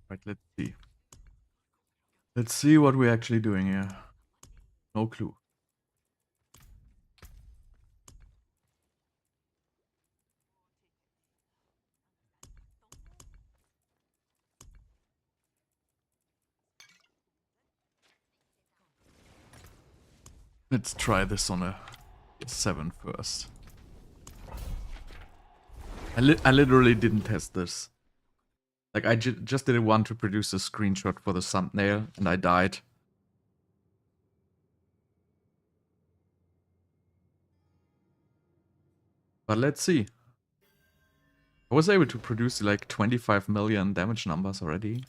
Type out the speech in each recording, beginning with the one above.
Right, let's see. Let's see what we're actually doing here. No clue. Let's try this on a 7 first. I literally didn't test this. Like, I just didn't want to produce a screenshot for the thumbnail, and I died. But let's see. I was able to produce like 25 million damage numbers already.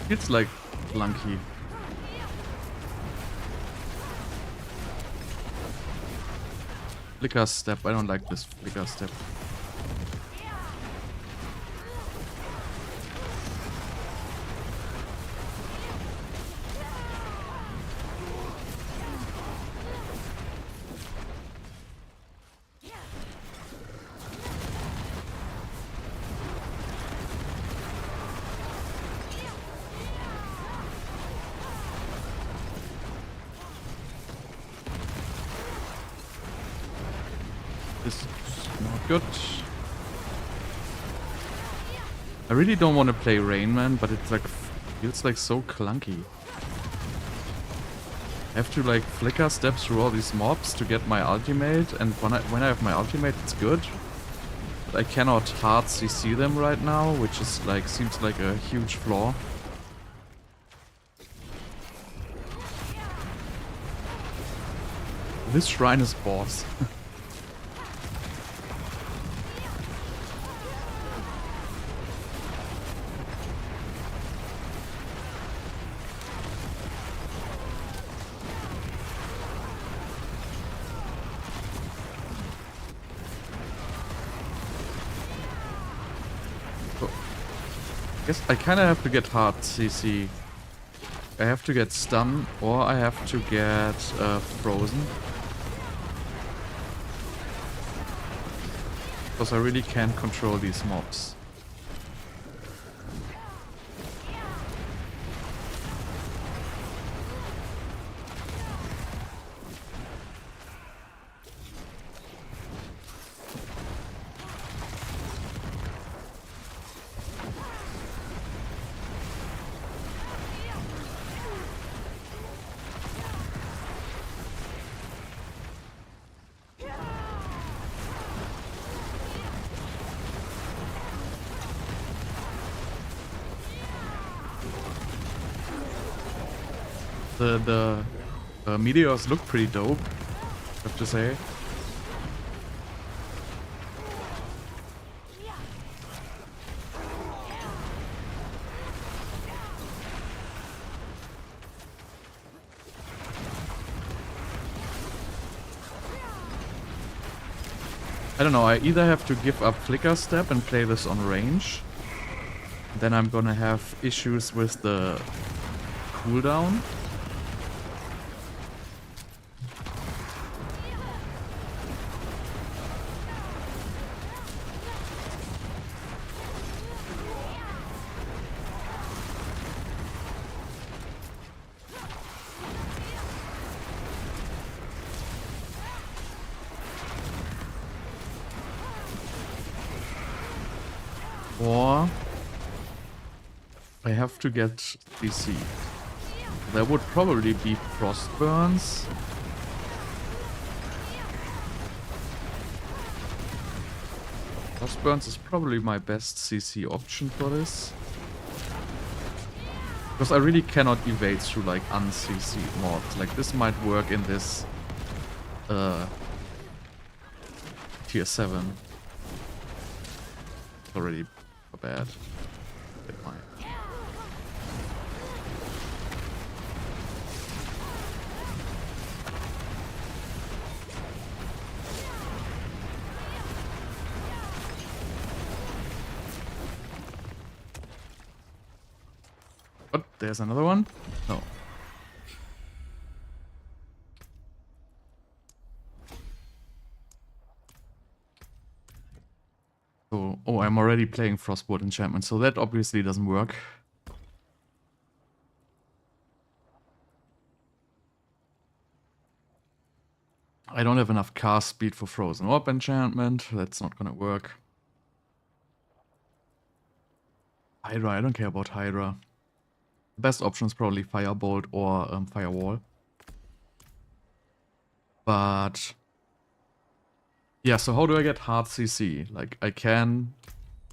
It's like clunky. Flicker step. I don't like this flicker step. This is not good. I really don't want to play Rainman, but it's like feels like so clunky. I have to like flicker step through all these mobs to get my ultimate, and when I have my ultimate, it's good. But I cannot hard CC them right now, which is like seems like a huge flaw. This shrine is boss. I guess I kind of have to get hard CC. I have to get stun, or I have to get frozen. Because I really can't control these mobs. The Meteors look pretty dope, I have to say. I don't know, I either have to give up Flicker Step and play this on range, then I'm gonna have issues with the cooldown. Or I have to get DC. There would probably be Frostburns. Frostburns is probably my best CC option for this. Because I really cannot evade through like un-CC'd mobs. Like this might work in this tier 7. It's already bad. Get mine. But there's another one? No. So, oh, I'm already playing Frostbolt enchantment, so that obviously doesn't work. I don't have enough cast speed for Frozen Orb enchantment. That's not gonna work. Hydra, I don't care about Hydra. The best option is probably Firebolt or Firewall. But yeah, so how do I get hard CC? Like, I can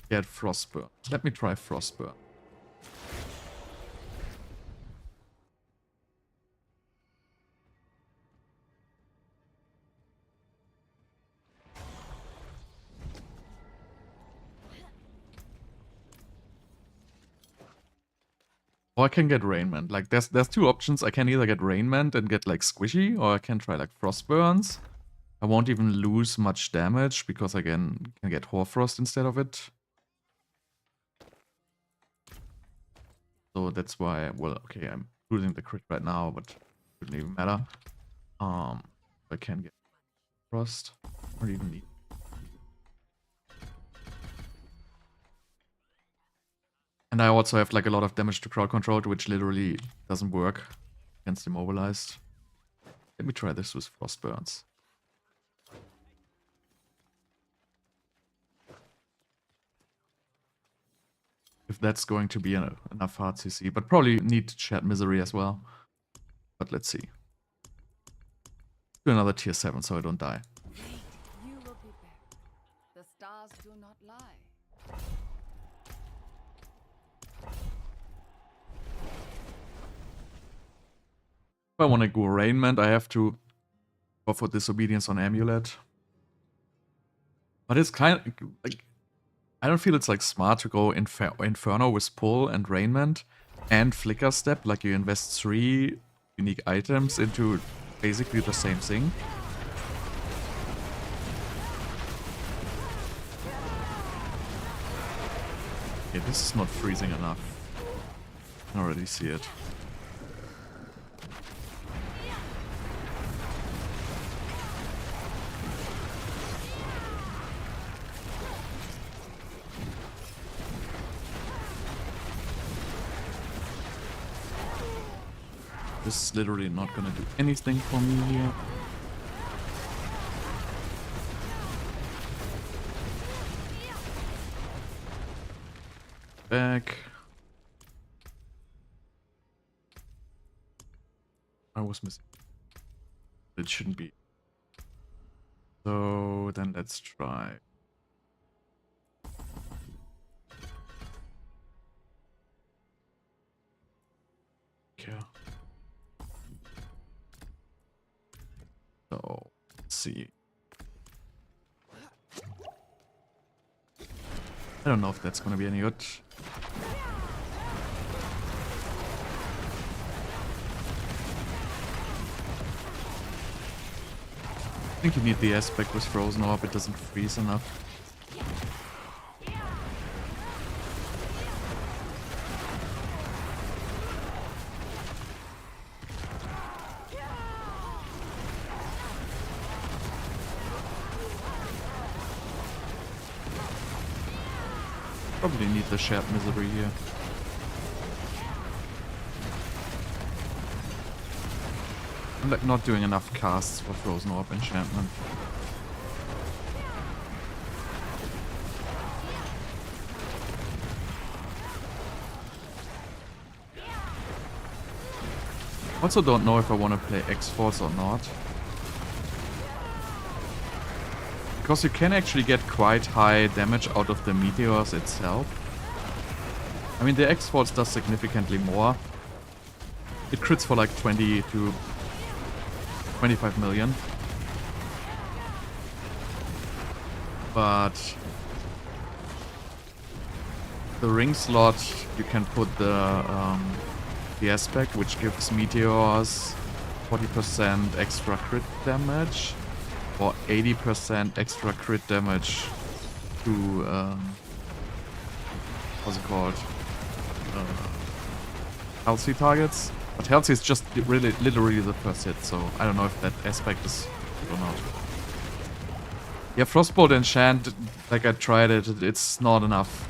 get Frostburn. Let me try Frostburn. Or I can get Rainment. Like, there's two options. I can either get Rainment and get, like, Squishy, or I can try, like, Frostburns. I won't even lose much damage, because, again, I can get Hoarfrost instead of it. So that's why, well, okay, I'm losing the crit right now, but it doesn't even matter. I can get Frost. I don't even need. And I also have like a lot of damage to crowd control, which literally doesn't work against Immobilized. Let me try this with Frostburns. If that's going to be enough hard CC, but probably need Shared Misery as well. But let's see. Do another tier 7 so I don't die. You will be back. The stars do not lie. If I want to go Rainment, I have to go for Disobedience on Amulet. But it's kind of like, I don't feel it's like smart to go Inferno with Pull and Rainment and Flicker Step. Like you invest 3 unique items into basically the same thing. Okay, this is not freezing enough. I can already see it. This is literally not gonna do anything for me here. Back. I was missing. It shouldn't be. So then let's try. Yeah. So let's see. I don't know if that's gonna be any good. I think you need the aspect with Frozen Orb, it doesn't freeze enough. Probably need the Shared Misery here. I'm like not doing enough casts for Frozen Orb enchantment. Also don't know if I want to play X-Force or not. Because you can actually get quite high damage out of the Meteors itself. I mean, the X-Force does significantly more. It crits for like 20 to 25 million. But the ring slot, you can put the aspect, which gives Meteors 40% extra crit damage, or 80% extra crit damage to, what's it called? Healthy targets. But healthy is just really, literally the first hit, so I don't know if that aspect is good or not. Yeah, Frostbolt enchant, like I tried it, it's not enough.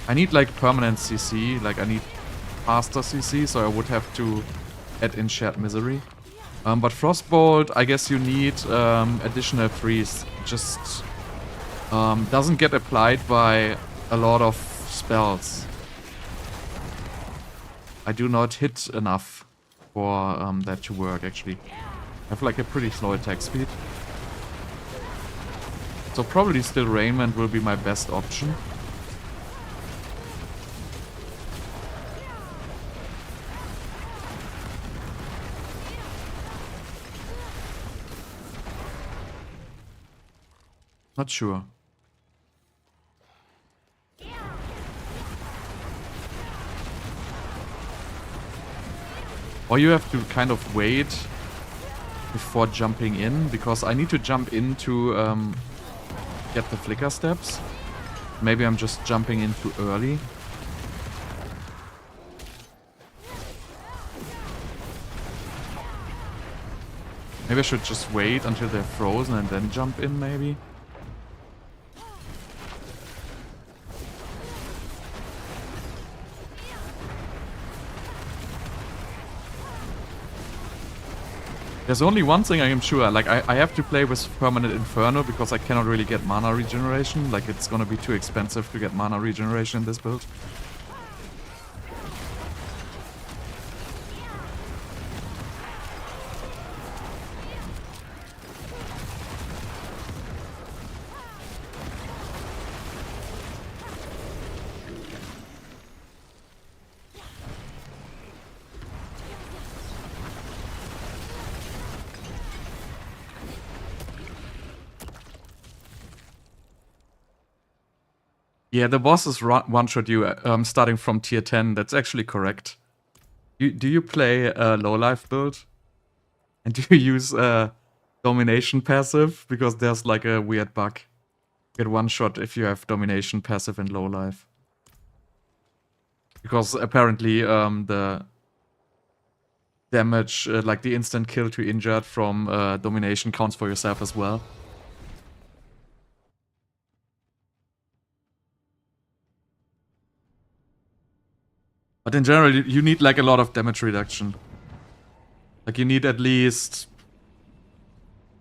I need like permanent CC, like I need faster CC, so I would have to add in Shared Misery. But Frostbolt, I guess you need additional freeze. Just doesn't get applied by a lot of spells. I do not hit enough for that to work, actually. I have like a pretty slow attack speed. So probably still Rainment will be my best option. Not sure. Or you have to kind of wait before jumping in, because I need to jump in to get the flicker steps. Maybe I'm just jumping in too early. Maybe I should just wait until they're frozen and then jump in, maybe. There's only one thing I am sure, like I have to play with Permanent Inferno because I cannot really get mana regeneration, like it's gonna be too expensive to get mana regeneration in this build. Yeah, the bosses one-shot you starting from tier 10. That's actually correct. Do you play a low-life build? And do you use domination passive? Because there's like a weird bug. You get one-shot if you have domination passive in low-life. Because apparently the damage, like the instant kill to injured from domination counts for yourself as well. But in general, you need like a lot of damage reduction. Like you need at least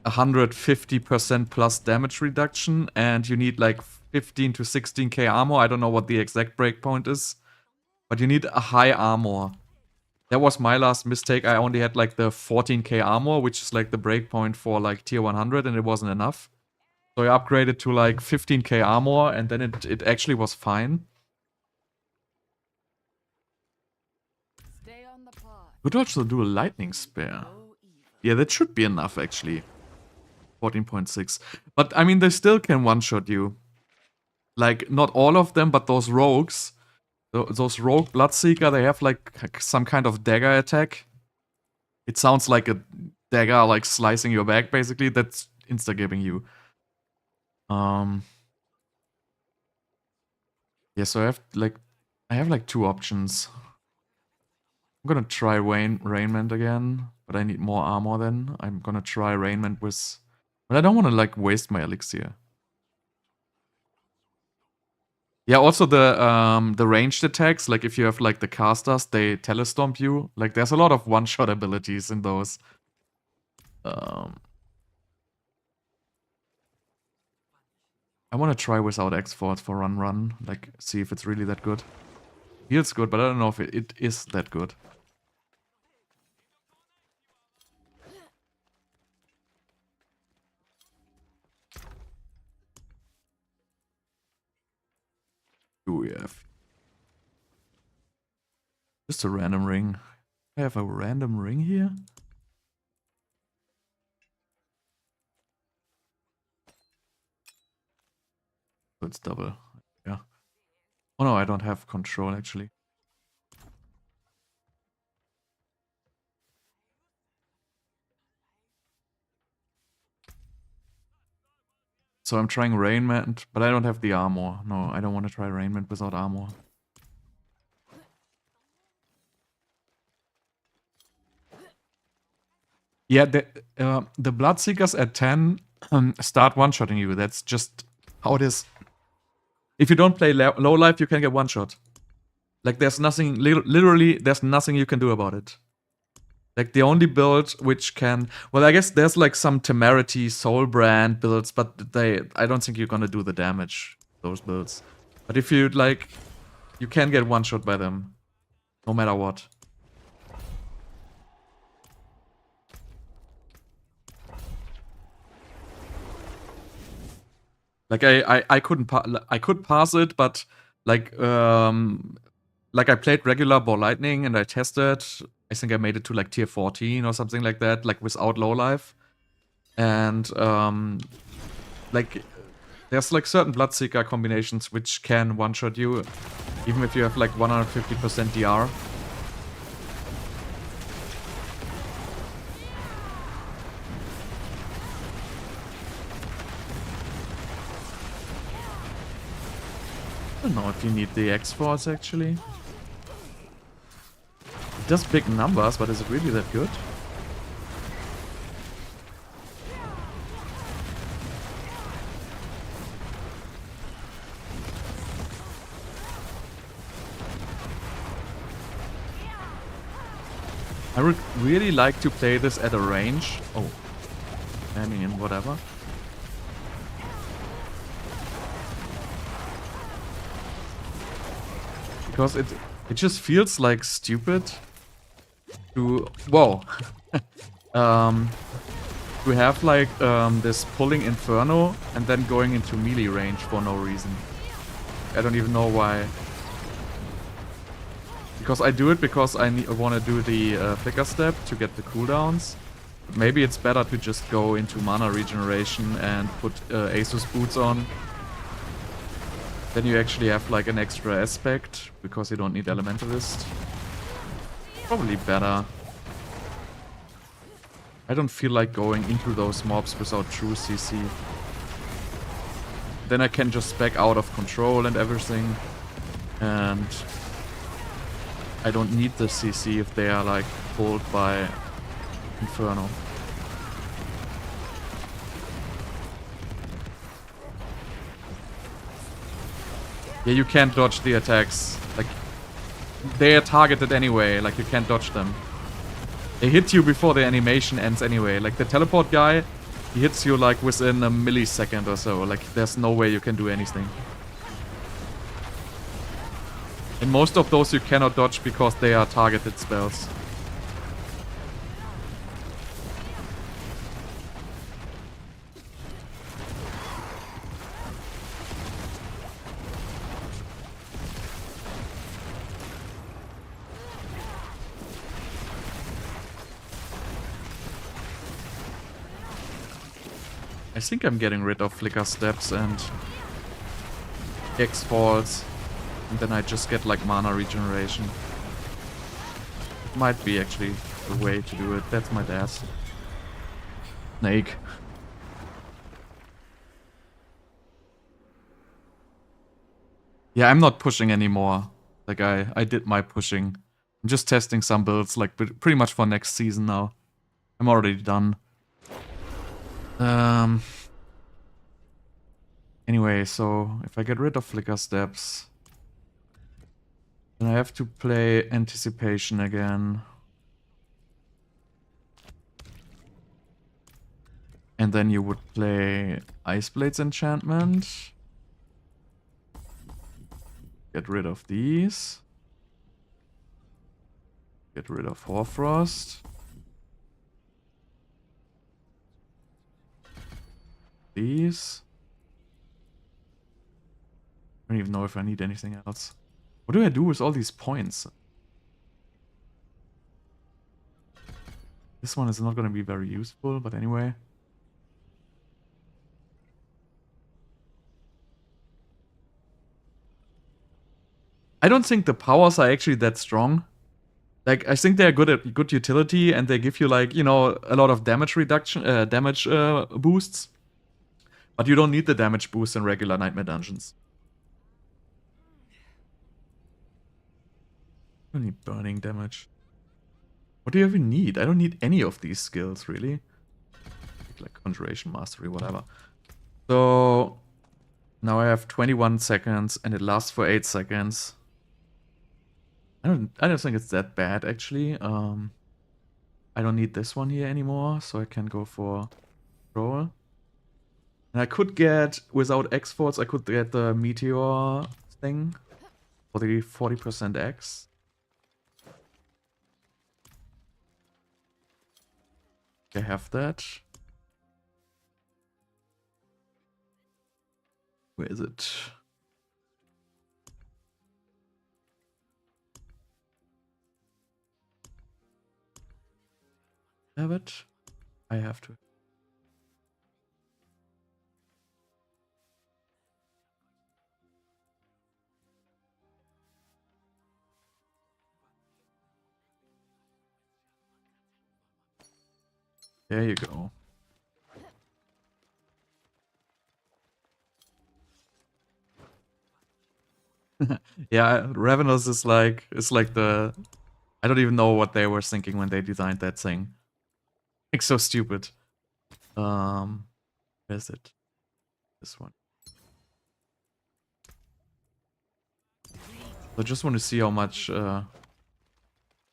150% plus damage reduction, and you need like 15 to 16k armor. I don't know what the exact breakpoint is, but you need a high armor. That was my last mistake. I only had like the 14k armor, which is like the breakpoint for like tier 100, and it wasn't enough. So I upgraded to like 15k armor, and then it actually was fine. Could also do a lightning spare. Yeah, that should be enough actually. 14.6. But I mean, they still can one-shot you. Like, not all of them, but those rogues. Those rogue Bloodseeker, they have like some kind of dagger attack. It sounds like a dagger like slicing your back, basically. That's insta-gibbing you. Yeah, so I have like two options. I'm gonna try Rainment again, but I need more armor then. I'm gonna try Rainment with... But I don't want to like waste my elixir. Yeah, also the ranged attacks, like if you have like the casters, they telestomp you. Like there's a lot of one-shot abilities in those. I want to try without X-Force for run, like see if it's really that good. Feels good, but I don't know if it is that good. Do we have? Just a random ring. I have a random ring here? So it's double. Yeah. Oh no, I don't have control actually. So I'm trying Raiment, but I don't have the armor. No, I don't want to try Raiment without armor. Yeah, the Bloodseekers at 10 start one-shotting you. That's just how it is. If you don't play low life, you can get one-shot. Like, there's nothing, literally, there's nothing you can do about it. Like, the only build which can... Well, I guess there's, like, some Temerity, Soul Brand builds, but I don't think you're gonna do the damage, those builds. But if you, like... You can get one-shot by them. No matter what. Like, I couldn't... I could pass it, but, like, I played regular Ball Lightning and I tested. I think I made it to like tier 14 or something like that, like without low life. And like there's like certain Bloodseeker combinations which can one-shot you, even if you have like 150% DR. I don't know if you need the X-Force actually. It does big numbers, but is it really that good? I would really like to play this at a range. Oh, I mean, whatever. Because it just feels like stupid to to have like this pulling Inferno and then going into melee range for no reason. I don't even know why. Because I do it because I want to do the flicker step to get the cooldowns. But maybe it's better to just go into mana regeneration and put AoZ boots on. Then you actually have like an extra aspect because you don't need Elementalist. Probably better. I don't feel like going into those mobs without true CC. Then I can just back out of control and everything. And I don't need the CC if they are like pulled by Inferno. Yeah, you can't dodge the attacks. Like, they are targeted anyway, like you can't dodge them. They hit you before the animation ends anyway. Like the teleport guy, he hits you like within a millisecond or so. Like there's no way you can do anything. And most of those you cannot dodge because they are targeted spells. I think I'm getting rid of Flicker Steps and X-Falls. And then I just get like mana regeneration. It might be actually the way to do it. That's my dash. Snake. Yeah, I'm not pushing anymore. Like I did my pushing. I'm just testing some builds like pretty much for next season now. I'm already done. Anyway, so if I get rid of Flicker Steps, then I have to play Anticipation again. And then you would play Ice Blades Enchantment. Get rid of these. Get rid of Hoarfrost. These. I don't even know if I need anything else. What do I do with all these points? This one is not going to be very useful, but anyway. I don't think the powers are actually that strong. Like, I think they're good utility, and they give you, like, you know, a lot of damage reduction, boosts. But you don't need the damage boost in regular Nightmare Dungeons. I don't need burning damage. What do you even need? I don't need any of these skills, really. Like Conjuration Mastery, whatever. So, now I have 21 seconds, and it lasts for 8 seconds. I don't think it's that bad, actually. I don't need this one here anymore, so I can go for roll. And I could get, without X-Force, I could get the Meteor thing for the 40% X. I have that. Where is it? Have it? I have to. There you go. Yeah, Ravenous is like the, I don't even know what they were thinking when they designed that thing. Like, so stupid. Where's it? This one. I just want to see how much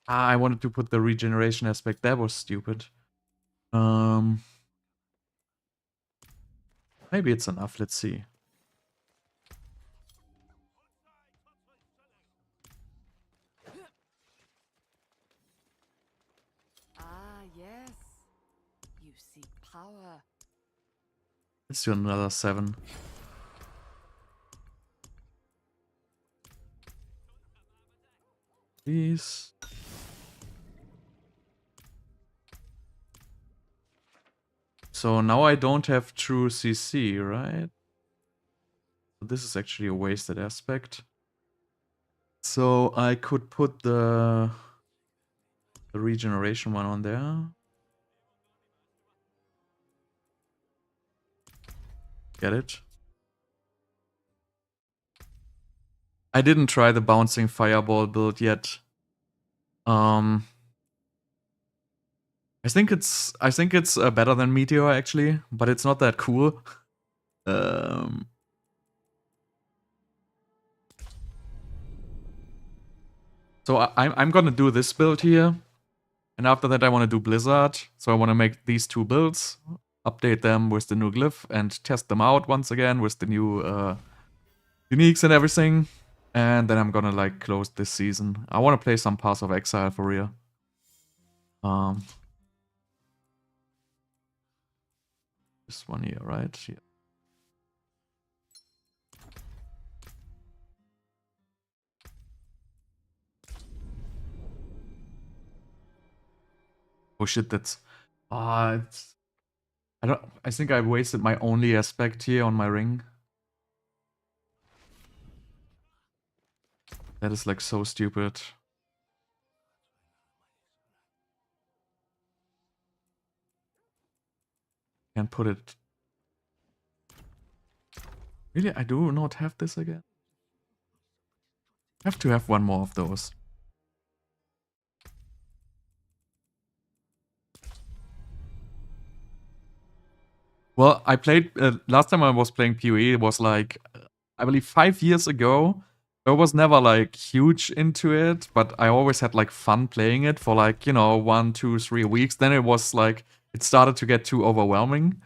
I wanted to put the regeneration aspect. That was stupid. Maybe it's enough. Let's see. Ah, yes. You seek power. Let's do another 7. Please. So now I don't have true CC, right? This is actually a wasted aspect. So I could put the regeneration one on there. Get it? I didn't try the bouncing fireball build yet. I think it's better than Meteor actually, but it's not that cool. So I'm gonna do this build here, and after that I want to do Blizzard. So I want to make these 2 builds, update them with the new glyph, and test them out once again with the new uniques and everything. And then I'm gonna like close this season. I want to play some Path of Exile for real. This one here, right? Yeah. Oh shit, that's it's, I think I wasted my only aspect here on my ring. That is like so stupid. Can't put it. Really, I do not have this again. I have to have one more of those. Well, I played last time I was playing PoE. It was like I believe 5 years ago. I was never like huge into it, but I always had like fun playing it for like, you know, 1, 2, 3 weeks. Then it was like it started to get too overwhelming.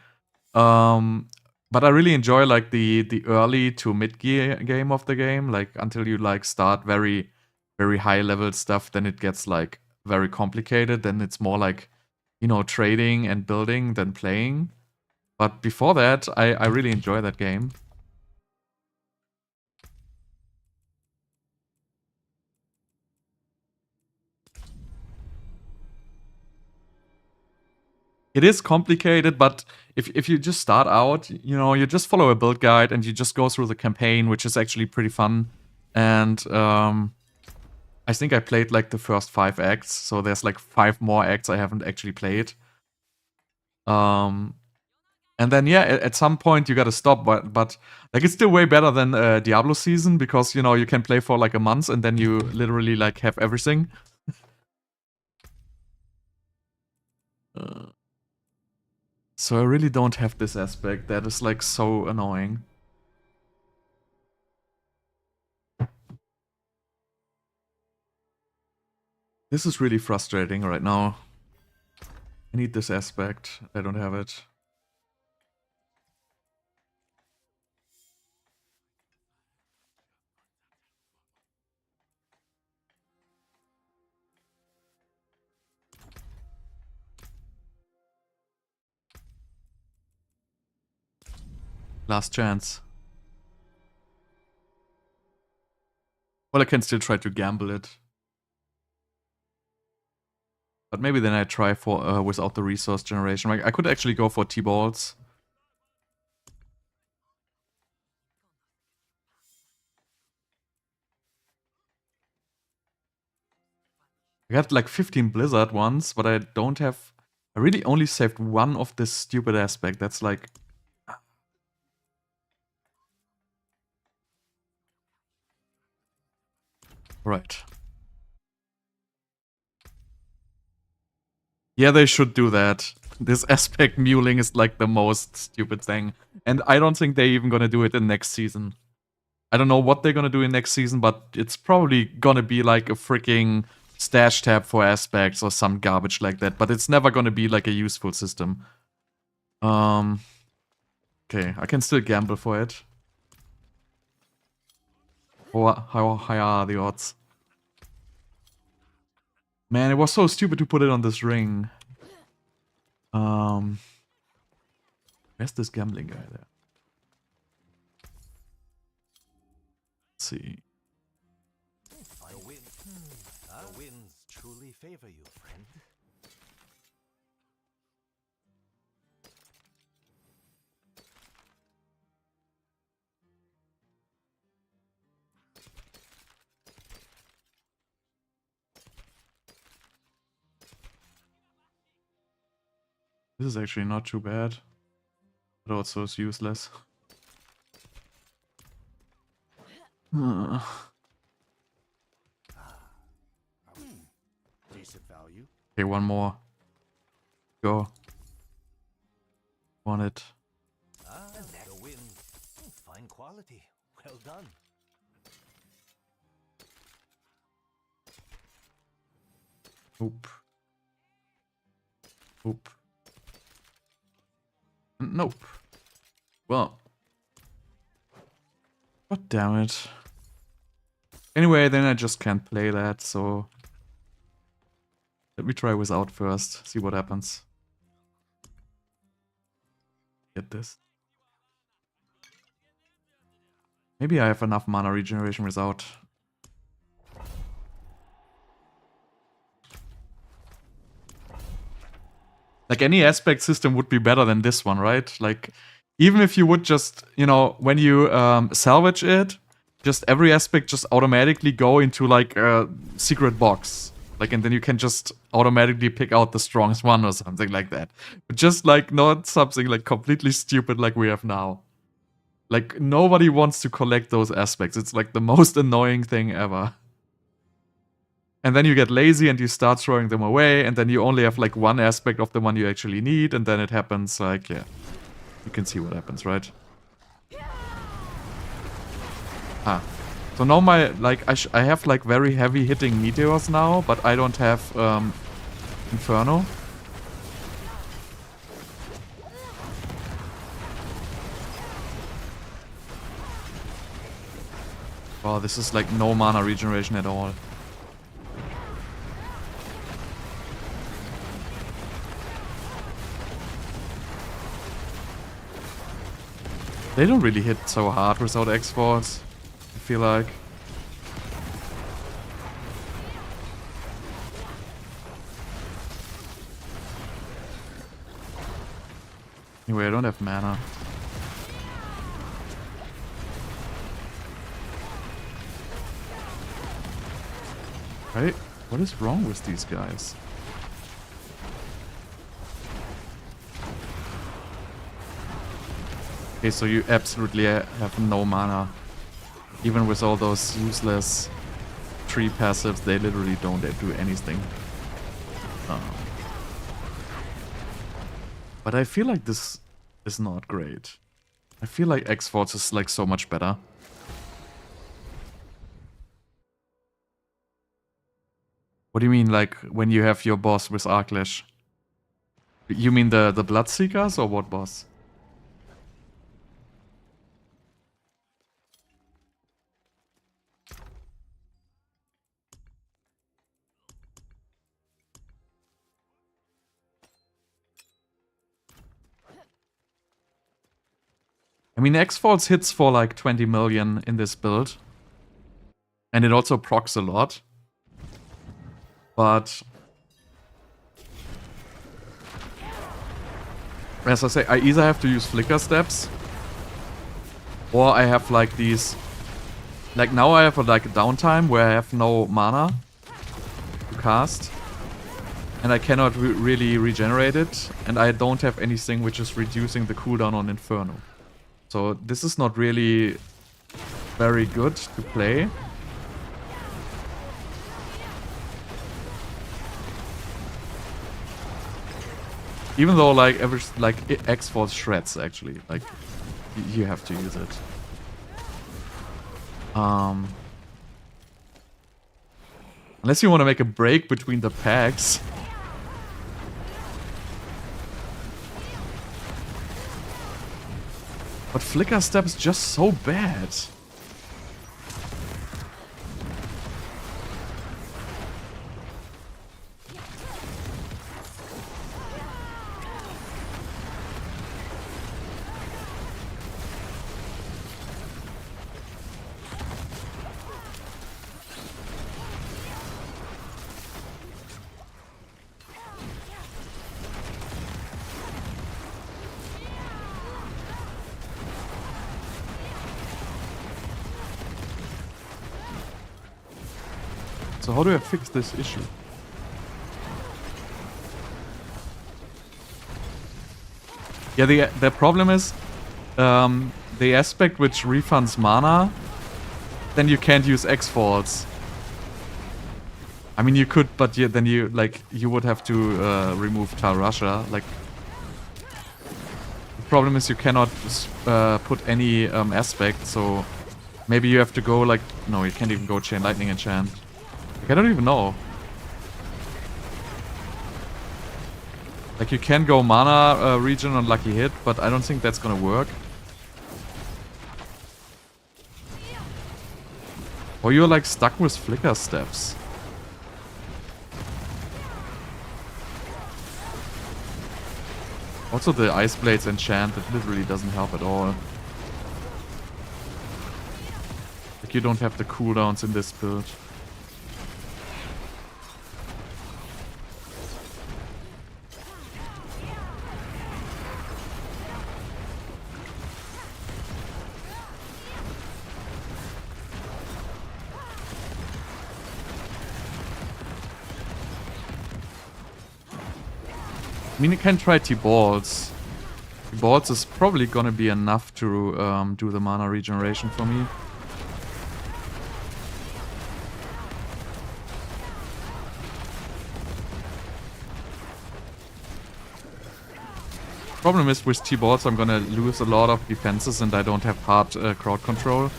But I really enjoy like the early to mid game of the game, like until you like start very high level stuff. Then it gets like very complicated. Then it's more like, you know, trading and building than playing. But before that, I really enjoy that game. it is complicated, but if you just start out, you know, you just follow a build guide and you just go through the campaign, which is actually pretty fun. And I think I played like the first 5 acts, so there's like 5 more acts I haven't actually played. And then yeah, at some point you gotta stop, but like it's still way better than Diablo season, because you know you can play for like a month and then you literally like have everything. So I really don't have this aspect. That is like so annoying. This is really frustrating right now. I need this aspect. I don't have it. Last chance. Well, I can still try to gamble it. But maybe then I try for without the resource generation. Like, I could actually go for T-balls. I got like 15 Blizzard ones, but I don't have... I really only saved one of this stupid aspect. That's like... Right. Yeah, they should do that. This aspect muling is like the most stupid thing. And I don't think they're even gonna do it in next season. I don't know what they're gonna do in next season, but it's probably gonna be like a freaking stash tab for aspects or some garbage like that. But it's never gonna be like a useful system. Okay, I can still gamble for it. How high are the odds? Man, it was so stupid to put it on this ring. Where's this gambling guy there? Let's see. The winds truly favor you, friend. This is actually not too bad, but also it's useless. Decent value. Okay, one more. Go. Want it. The wind. Fine quality. Well done. Oop. Oop. Nope. Well. God damn it. Anyway, then I just can't play that, so... Let me try without first, see what happens. Get this. Maybe I have enough mana regeneration without. Like, any aspect system would be better than this one, right? Like, even if you would just, you know, when you salvage it, just every aspect just automatically go into, like, a secret box. Like, and then you can just automatically pick out the strongest one or something like that. But just, like, not something, like, completely stupid like we have now. Like, nobody wants to collect those aspects. It's, like, the most annoying thing ever. And then you get lazy and you start throwing them away, and then you only have like one aspect of the one you actually need, and then it happens like, yeah. You can see what happens, right? Ah. So now my, like, I have like very heavy hitting meteors now, but I don't have Inferno. Wow, this is like no mana regeneration at all. They don't really hit so hard without X-Force, I feel like. Anyway, I don't have mana. Right? What is wrong with these guys? Okay, so you absolutely have no mana. Even with all those useless tree passives, they literally don't do anything. But I feel like this is not great. I feel like X-Force is like so much better. What do you mean, like, when you have your boss with Arclash? You mean the Bloodseekers, or what boss? I mean, X-Force hits for like 20 million in this build. And it also procs a lot. But as I say, I either have to use flicker steps, or I have like these, like now I have like a downtime where I have no mana to cast, and I cannot really regenerate it, and I don't have anything which is reducing the cooldown on Inferno. So this is not really very good to play. Even though like X-Force shreds actually, like you have to use it. Unless you want to make a break between the packs. But Flicker Step is just so bad. So how do I fix this issue? Yeah, the problem is the aspect which refunds mana, then you can't use X-Force. I mean, you could, but then you would have to remove Tarasha. Like, the problem is you cannot put any aspect, so maybe you have to go like, no, you can't even go Chain Lightning Enchant. Like, I don't even know. Like, you can go mana regen on Lucky Hit, but I don't think that's gonna work. Or you're like stuck with Flicker Steps. Also the Ice Blades enchant, it literally doesn't help at all. Like, you don't have the cooldowns in this build. I mean, you can try T-Balls. T-Balls is probably gonna be enough to do the mana regeneration for me. Problem is with T-Balls I'm gonna lose a lot of defenses and I don't have hard crowd control.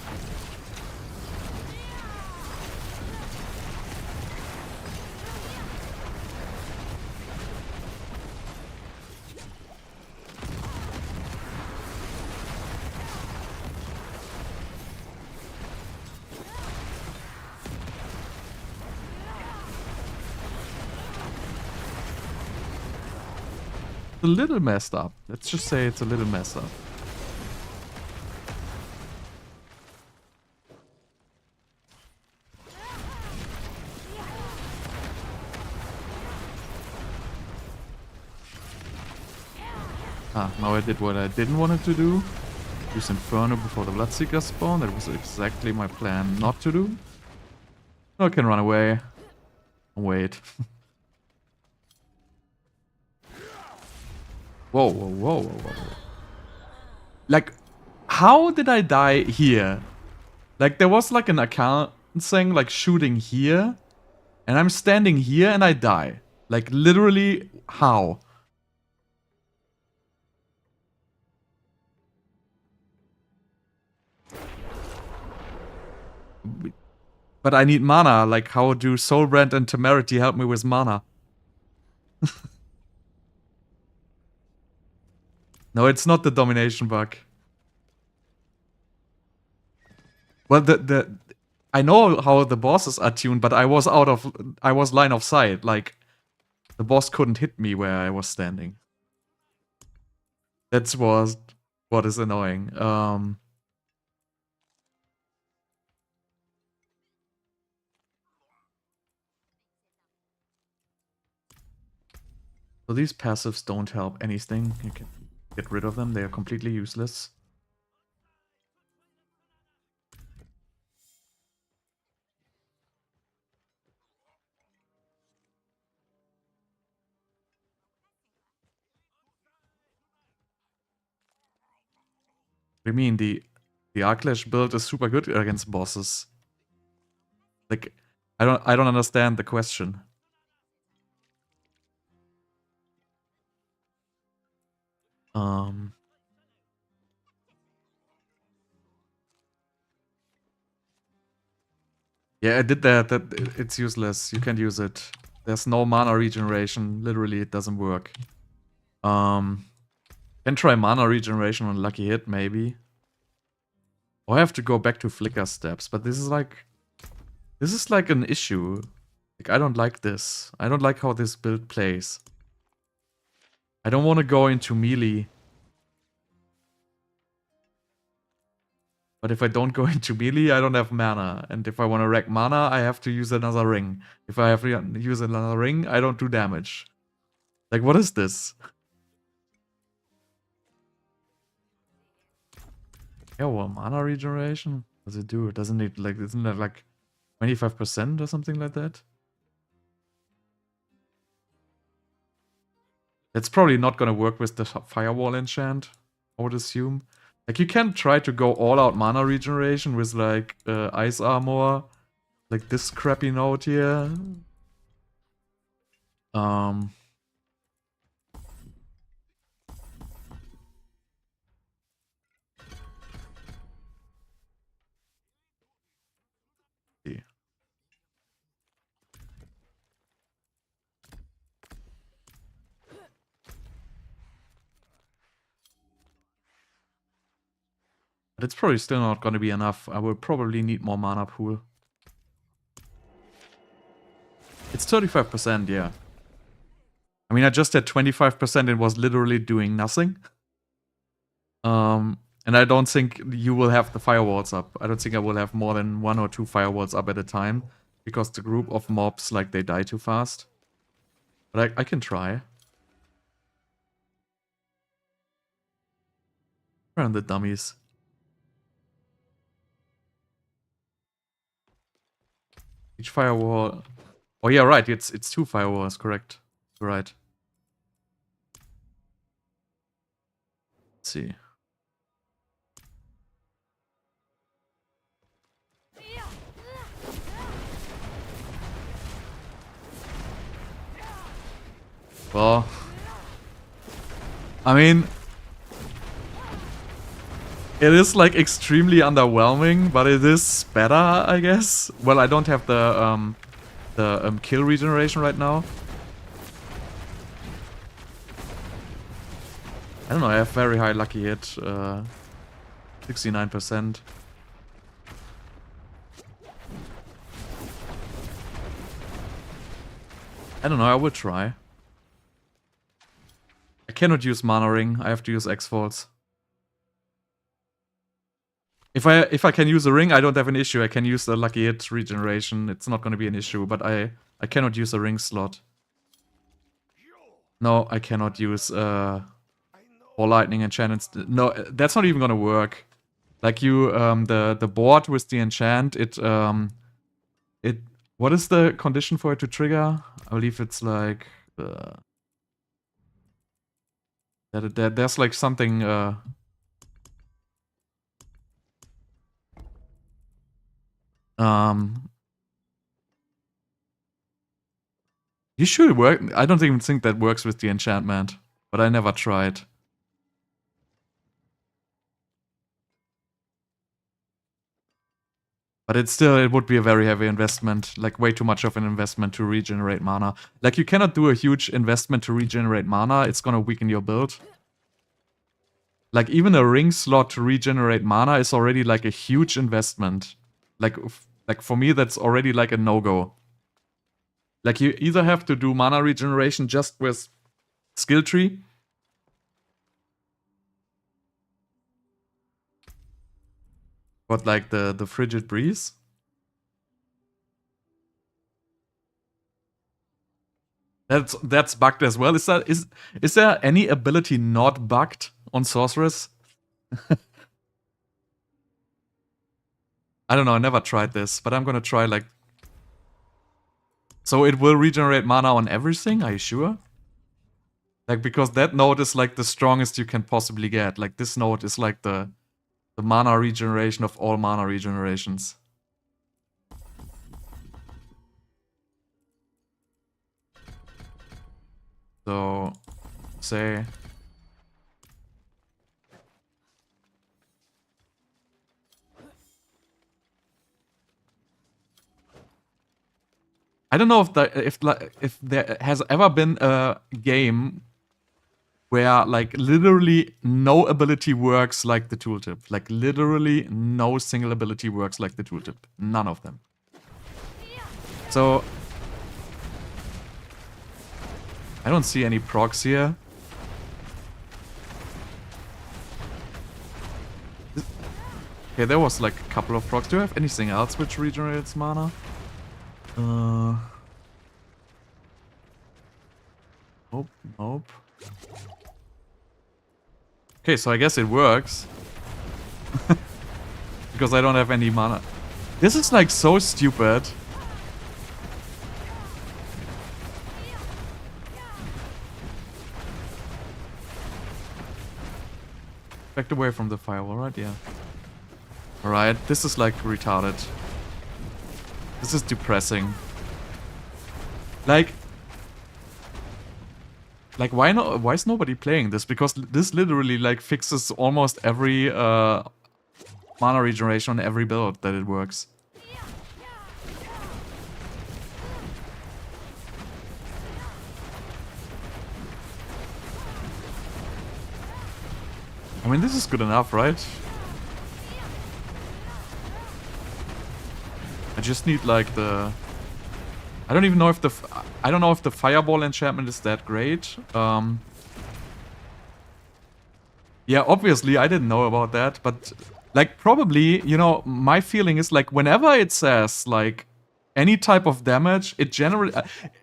A little messed up. Let's just say it's a little messed up. Ah, now I did what I didn't want it to do. Use Inferno before the Bloodseekers spawn. That was exactly my plan not to do. Now I can run away. Wait. Whoa, whoa, whoa, whoa, whoa. Like, how did I die here? Like, there was like an account saying like shooting here. And I'm standing here and I die. Like, literally, how? But I need mana. Like, how do Soulbrand and Temerity help me with mana? No, it's not the domination bug. Well, I know how the bosses are tuned, but I was line of sight. Like, the boss couldn't hit me where I was standing. That's what is annoying. So these passives don't help anything. You can get rid of them. They are completely useless. What do you mean? The Arclash build is super good against bosses. Like, I don't understand the question. Yeah, I did that. It's useless. You can't use it. There's no mana regeneration. Literally, it doesn't work. Can try mana regeneration on lucky hit, maybe. Or I have to go back to flicker steps, but this is like an issue. Like, I don't like this. I don't like how this build plays. I don't want to go into melee. But if I don't go into melee, I don't have mana. And if I want to rack mana, I have to use another ring. If I have to use another ring, I don't do damage. Like, what is this? Yeah, well, mana regeneration? What does it do? Doesn't it, like, isn't that like 25% or something like that? It's probably not gonna work with the firewall enchant, I would assume. Like, you can try to go all out mana regeneration with like ice armor, like this crappy node here. See. But it's probably still not going to be enough. I will probably need more mana pool. It's 35%, yeah. I mean, I just had 25% and was literally doing nothing. And I don't think you will have the firewalls up. I don't think I will have more than 1 or 2 firewalls up at a time. Because the group of mobs, like, they die too fast. But I can try. Where are the dummies? Each firewall... Oh yeah, right, it's 2 firewalls, correct. Right. Let's see. Well, I mean, it is like extremely underwhelming, but it is better, I guess. Well, I don't have the kill regeneration right now. I don't know, I have very high lucky hit, 69%. I don't know, I will try. I cannot use Mana Ring, I have to use X-Falls. If I can use a ring, I don't have an issue. I can use the lucky hit regeneration. It's not going to be an issue, but I cannot use a ring slot. No, I cannot use or lightning enchant. No, that's not even gonna work. Like you, the board with the enchant, it what is the condition for it to trigger? I believe it's like there's like something you should work. I don't even think that works with the enchantment, but I never tried. But it's still, it would be a very heavy investment, like way too much of an investment to regenerate mana. Like you cannot do a huge investment to regenerate mana, it's gonna weaken your build. Like even a ring slot to regenerate mana is already like a huge investment. Like for me that's already like a no-go. Like you either have to do mana regeneration just with skill tree. What, like the frigid breeze? That's bugged as well. Is there any ability not bugged on Sorceress? I don't know, I never tried this, but I'm gonna try like... So it will regenerate mana on everything, are you sure? Like, because that node is like the strongest you can possibly get. Like this node is like the mana regeneration of all mana regenerations. So, say... I don't know if there has ever been a game where like literally no ability works like the tooltip. Like literally no single ability works like the tooltip. None of them. So I don't see any procs here. Okay, there was like a couple of procs. Do you have anything else which regenerates mana? Nope, nope. Okay, so I guess it works. Because I don't have any mana. This is like so stupid. Backed away from the firewall, right? Yeah. Alright, this is like retarded. This is depressing. Like why is nobody playing this? Because this literally like fixes almost every mana regeneration on every build that it works. I mean, this is good enough, right? I just need like the... I don't even know if the... I don't know if the fireball enchantment is that great. Yeah, obviously I didn't know about that, but like probably, you know, my feeling is like whenever it says like any type of damage, it generally...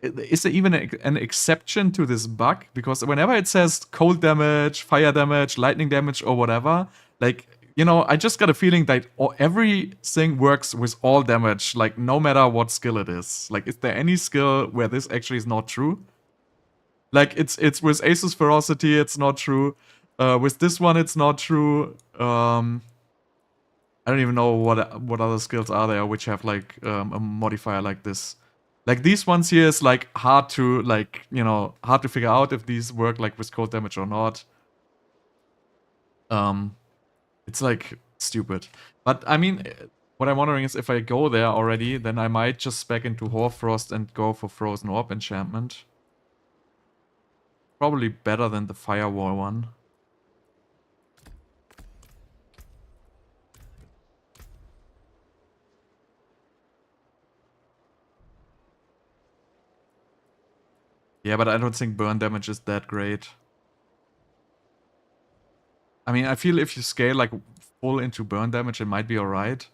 is there even an exception to this bug? Because whenever it says cold damage, fire damage, lightning damage or whatever, like... You know, I just got a feeling that everything works with all damage, like no matter what skill it is. Like, is there any skill where this actually is not true? Like, it's with Ace's Ferocity, it's not true. With this one, it's not true. I don't even know what other skills are there which have like a modifier like this. Like these ones here is like hard to like, you know, hard to figure out if these work like with cold damage or not. It's like stupid. But I mean, what I'm wondering is if I go there already, then I might just spec into Hoarfrost and go for Frozen Orb enchantment. Probably better than the Firewall one. Yeah, but I don't think burn damage is that great. I mean, I feel if you scale like full into burn damage, it might be alright.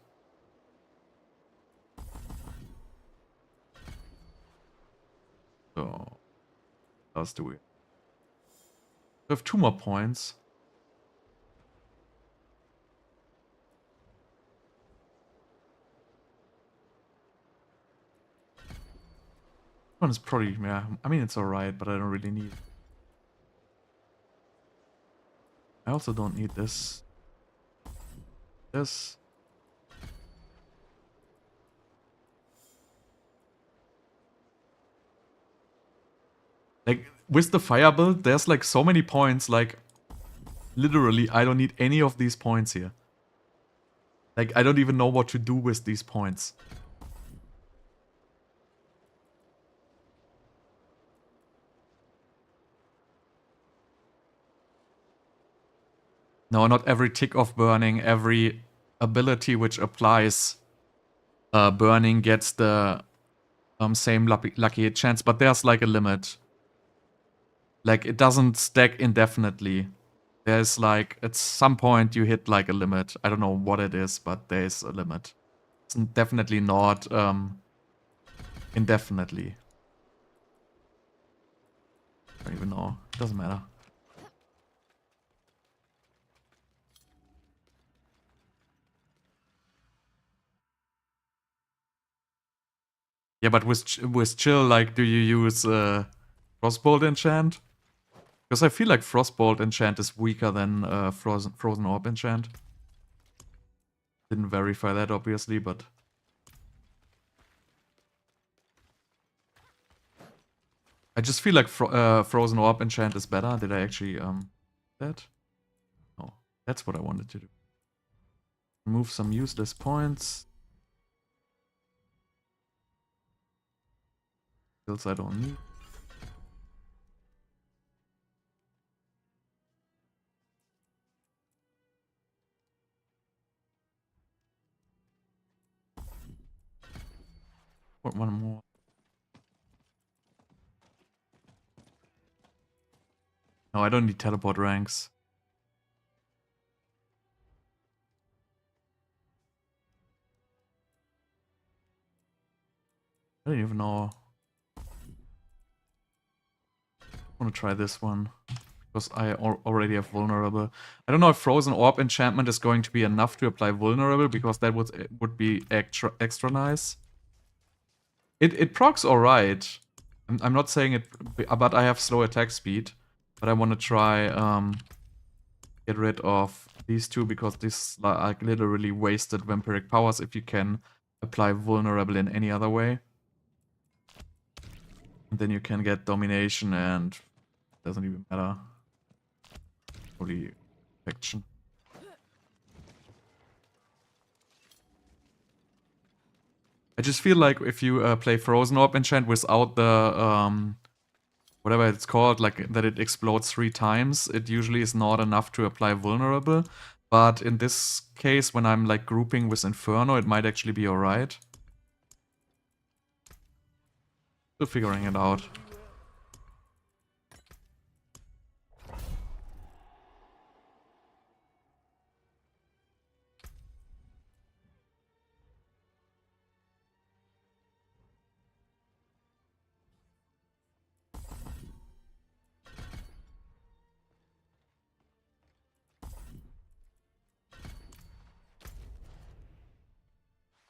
So, what else do we have 2 more points. One is probably, yeah, I mean it's alright, but I don't really need it. I also don't need this. This. Like, with the fire build, there's like so many points, like, literally, I don't need any of these points here. Like, I don't even know what to do with these points. No, not every tick of burning, every ability which applies burning gets the same lucky hit chance, but there's like a limit. Like, it doesn't stack indefinitely. There's like, at some point you hit like a limit. I don't know what it is, but there's a limit. It's definitely not indefinitely. I don't even know. It doesn't matter. Yeah, but with chill, like, do you use Frostbolt enchant? Because I feel like Frostbolt enchant is weaker than Frozen Orb enchant. Didn't verify that, obviously, but... I just feel like Frozen Orb enchant is better. Did I actually, that? No, that's what I wanted to do. Remove some useless points. Skills I don't need. One more. No, I don't need teleport ranks. I don't even know. I want to try this one. Because I already have vulnerable. I don't know if Frozen Orb enchantment is going to be enough to apply vulnerable, because that would be extra nice. It procs alright. I'm not saying it, but I have slow attack speed. But I want to try get rid of these two, because this like literally wasted Vampiric Powers if you can apply vulnerable in any other way. And then you can get domination and it doesn't even matter. Holy affection. I just feel like if you play Frozen Orb enchant without the whatever it's called, like that it explodes 3 times, it usually is not enough to apply vulnerable. But in this case, when I'm like grouping with Inferno, it might actually be alright. Still figuring it out.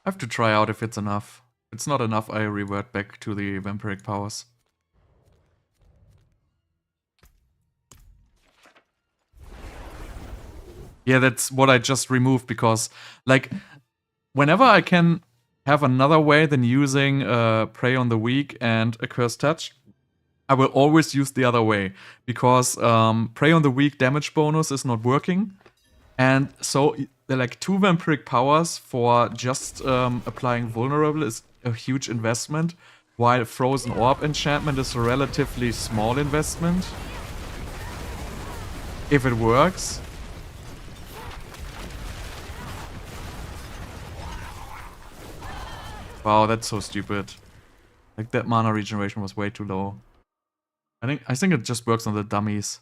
I have to try out if it's enough. If it's not enough, I revert back to the Vampiric Powers. Yeah, that's what I just removed, because, like, whenever I can have another way than using Prey on the Weak and Accursed Touch, I will always use the other way, because Prey on the Weak damage bonus is not working. And so, like, 2 Vampiric Powers for just applying Vulnerable is a huge investment, while Frozen Orb enchantment is a relatively small investment. If it works. Wow, that's so stupid. Like, that mana regeneration was way too low. I think it just works on the dummies.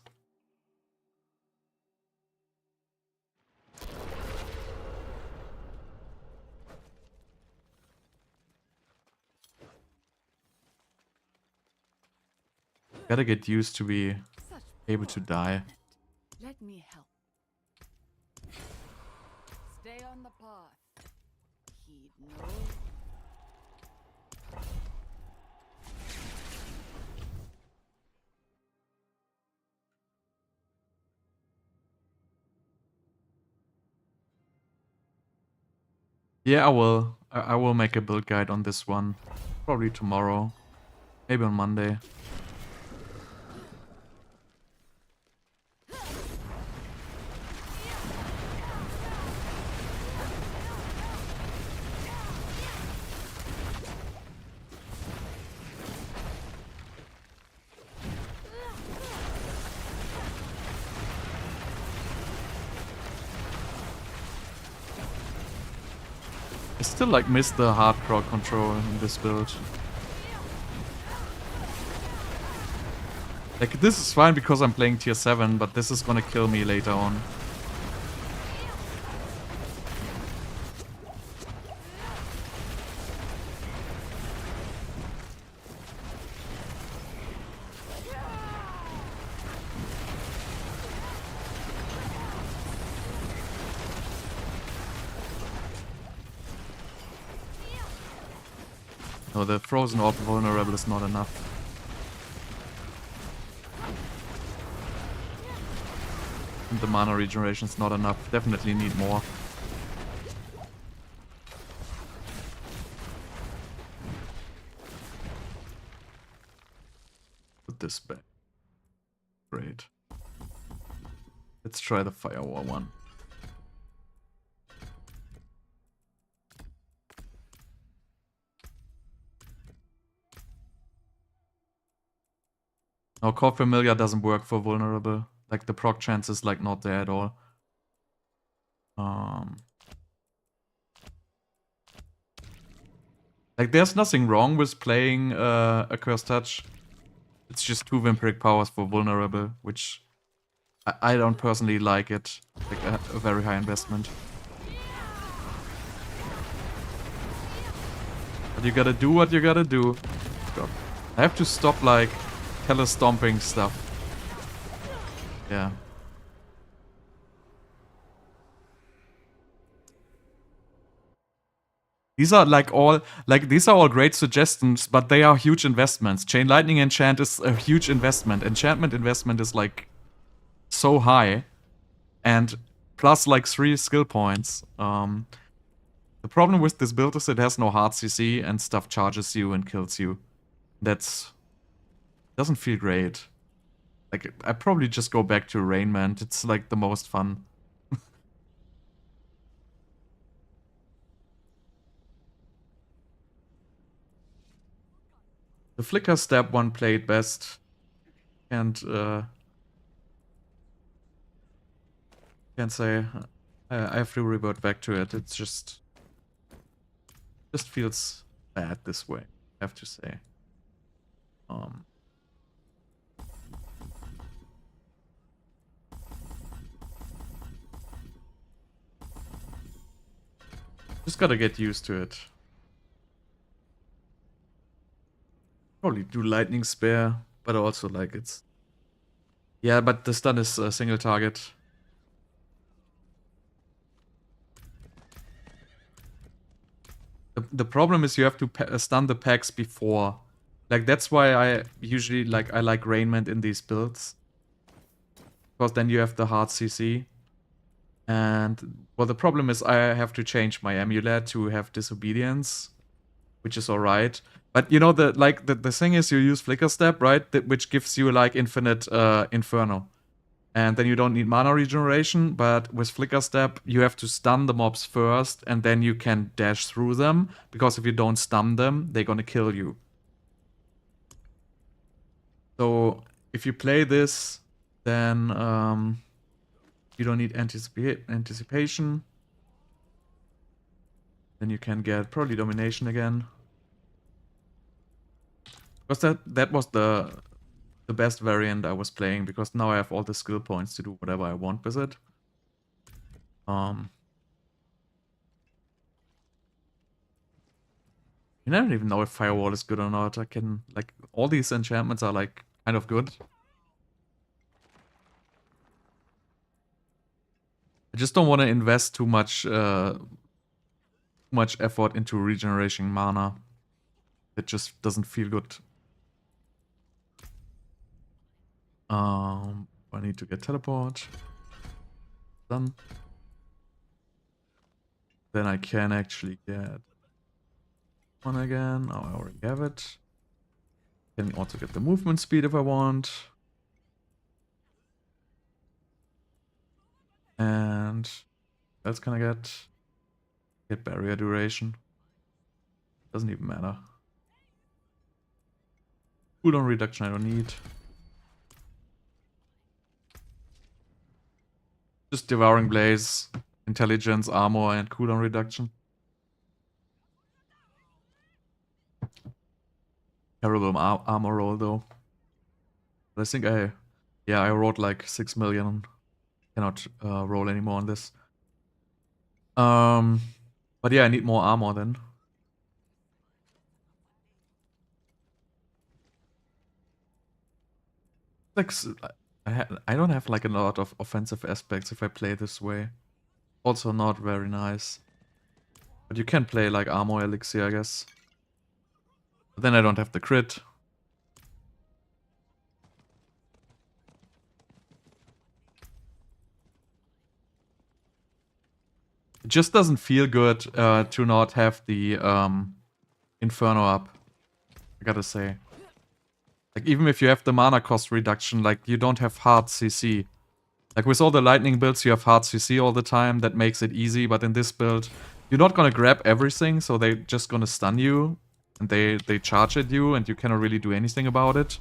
Gotta get used to be able to die. Let me help. Stay on the path. Heed no. Yeah, I will. I will make a build guide on this one. Probably tomorrow. Maybe on Monday. I still like miss the hardcore control in this build. Like this is fine because I'm playing tier 7, but this is gonna kill me later on. No, the frozen orb vulnerable is not enough. And the mana regeneration is not enough. Definitely need more. Put this back. Great. Let's try the Firewall one. Now, Core Familiar doesn't work for vulnerable. Like, the proc chance is, like, not there at all. Like, there's nothing wrong with playing Accursed Touch. It's just 2 Vampiric Powers for vulnerable, which I don't personally like it. Like, a very high investment. But you gotta do what you gotta do. God. I have to stop, like, telestomping stuff. Yeah. These are these are all great suggestions, but they are huge investments. Chain Lightning Enchant is a huge investment. Enchantment investment is like so high. And plus like 3 skill points. The problem with this build is it has no hard CC and stuff charges you and kills you. That's doesn't feel great. Like I probably just go back to Rainment. It's like the most fun. The Flicker Stab one played best. And can't say I have to revert back to it. It's just feels bad this way, I have to say. Just gotta get used to it. Probably do Lightning Spare, but also like it's... Yeah, but the stun is a single target. The problem is you have to stun the packs before. Like that's why I usually I like Rainment in these builds. Because then you have the hard CC. And well, the problem is I have to change my amulet to have Disobedience, which is alright. But you know the thing is you use Flicker Step, right? Which gives you like infinite Inferno. And then you don't need mana regeneration, but with Flicker Step, you have to stun the mobs first, and then you can dash through them, because if you don't stun them, they're gonna kill you. So, if you play this, then you don't need anticipation. Then you can get probably Domination again. Because that was the best variant I was playing, because now I have all the skill points to do whatever I want with it. I don't even know if Firewall is good or not. I can, like, all these enchantments are, like, kind of good. I just don't want to invest too much effort into regeneration mana. It just doesn't feel good. I need to get teleport. Done. then I can actually get one again. Oh, I already have it. Can also get the movement speed if I want. And what else can I get? Get barrier duration. Doesn't even matter. Cooldown reduction I don't need. Just Devouring Blaze, Intelligence, Armor, and cooldown reduction. Terrible armor roll though. But I think I rolled like 6 million. Cannot roll anymore on this. But yeah, I need more armor then. Like I don't have like a lot of offensive aspects if I play this way. Also not very nice. But you can play like armor elixir, I guess. But then I don't have the crit. It just doesn't feel good to not have the Inferno up, I gotta say. Like, even if you have the mana cost reduction, like, you don't have hard CC. Like, with all the lightning builds, you have hard CC all the time. That makes it easy, but in this build, you're not gonna grab everything, so they're just gonna stun you. And they charge at you, and you cannot really do anything about it.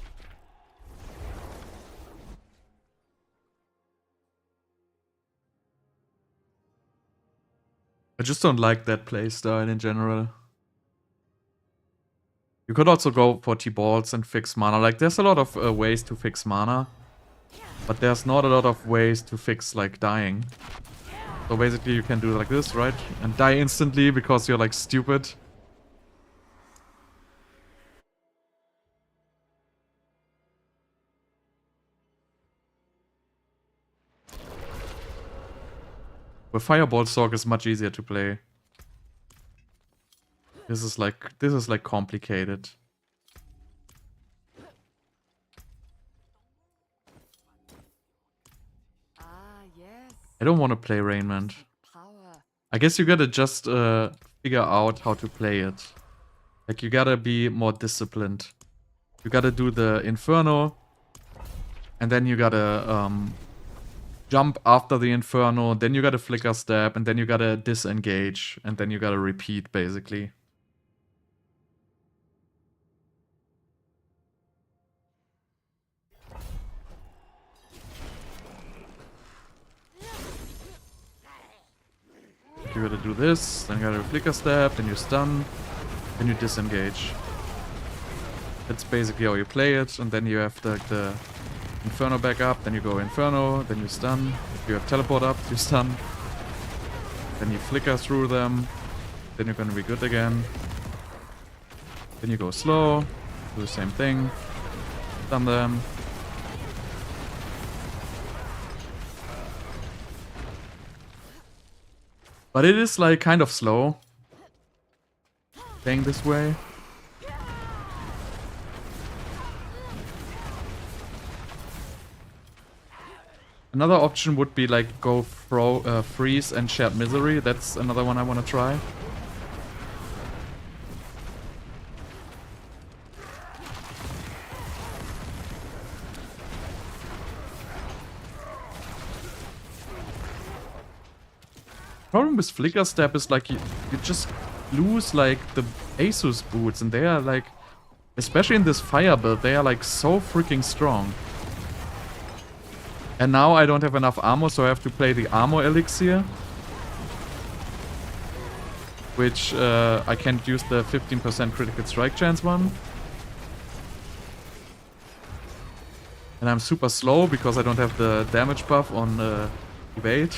I just don't like that playstyle in general. You could also go for T-Balls and fix mana. Like, there's a lot of ways to fix mana. But there's not a lot of ways to fix, like, dying. So basically you can do like this, right? And die instantly because you're, like, stupid. With Fireball Sork is much easier to play. This is like complicated. Yes. I don't want to play Rainment. Power. I guess you gotta just figure out how to play it. Like, you gotta be more disciplined. You gotta do the Inferno. And then you gotta jump after the Inferno. Then you gotta Flicker Stab. And then you gotta disengage. And then you gotta repeat, basically. You gotta do this, then you gotta Flicker Stab, then you stun, then you disengage. That's basically how you play it, and then you have the Inferno back up, then you go Inferno, then you stun. If you have Teleport up, you stun. Then you flicker through them, then you're gonna be good again. Then you go slow, do the same thing, stun them. But it is like kind of slow playing this way. Another option would be like go freeze and shared misery. That's another one I want to try. Problem with Flicker Step is like you just lose like the AoZ boots, and they are like, especially in this fire build, they are like so freaking strong. And now I don't have enough armor, so I have to play the armor elixir, which I can't use the 15% critical strike chance one. And I'm super slow because I don't have the damage buff on evade.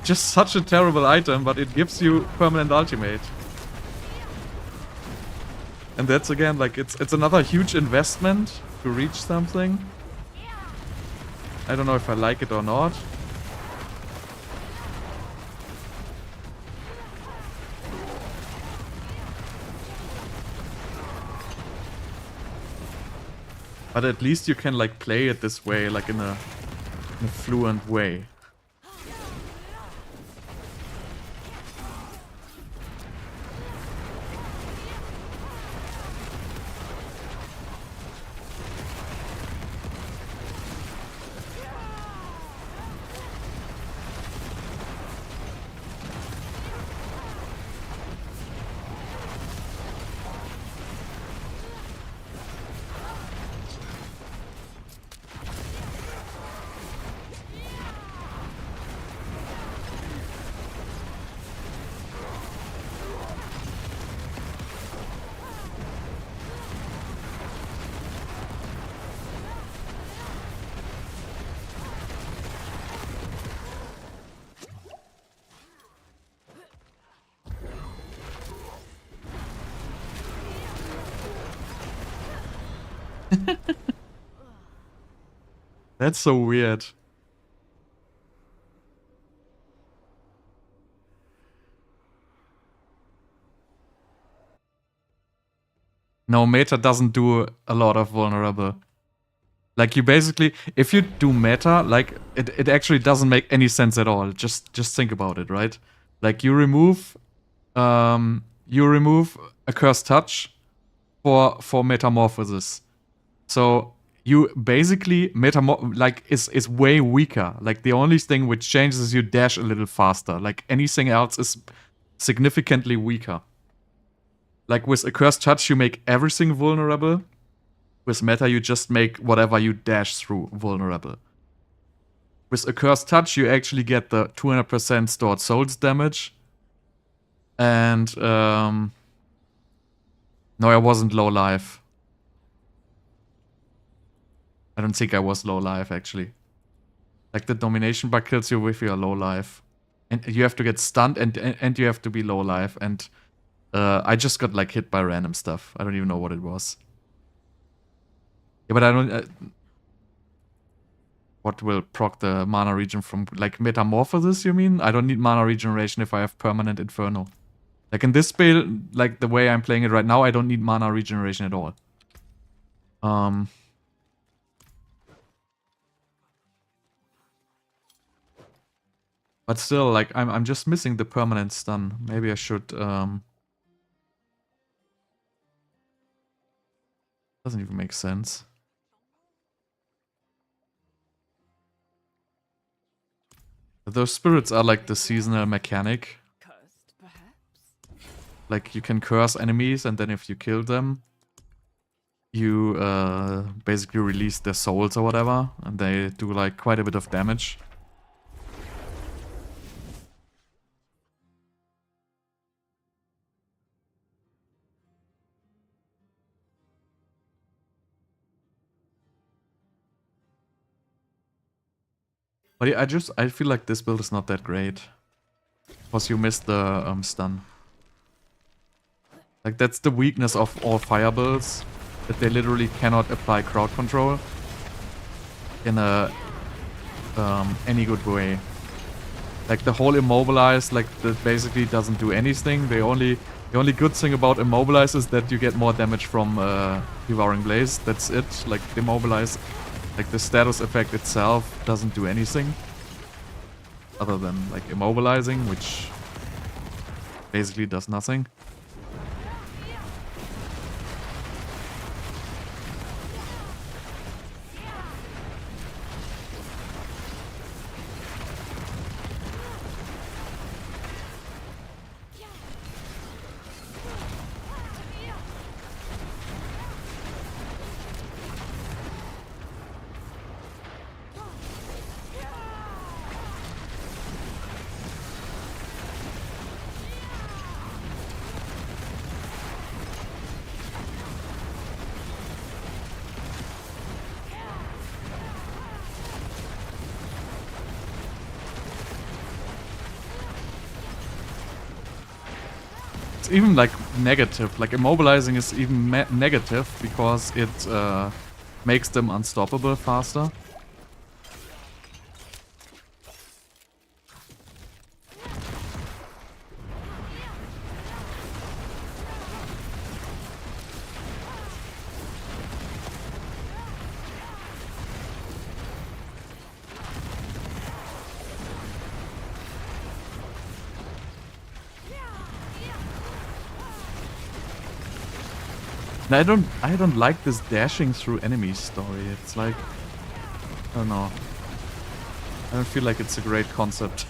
Just such a terrible item, but it gives you permanent ultimate. And that's again, like, it's another huge investment to reach something. I don't know if I like it or not. But at least you can like play it this way, like in a fluent way. That's so weird. No, meta doesn't do a lot of vulnerable. Like you basically, if you do meta, like it actually doesn't make any sense at all. Just think about it, right? Like you remove Accursed Touch for Metamorphosis. So you basically is way weaker. Like the only thing which changes is you dash a little faster. Like anything else is significantly weaker. Like with Accursed Touch, you make everything vulnerable. With meta, you just make whatever you dash through vulnerable. With Accursed Touch, you actually get the 200% stored souls damage. And, no, I wasn't low life. I don't think I was low life, actually. Like, the domination bug kills you if you're low life. And you have to get stunned and you have to be low life. And I just got, like, hit by random stuff. I don't even know what it was. Yeah, but I don't... what will proc the mana regen from, like, Metamorphosis, you mean? I don't need mana regeneration if I have permanent Inferno. Like, in this build, like, the way I'm playing it right now, I don't need mana regeneration at all. But still, like, I'm just missing the permanent stun. Maybe I should, doesn't even make sense. Those spirits are like the seasonal mechanic. Cursed, perhaps? Like, you can curse enemies, and then if you kill them, you basically release their souls or whatever, and they do like quite a bit of damage. But yeah, I feel like this build is not that great. Because you missed the stun. Like, that's the weakness of all fire builds. That they literally cannot apply crowd control in a any good way. Like, the whole immobilize, like, that basically doesn't do anything. The only good thing about immobilize is that you get more damage from Devouring Blaze. That's it. Like, immobilize, like, the status effect itself doesn't do anything other than, like, immobilizing, which basically does nothing. Even like negative, like immobilizing is even negative because it makes them unstoppable faster. And I don't like this dashing through enemies story. It's like, I don't know. I don't feel like it's a great concept.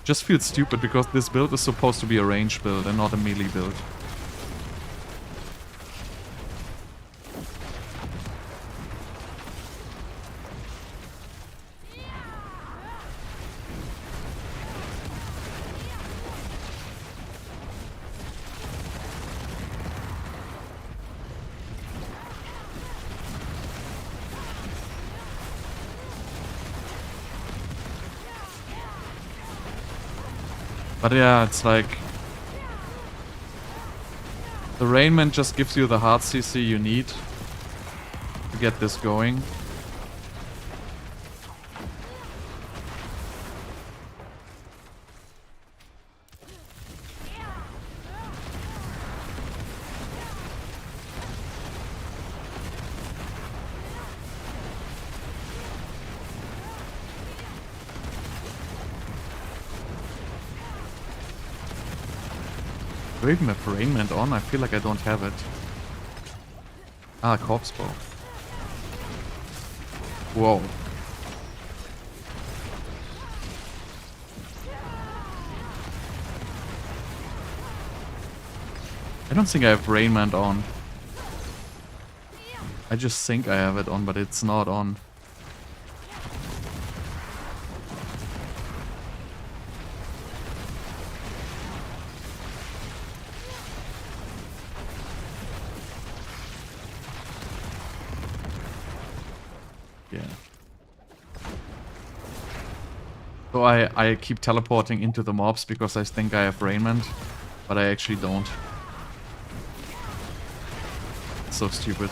Just feels stupid because this build is supposed to be a range build and not a melee build. But yeah, it's like, The Rainman just gives you the hard CC you need to get this going. Do I even have Rainman on? I feel like I don't have it. Ah, Corpse Bow. Whoa. I don't think I have Rainman on. I just think I have it on, but it's not on. So I keep teleporting into the mobs because I think I have Rainment, but I actually don't. It's so stupid.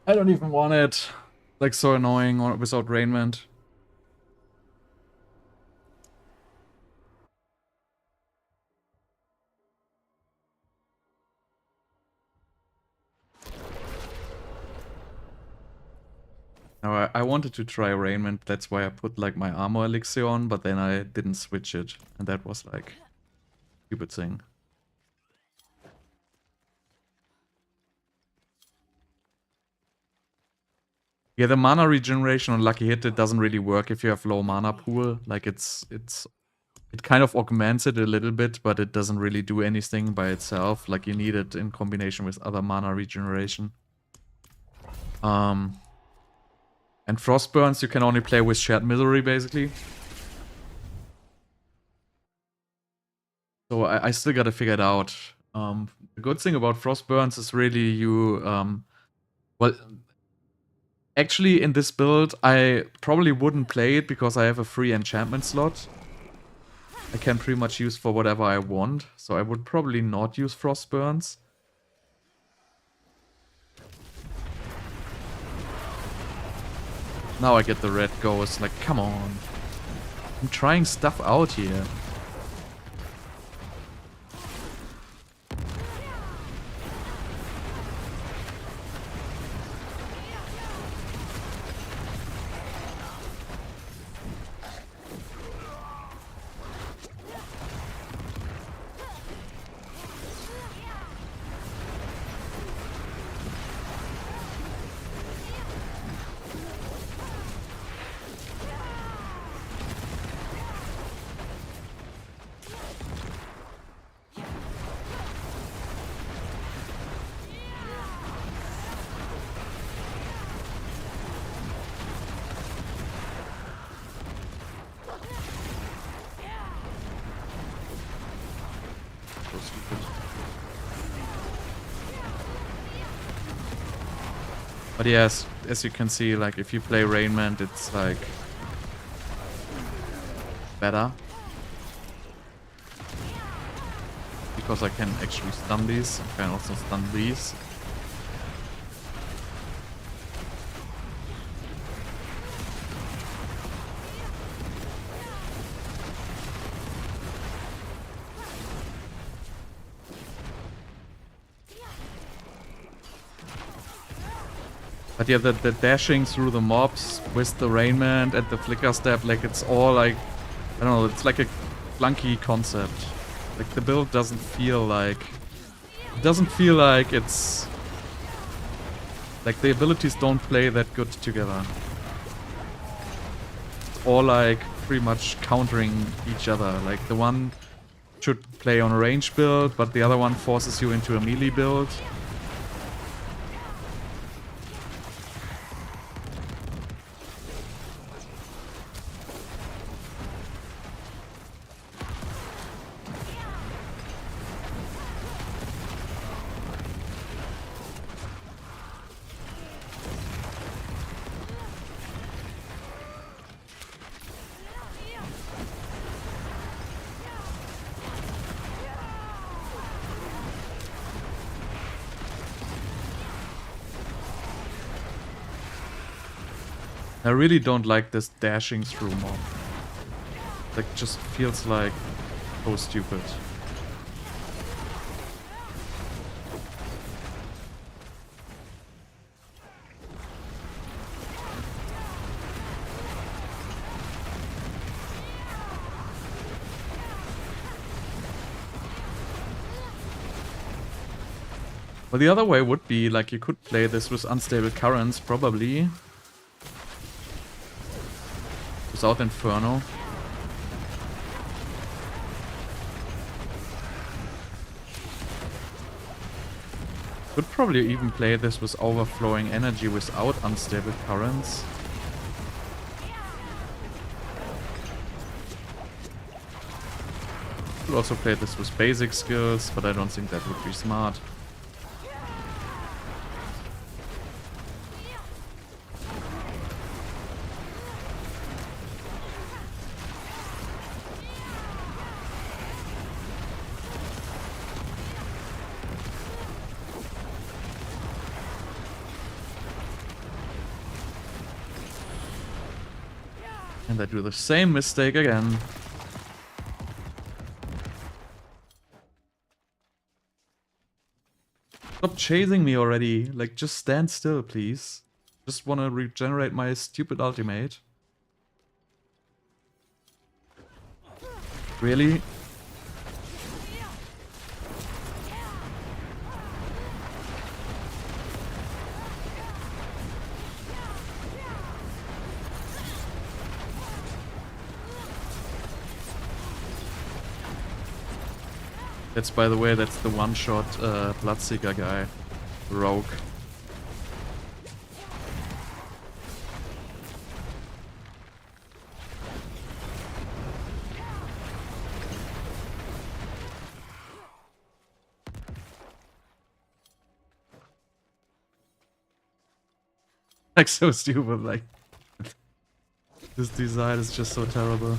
I don't even want it. Like, so annoying without Rainment. Now, I wanted to try Rainment, that's why I put like my armor elixir on, but then I didn't switch it. And that was like a stupid thing. Yeah, the mana regeneration on Lucky Hit, it doesn't really work if you have low mana pool. Like it kind of augments it a little bit, but it doesn't really do anything by itself. Like you need it in combination with other mana regeneration. And Frostburns you can only play with Shared Misery basically. So I still gotta figure it out. The good thing about Frostburns is really you, well, actually, in this build, I probably wouldn't play it because I have a free enchantment slot. I can pretty much use for whatever I want, so I would probably not use Frostburns. Now I get the red ghost, like, come on. I'm trying stuff out here. But yes, as you can see, like if you play Rainment, it's like better. Because I can actually stun these, I can also stun these. But yeah, the dashing through the mobs with the Rainment and the flicker step, like it's all like, I don't know, it's like a clunky concept. Like the build doesn't feel like it's, like the abilities don't play that good together. It's all like pretty much countering each other. Like the one should play on a range build, but the other one forces you into a melee build. I really don't like this dashing through mob. Like, just feels like so stupid. Well, the other way would be, like, you could play this with unstable currents, probably. Without Inferno. Could probably even play this with overflowing energy without unstable currents. Could also play this with basic skills, but I don't think that would be smart. And I do the same mistake again. Stop chasing me already. Like, just stand still, please. Just wanna regenerate my stupid ultimate. Really? That's, by the way, that's the one-shot Bloodseeker guy. Rogue. Like, so stupid, like... This design is just so terrible.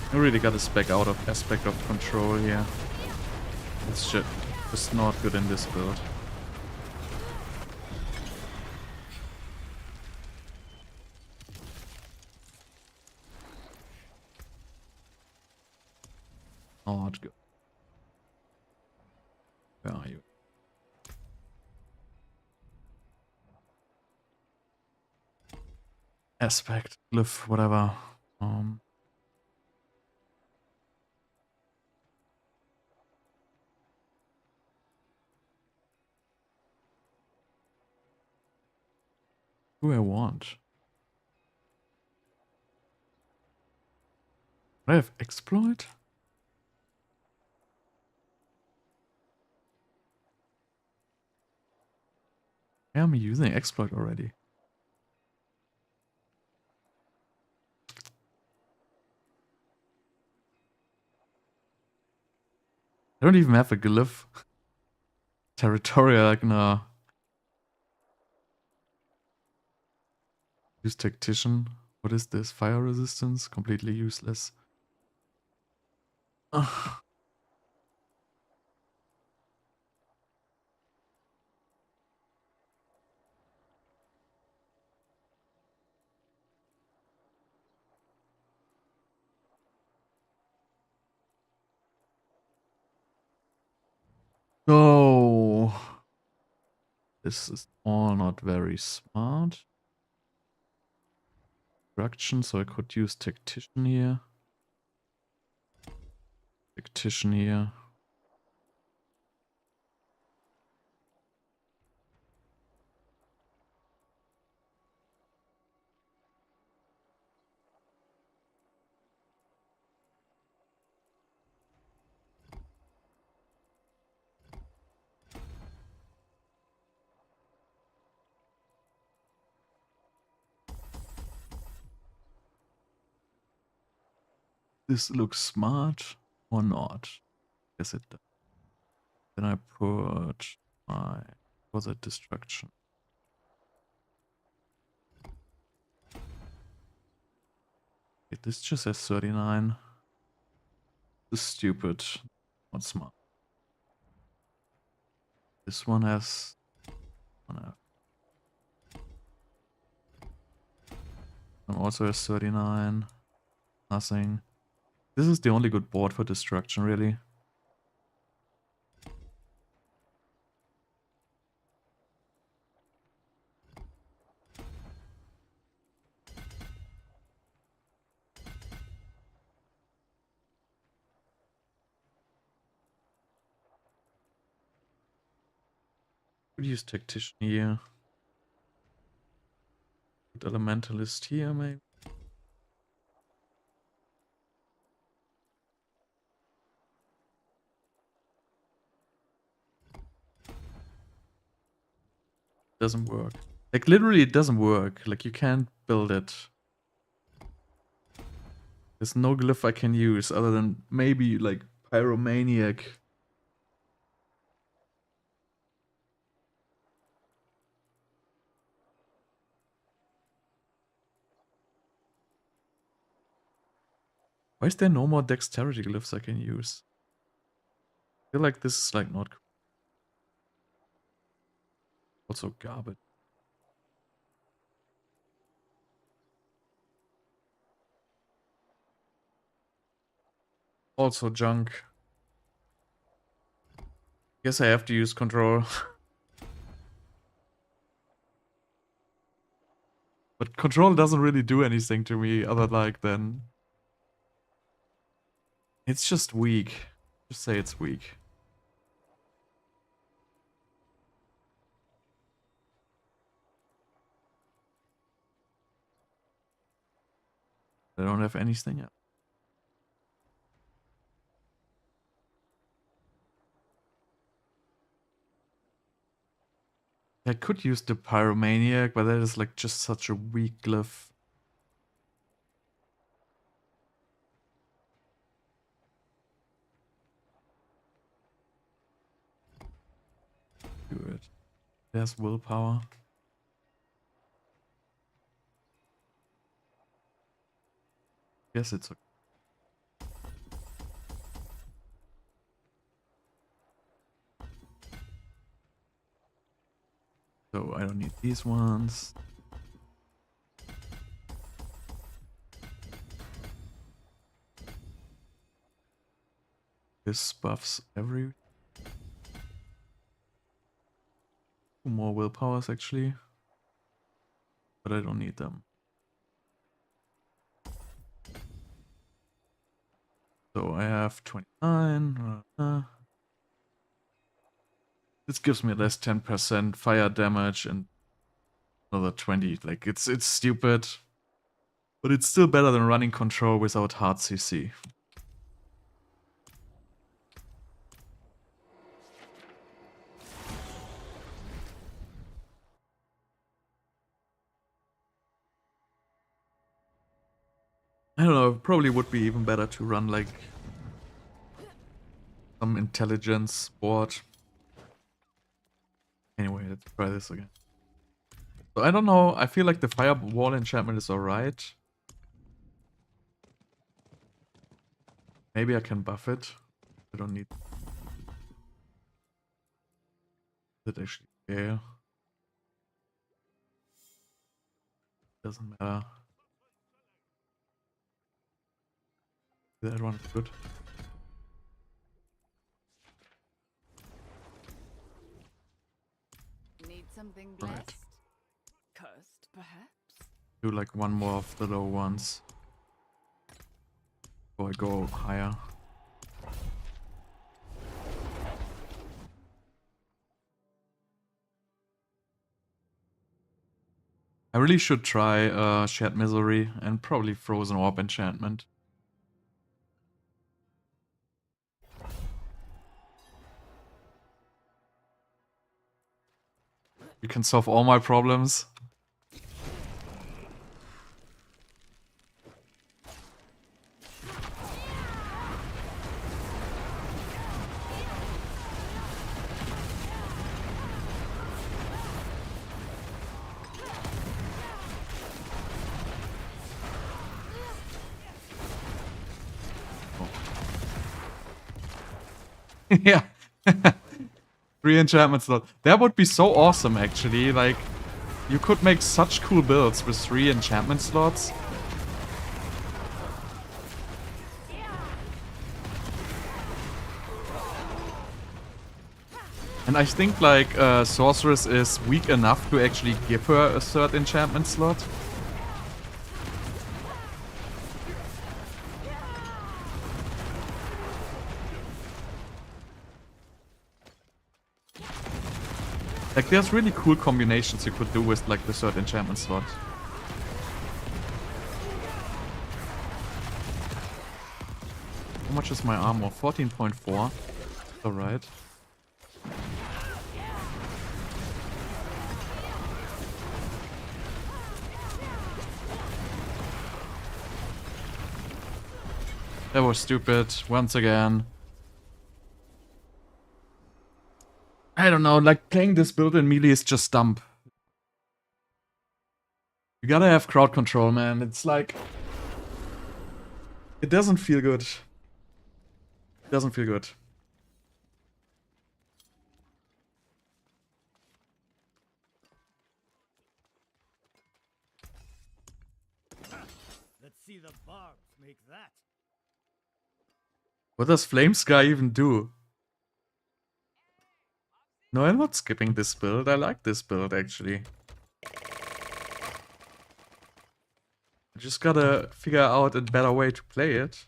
I really got this back out of aspect of control here. It's just not good in this build. Not good. Where are you? Aspect, glyph, whatever. Who I want? Do I have exploit? Why am I using exploit already? I don't even have a glyph. Territorial, like, no. Use tactician. What is this? Fire resistance? Completely useless. Ugh. No. This is all not very smart. Destruction, so I could use tactician here. Tactician here. This looks smart or not? Guess it does. Then I put my... Was it destruction? this just has 39. This is stupid. Not smart. This one has... Oh no. One also has 39. Nothing. This is the only good board for destruction, really. Could use Tactician here. Put Elementalist here, maybe. Doesn't work. Like, literally, it doesn't work. Like, you can't build it. There's no glyph I can use other than maybe, like, Pyromaniac. Why is there no more dexterity glyphs I can use? I feel like this is like not cool. Also garbage. Also junk. Guess I have to use control. But control doesn't really do anything to me other like than... It's just weak. Just say it's weak. I don't have anything else. I could use the Pyromaniac, but that is like just such a weak glyph. Do it. There's willpower. Yes, it's okay. So I don't need these ones. This buffs every... Two more willpowers actually. But I don't need them. So I have 29. This gives me less 10% fire damage and another 20. Like, it's stupid. But it's still better than running control without hard CC. I don't know, it probably would be even better to run like some intelligence board. Anyway, let's try this again. So I don't know, I feel like the firewall enchantment is alright. Maybe I can buff it. I don't need it actually care. Doesn't matter. That one is good. Need something Right. blessed? Cursed, perhaps? Do like one more of the low ones. Before I go higher. I really should try Shared Misery and probably Frozen Orb enchantment. You can solve all my problems. Yeah. 3 enchantment slots. That would be so awesome, actually. Like, you could make such cool builds with 3 enchantment slots. And I think, like, Sorceress is weak enough to actually give her a 3rd enchantment slot. Like, there's really cool combinations you could do with, like, the 3rd enchantment slot. How much is my armor? 14.4. Alright. That was stupid, once again. I don't know, like, playing this build in melee is just dumb. You gotta have crowd control, man. It's like... It doesn't feel good. It doesn't feel good. Let's see the barbs make that. What does Flame Sky even do? No, I'm not skipping this build. I like this build, actually. I just gotta figure out a better way to play it.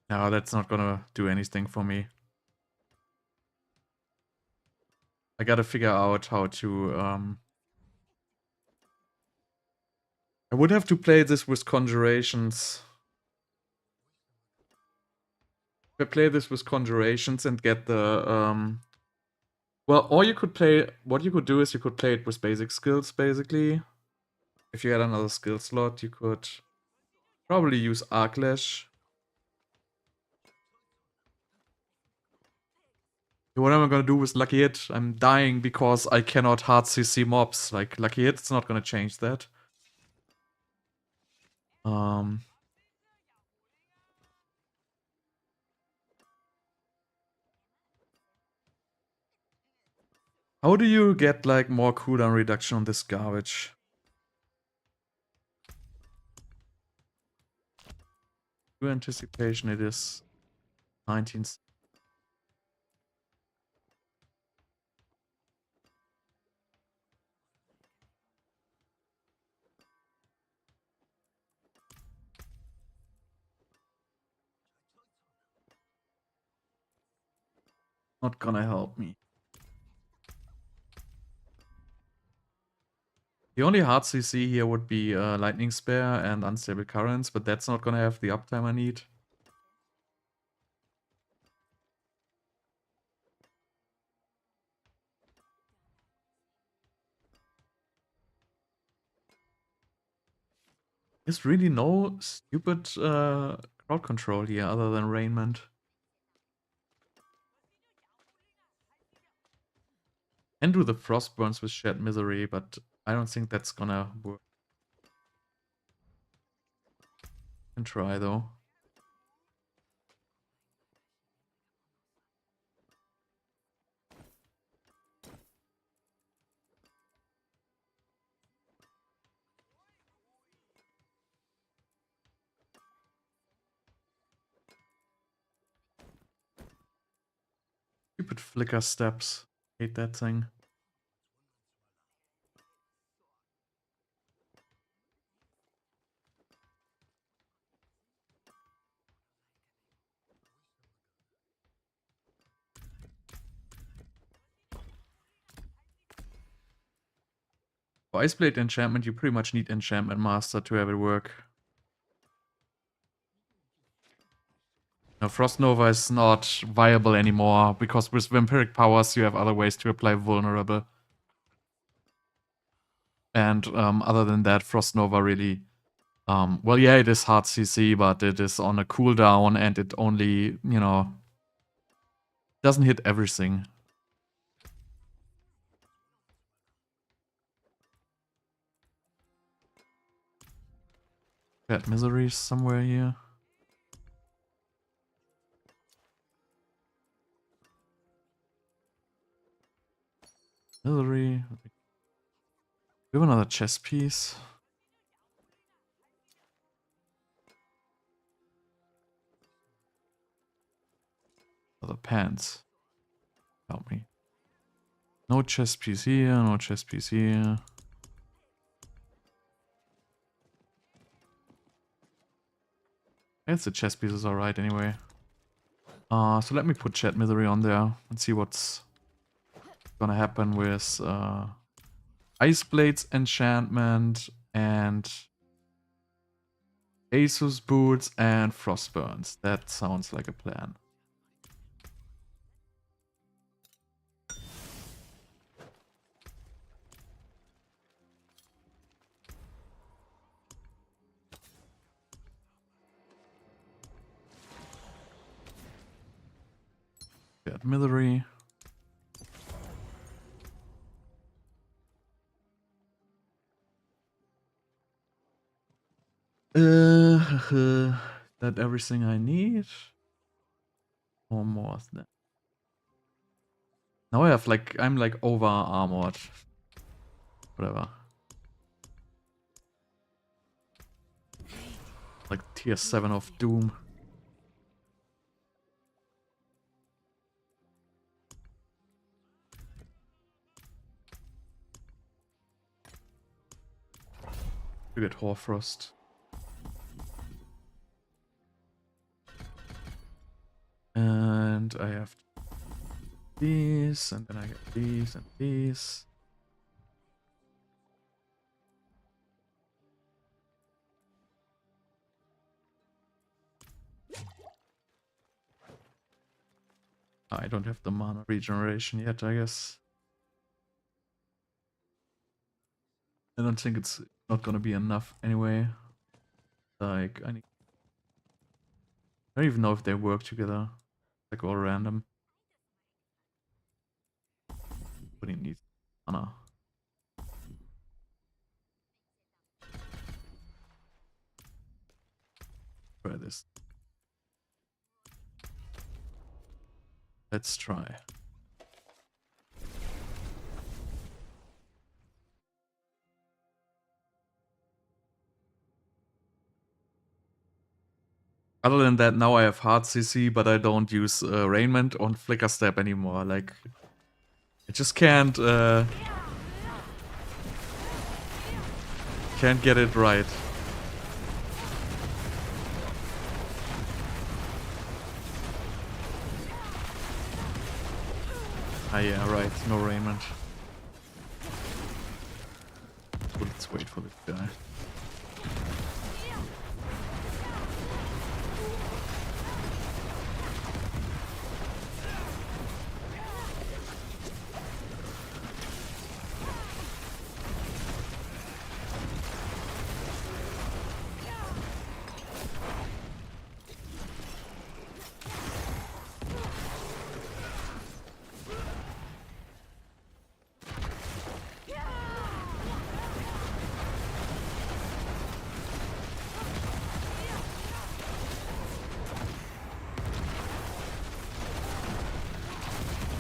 No, that's not gonna do anything for me. I gotta figure out how to, I would have to play this with Conjurations. If I play this with Conjurations and get the, well, or you could play, what you could do is you could play it with basic skills, basically. If you had another skill slot, you could probably use Arclash. What am I gonna do with Lucky Hit? I'm dying because I cannot hard CC mobs. Like, Lucky Hit, it's not gonna change that. How do you get, like, more cooldown reduction on this garbage? Through anticipation, it is 19. Not gonna help me. The only hard CC here would be Lightning Spare and Unstable Currents, but that's not gonna have the uptime I need. There's really no stupid crowd control here other than Rainment. And do the Frostburns with Shared Misery, but I don't think that's gonna work. Can try though. Stupid flicker steps. Hate that thing. For Iceblade enchantment, you pretty much need Enchantment Master to have it work. Now, Frost Nova is not viable anymore, because with Vampiric Powers you have other ways to apply Vulnerable. And other than that, Frost Nova really... well, yeah, it is hard CC, but it is on a cooldown, and it only, you know... doesn't hit everything. Bad miseries somewhere here. Misery. We have another chess piece. Other pants. Help me. No chess piece here, no chess piece here. I guess the chess piece is alright anyway. So let me put Chat Misery on there and see what's gonna happen with Ice Blades enchantment and AoZ Boots and Frostburns. That sounds like a plan. Chat Misery. That everything I need? Or more than that? Now I have like, I'm like over armored. Whatever. Like tier 7 of Doom. You get Horfrost. And I have these, and then I get these and these. I don't have the mana regeneration yet, I guess. I don't think it's not gonna be enough anyway. Like, I don't even know if they work together. Like all random. But he needs mana. Try this. Let's try. Other than that, now I have hard CC, but I don't use Raiment on Flicker Step anymore. Like, I just can't get it right. Ah yeah, right, no Raiment. So let's wait for this guy.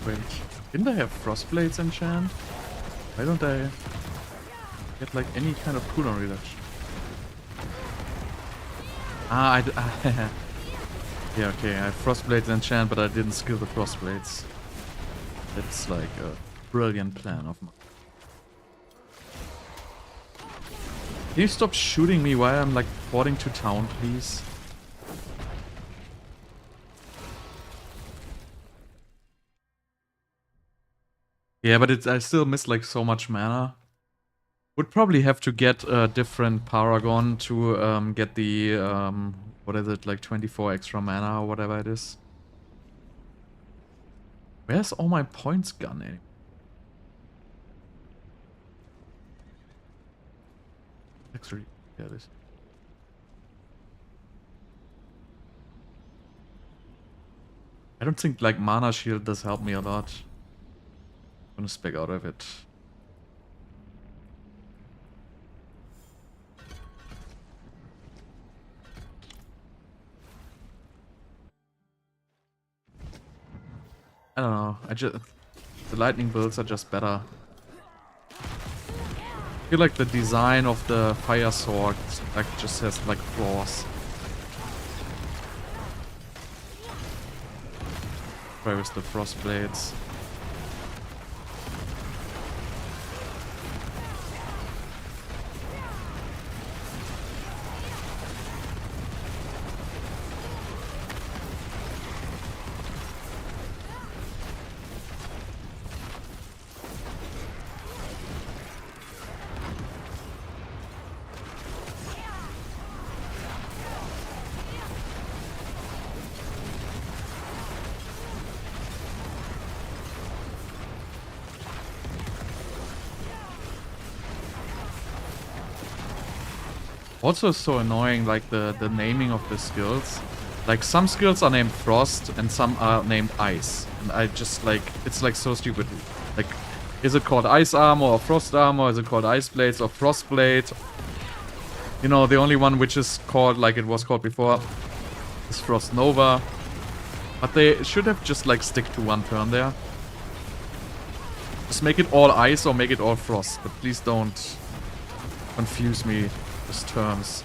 Wait, didn't I have Frostblades enchant? Why don't I get like any kind of cooldown reduction? Ah, yeah, okay, I have Frostblades enchant, but I didn't skill the Frostblades. That's like a brilliant plan of mine. Can you stop shooting me while I'm like porting to town, please? Yeah, but I still miss like so much mana. Would probably have to get a different Paragon to get the, what is it, like 24 extra mana or whatever it is. Where's all my points gone anyway? Actually, yeah, this. I don't think like Mana Shield does help me a lot. I'm gonna spec out of it. I don't know. The lightning builds are just better. I feel like the design of the fire sword like just has like flaws. Try with the frost blades. Also so annoying, like the naming of the skills. Like some skills are named Frost and some are named Ice. And I just like, it's like so stupid. Like, is it called Ice Armor or Frost Armor? Is it called Ice Blades or Frost Blade? You know, the only one which is called like it was called before is Frost Nova. But they should have just like stick to one turn there. Just make it all Ice or make it all Frost. But please don't confuse me. Terms.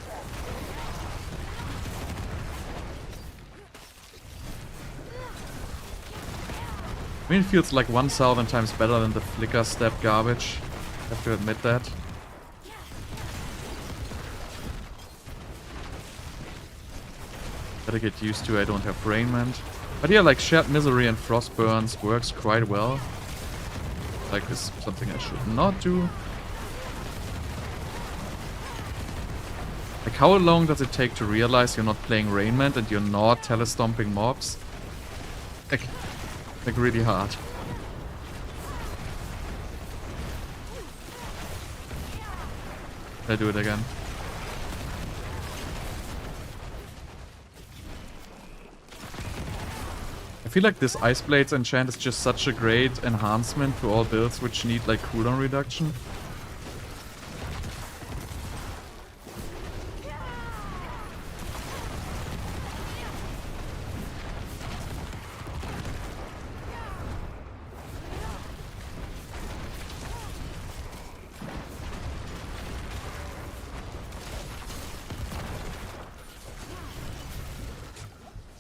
I mean, it feels like 1,000 times better than the flicker step garbage. I have to admit that. Gotta get used to I don't have Rainment. But yeah, like Shared Misery and Frostburns works quite well. Like this is something I should not do. Like, how long does it take to realize you're not playing Rainment and you're not telestomping mobs? Like really hard. I do it again. I feel like this Ice Blades enchant is just such a great enhancement to all builds which need like cooldown reduction.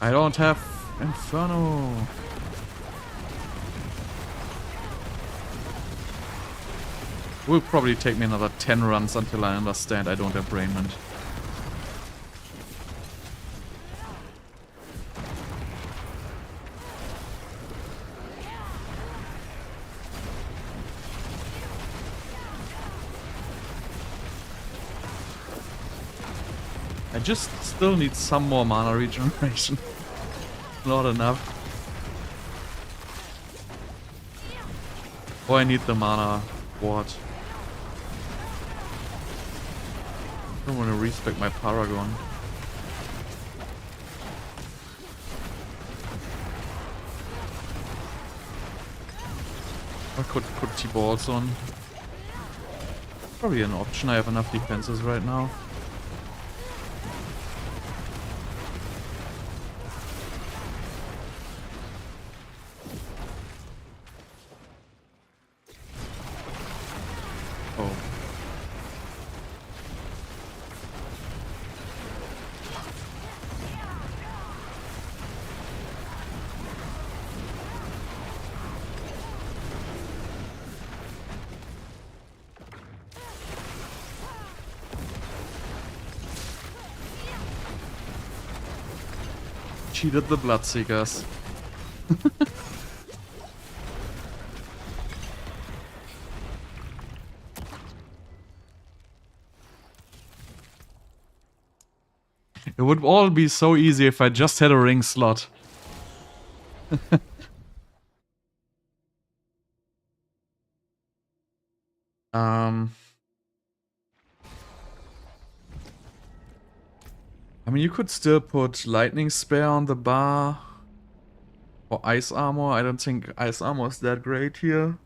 I don't have Inferno. It will probably take me another 10 runs until I understand I don't have Rainment. I just still need some more mana regeneration. Not enough. Oh, I need the mana ward. I don't want to respec my Paragon. I could put T-Balls on. Probably an option, I have enough defenses right now. Cheated the Bloodseekers. It would all be so easy if I just had a ring slot. I mean, you could still put Lightning Spear on the bar. Or Ice Armor. I don't think Ice Armor is that great here.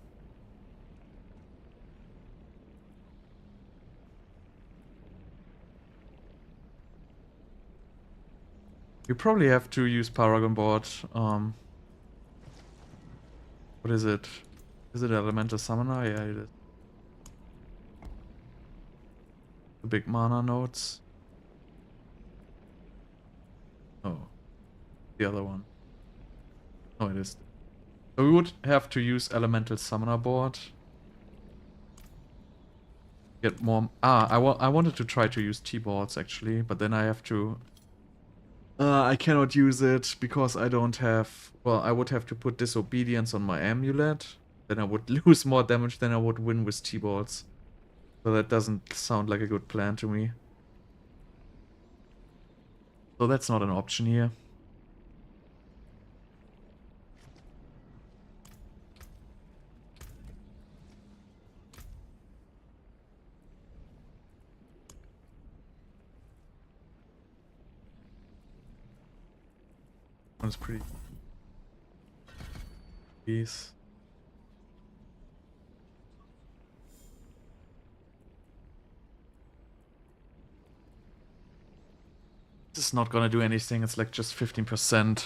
You probably have to use Paragon Board. What is it? Is it Elemental Summoner? Yeah, it is. The big mana nodes. Oh. The other one. Oh, it is. So we would have to use Elemental Summoner board. Get more... I wanted to try to use T-boards actually, but then I have to... I cannot use it because I don't have... Well, I would have to put Disobedience on my amulet. Then I would lose more damage than I would win with T-boards. So that doesn't sound like a good plan to me. So that's not an option here. One's pretty... Peace. This is not gonna do anything, it's like just 15%.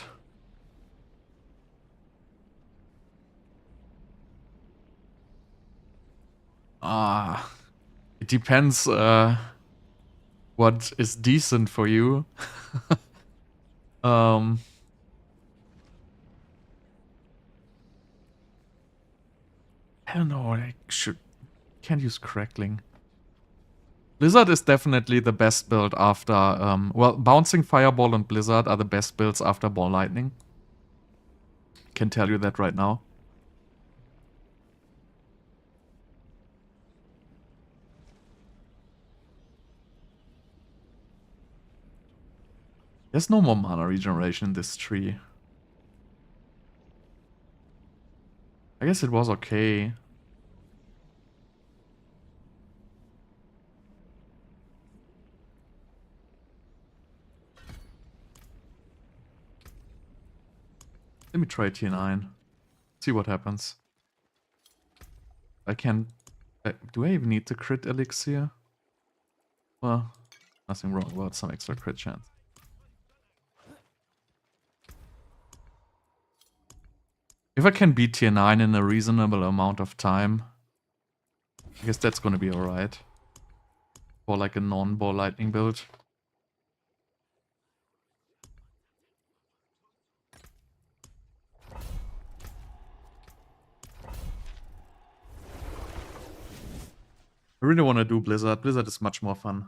It depends what is decent for you. I don't know, I can't use Crackling. Blizzard is definitely the best build after, well, Bouncing Fireball and Blizzard are the best builds after Ball Lightning. Can tell you that right now. There's no more mana regeneration in this tree. I guess it was okay. Let me try tier 9. See what happens. I can... do I even need the crit elixir? Well, nothing wrong about some extra crit chance. If I can beat tier 9 in a reasonable amount of time, I guess that's gonna be alright. For like a non-ball lightning build. I really want to do Blizzard. Blizzard is much more fun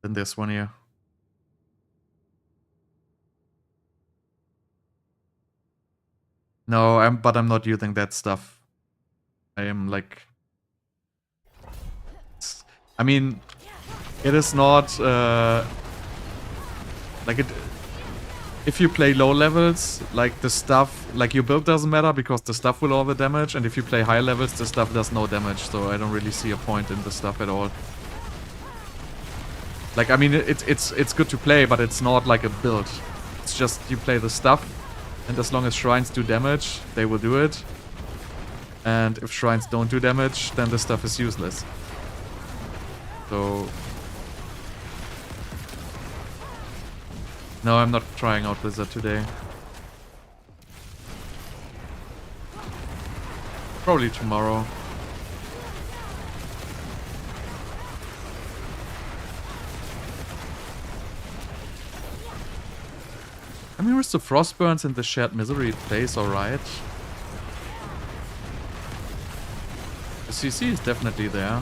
than this one here. No, but I'm not using that stuff. I am like... I mean, it is not... like it... If you play low levels, like the stuff... Like your build doesn't matter because the stuff will all the damage. And if you play high levels, the stuff does no damage. So I don't really see a point in the stuff at all. Like, I mean, it's good to play, but it's not like a build. It's just you play the stuff. And as long as shrines do damage, they will do it. And if shrines don't do damage, then the stuff is useless. So... No, I'm not trying out Blizzard today. Probably tomorrow. I mean, with the Frostburns and the Shared Misery, it plays alright. The CC is definitely there.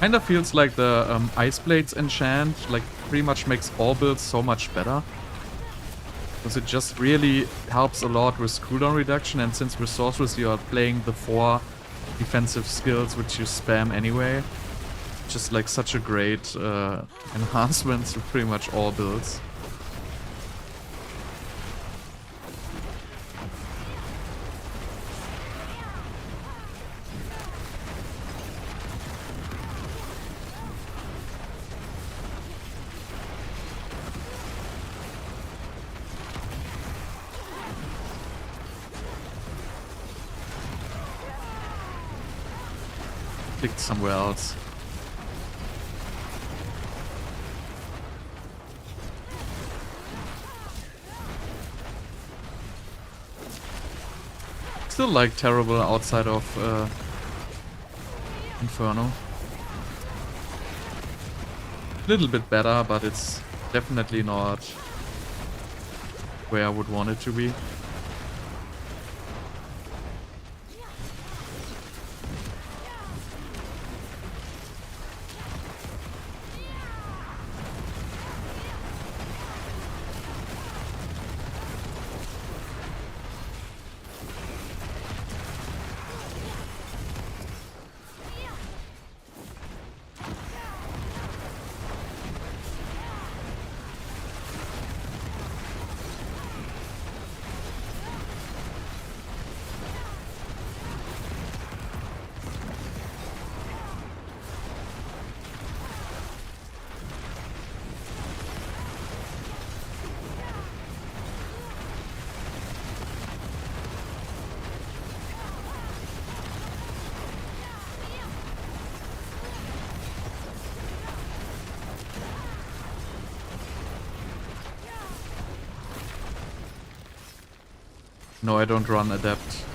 Kinda feels like the Ice Blades enchant like pretty much makes all builds so much better. Because it just really helps a lot with cooldown reduction, and since with sorcerers you are playing the 4 defensive skills which you spam anyway. Just like such a great enhancement to pretty much all builds. Inflict somewhere else. Still like terrible outside of Inferno. A little bit better, but it's definitely not where I would want it to be. No, I don't run Adept.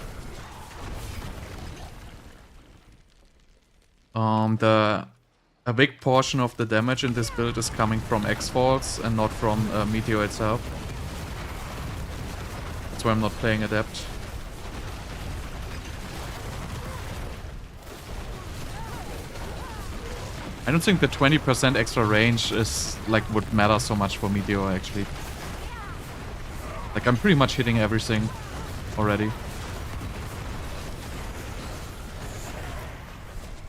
A big portion of the damage in this build is coming from X-Falls and not from Meteor itself. That's why I'm not playing Adept. I don't think the 20% extra range is like would matter so much for Meteor actually. Like I'm pretty much hitting everything already.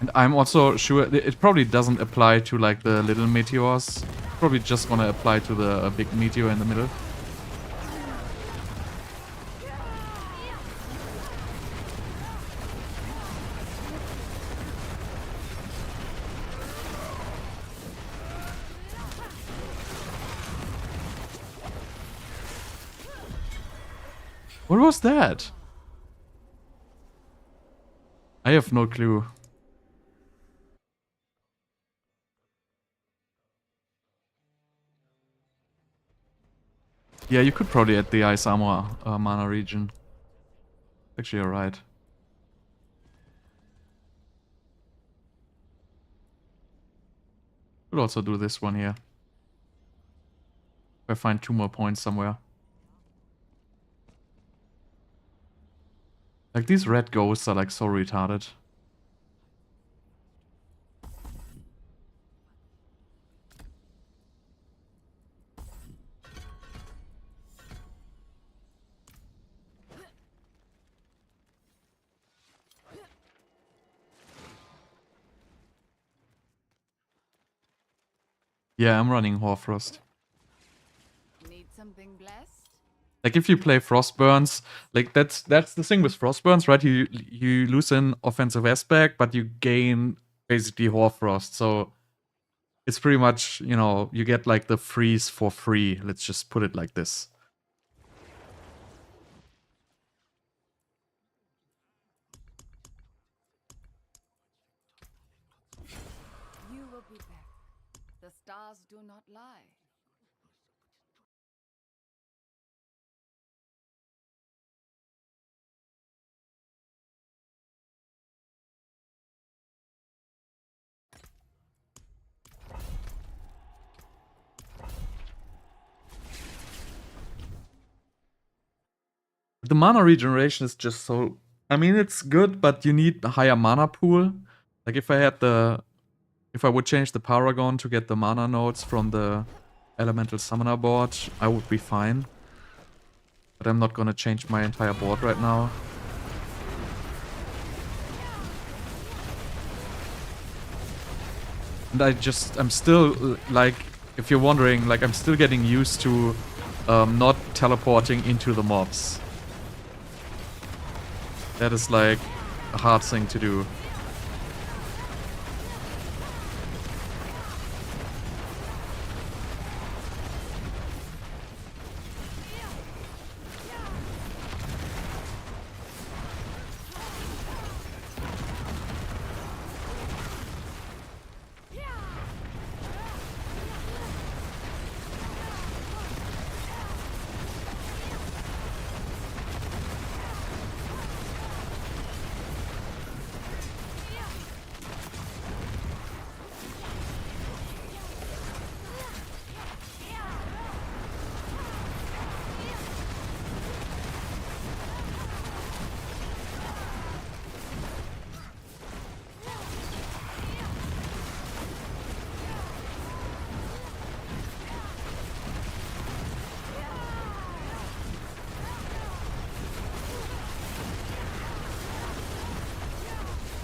And I'm also sure it probably doesn't apply to like the little meteors. Probably just gonna apply to the big meteor in the middle. What was that? I have no clue. Yeah, you could probably add the Ice Armor mana region. Actually, you're right. Could also do this one here. If I find 2 more points somewhere. Like, these red ghosts are like so retarded. Yeah, I'm running Horfrost. Need something blessed? Like if you play Frostburns, like that's the thing with Frostburns, right? You lose an offensive aspect, but you gain basically Horfrost. So it's pretty much, you know, you get like the freeze for free. Let's just put it like this. You will be back. The stars do not lie. The mana regeneration is just so... I mean, it's good, but you need a higher mana pool. Like if I would change the Paragon to get the mana nodes from the Elemental Summoner board, I would be fine. But I'm not gonna change my entire board right now. And I'm still, like, if you're wondering, like, I'm still getting used to not teleporting into the mobs. That is, like, a hard thing to do.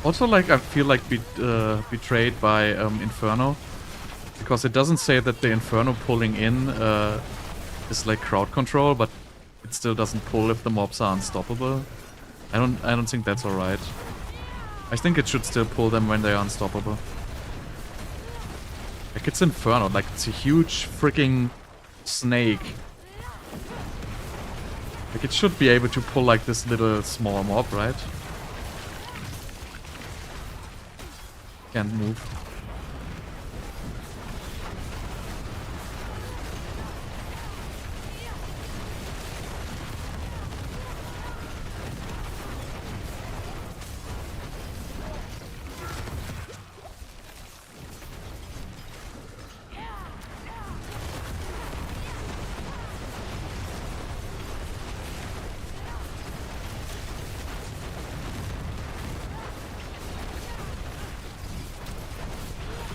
Also, like, I feel like betrayed by Inferno. Because it doesn't say that the Inferno pulling in is like crowd control, but it still doesn't pull if the mobs are unstoppable. I don't think that's alright. I think it should still pull them when they are unstoppable. Like, it's Inferno, like, it's a huge freaking snake. Like, it should be able to pull, like, this little small mob, right? Can't move.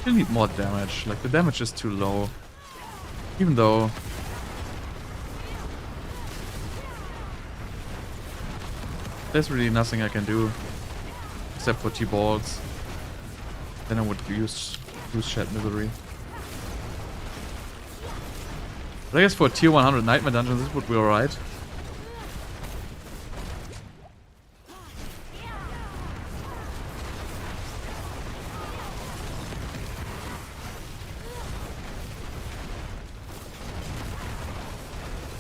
You need more damage. Like, the damage is too low. Even though... there's really nothing I can do. Except for T-balls. Then I would use Shed Misery. But I guess for a tier 100 Nightmare Dungeon this would be alright.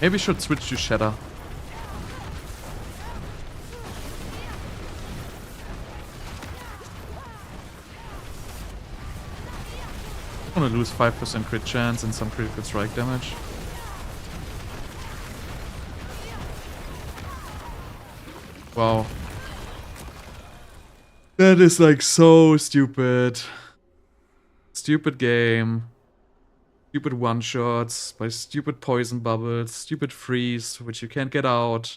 Maybe should switch to Shatter. I'm gonna lose 5% crit chance and some critical strike damage. Wow. That is like so stupid. Stupid game. Stupid one-shots by stupid poison bubbles, stupid freeze, which you can't get out.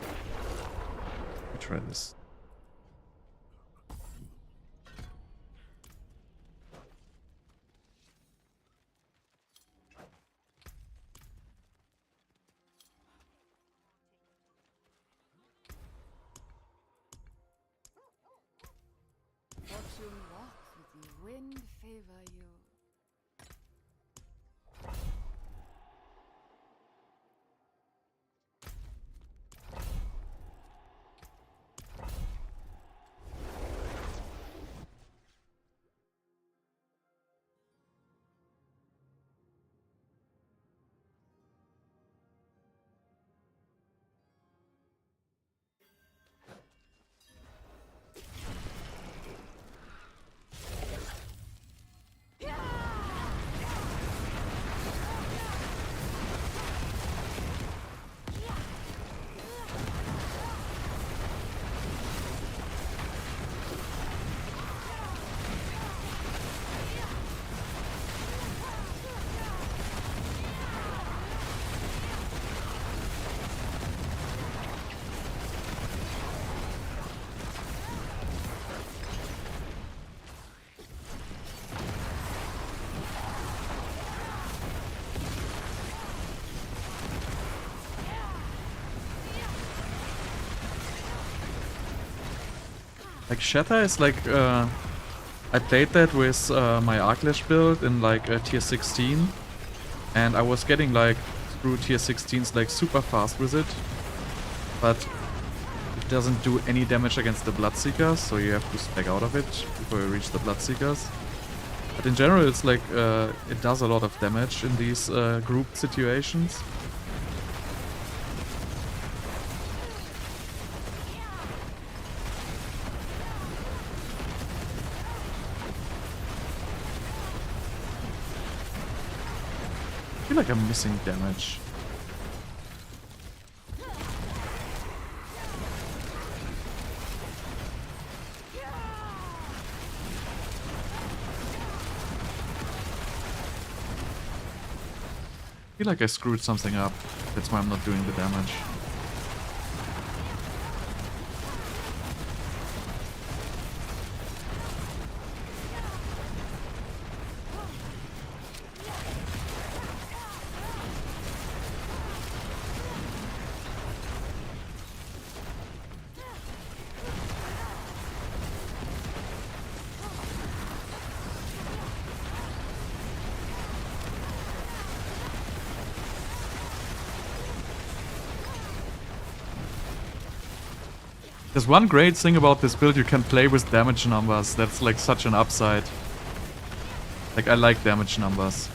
Let me try this. Fortune walks with you, wind favor you. Like, Shatter is like, I played that with my Arclash build in like tier 16. And I was getting like through tier 16s like super fast with it. But it doesn't do any damage against the Bloodseekers, so you have to spec out of it before you reach the Bloodseekers. But in general it's like, it does a lot of damage in these grouped situations. I feel like I'm missing damage. I feel like I screwed something up. That's why I'm not doing the damage. There's one great thing about this build, you can play with damage numbers. That's like such an upside. Like, I like damage numbers.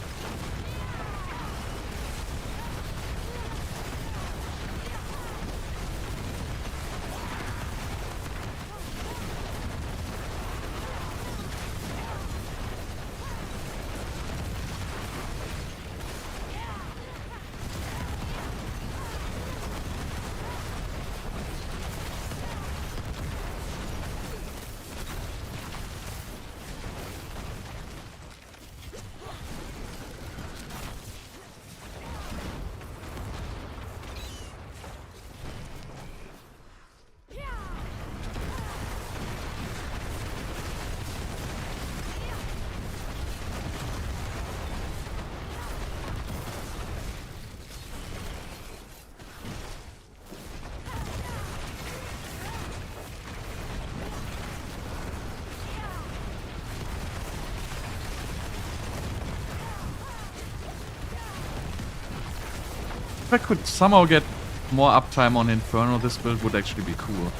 If I could somehow get more uptime on Inferno, this build would actually be cool.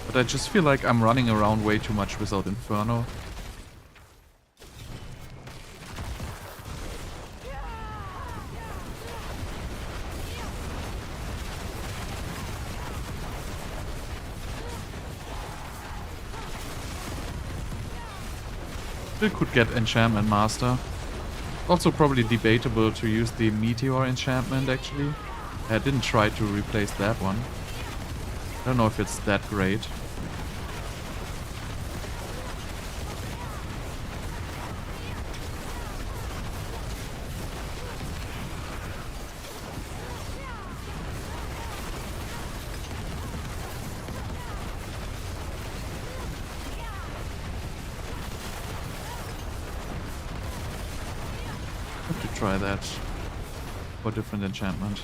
But I just feel like I'm running around way too much without Inferno. Still could get Enchantment Master. Also probably debatable to use the Meteor enchantment actually. I didn't try to replace that one. I don't know if it's that great. Try that for different enchantment.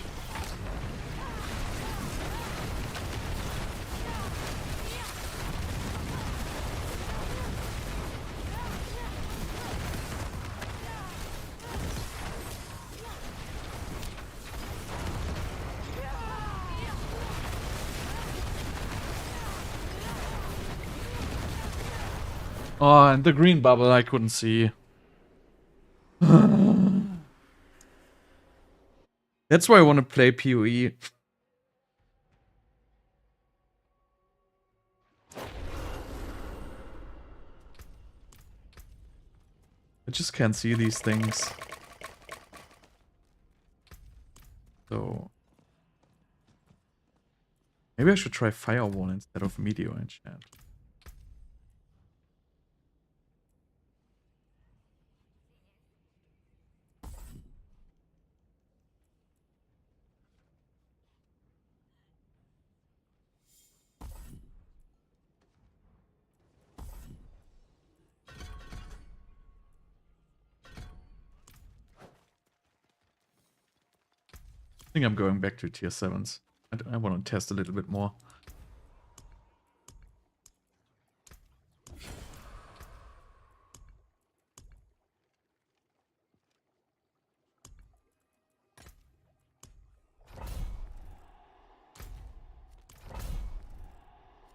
Oh, and the green bubble I couldn't see. That's why I want to play PoE. I just can't see these things. So maybe I should try Firewall instead of Meteor enchant. I think I'm going back to tier 7s. I want to test a little bit more.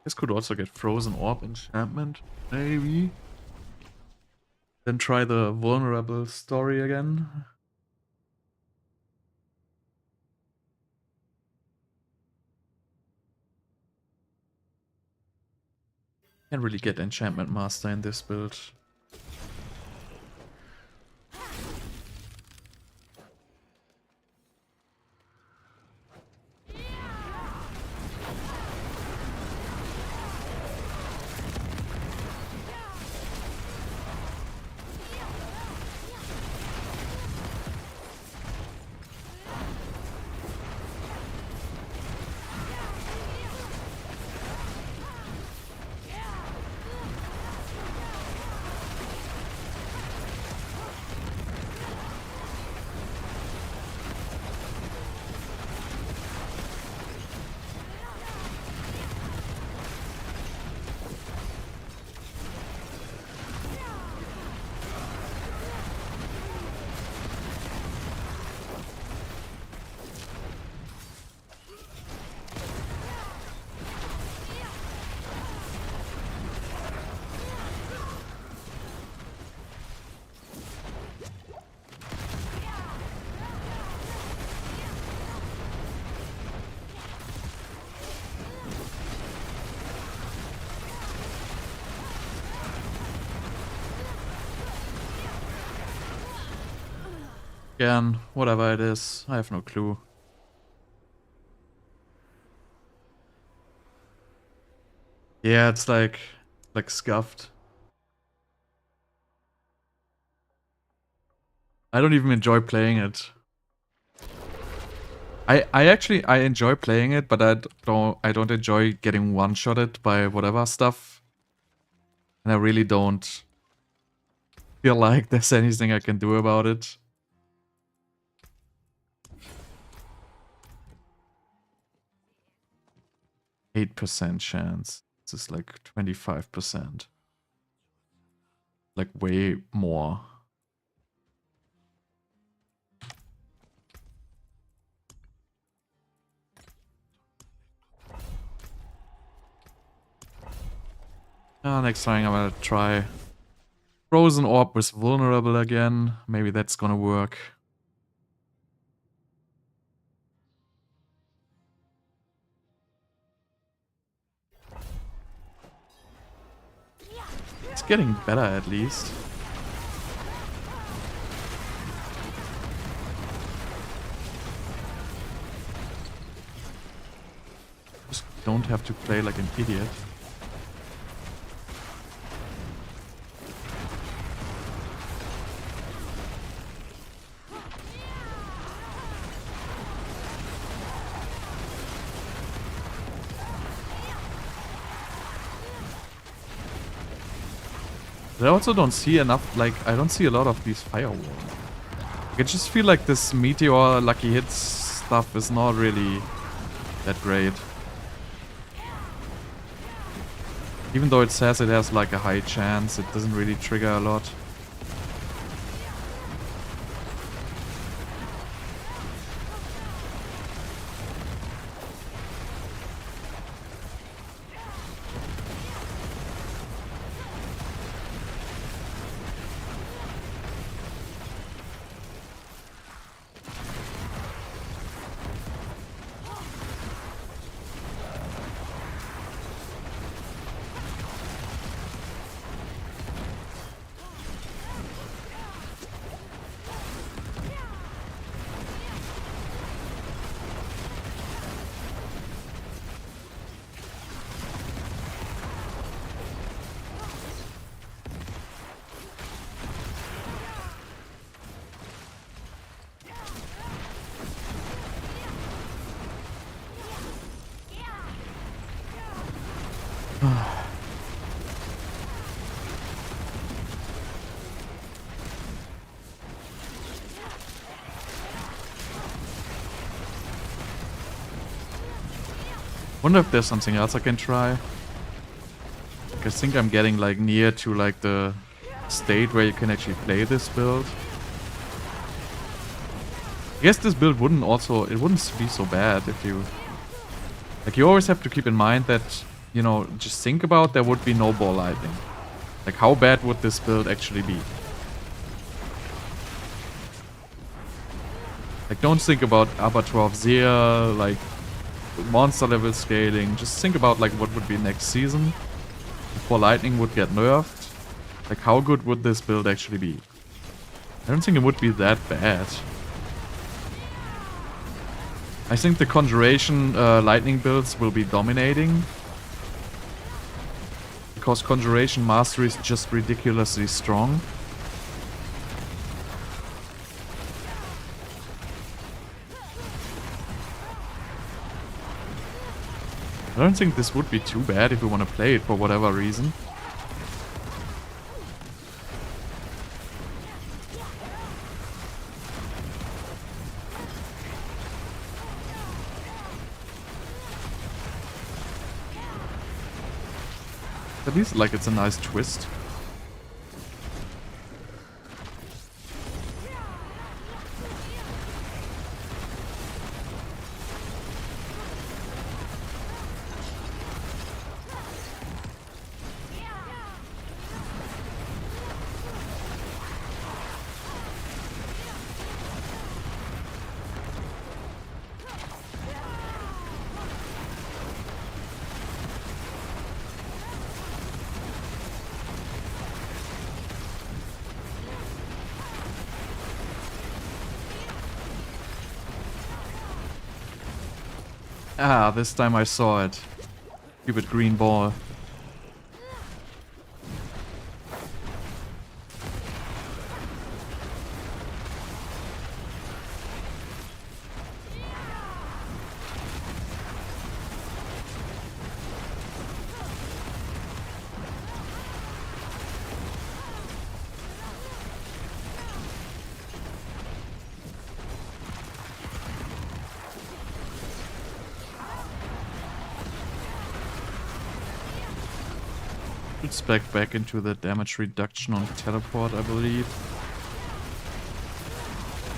This could also get Frozen Orb enchantment, maybe. Then try the Vulnerable story again. Can't really get Enchantment Master in this build. Again, whatever it is, I have no clue. Yeah, it's like scuffed. I don't even enjoy playing it. I actually enjoy playing it, but I don't enjoy getting one-shotted by whatever stuff. And I really don't feel like there's anything I can do about it. %8 chance. This is like 25%. Like way more. Next time I'm gonna try Frozen Orb with Vulnerable again. Maybe that's gonna work. It's getting better at least. Just don't have to play like an idiot. I also don't see enough, like, I don't see a lot of these firewalls. I just feel like this Meteor lucky hits stuff is not really that great. Even though it says it has like a high chance, it doesn't really trigger a lot. Wonder if there's something else I can try. Like, I think I'm getting like near to like the state where you can actually play this build. I guess this build wouldn't be so bad if you... Like, you always have to keep in mind that, you know, just think about there would be no ball lightning. Like, how bad would this build actually be? Like, don't think about Abattoir of Zir, like, monster level scaling. Just think about, like, what would be next season. Before lightning would get nerfed. Like, how good would this build actually be? I don't think it would be that bad. I think the Conjuration lightning builds will be dominating. Because Conjuration Mastery is just ridiculously strong. I don't think this would be too bad if we want to play it for whatever reason. At least, like, it's a nice twist. Ah, this time I saw it. Stupid green ball. Spec back into the damage reduction on teleport, I believe.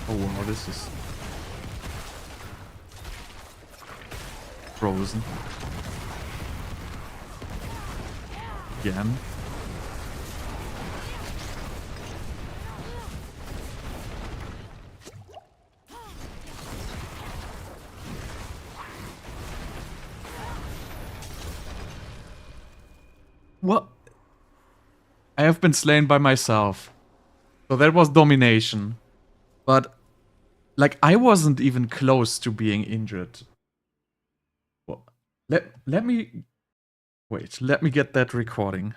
Oh wow, this is frozen. Again. What? I have been slain by myself. So that was domination. But, like, I wasn't even close to being injured. Well, let me... Wait, let me get that recording.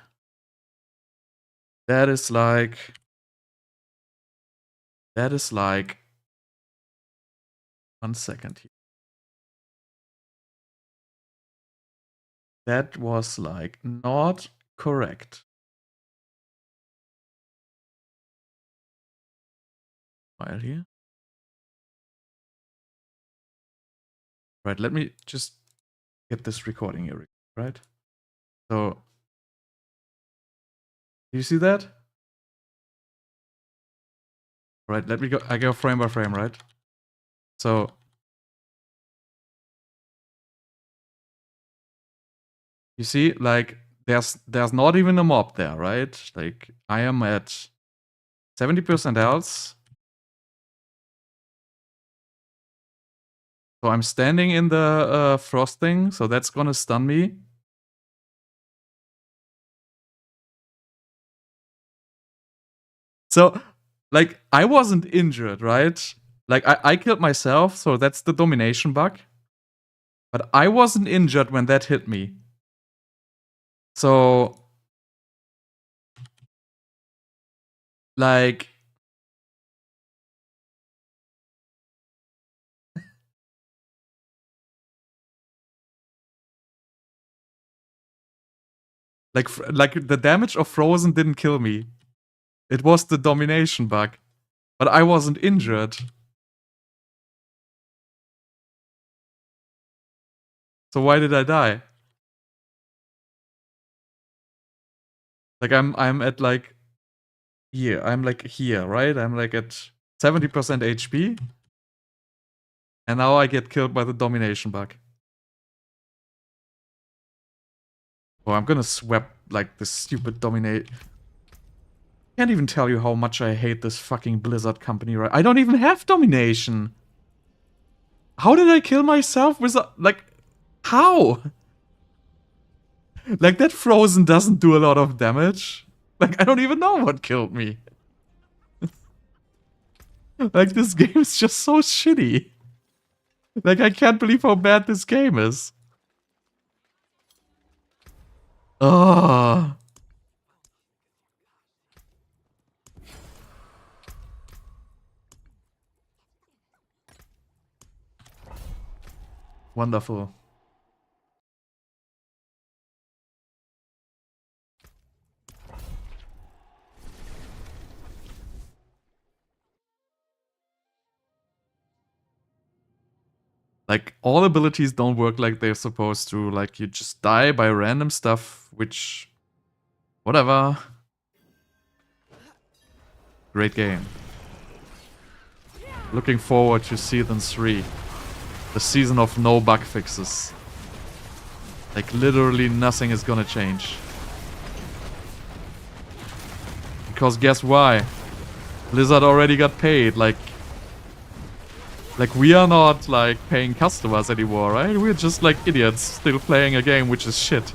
That is like... 1 second here. That was, like, not correct. File here. Right, let me just get this recording here, right? So, do you see that? Right, let me go. I go frame by frame, right? So, you see, like, there's not even a mob there, right? Like, I am at 70% health. So I'm standing in the frost thing, so that's gonna stun me. So, like, I wasn't injured, right? Like, I killed myself, so that's the domination bug. But I wasn't injured when that hit me. So, like... like the damage of Frozen didn't kill me. It was the domination bug. But I wasn't injured. So why did I die? Like I'm at like here. I'm like here, right? I'm like at 70% HP. And now I get killed by the domination bug. Oh, I'm gonna swap like this stupid dominate. Can't even tell you how much I hate this fucking Blizzard company, right? I don't even have domination. How did I kill myself with like, how? Like that Frozen doesn't do a lot of damage. Like I don't even know what killed me. Like this game is just so shitty. Like I can't believe how bad this game is. Oh. Wonderful. Like, all abilities don't work like they're supposed to. Like, you just die by random stuff, which... Whatever. Great game. Looking forward to Season 3. The season of no bug fixes. Like, literally nothing is gonna change. Because guess why? Blizzard already got paid, like we are not, like, paying customers anymore, right? We're just, like, idiots still playing a game which is shit.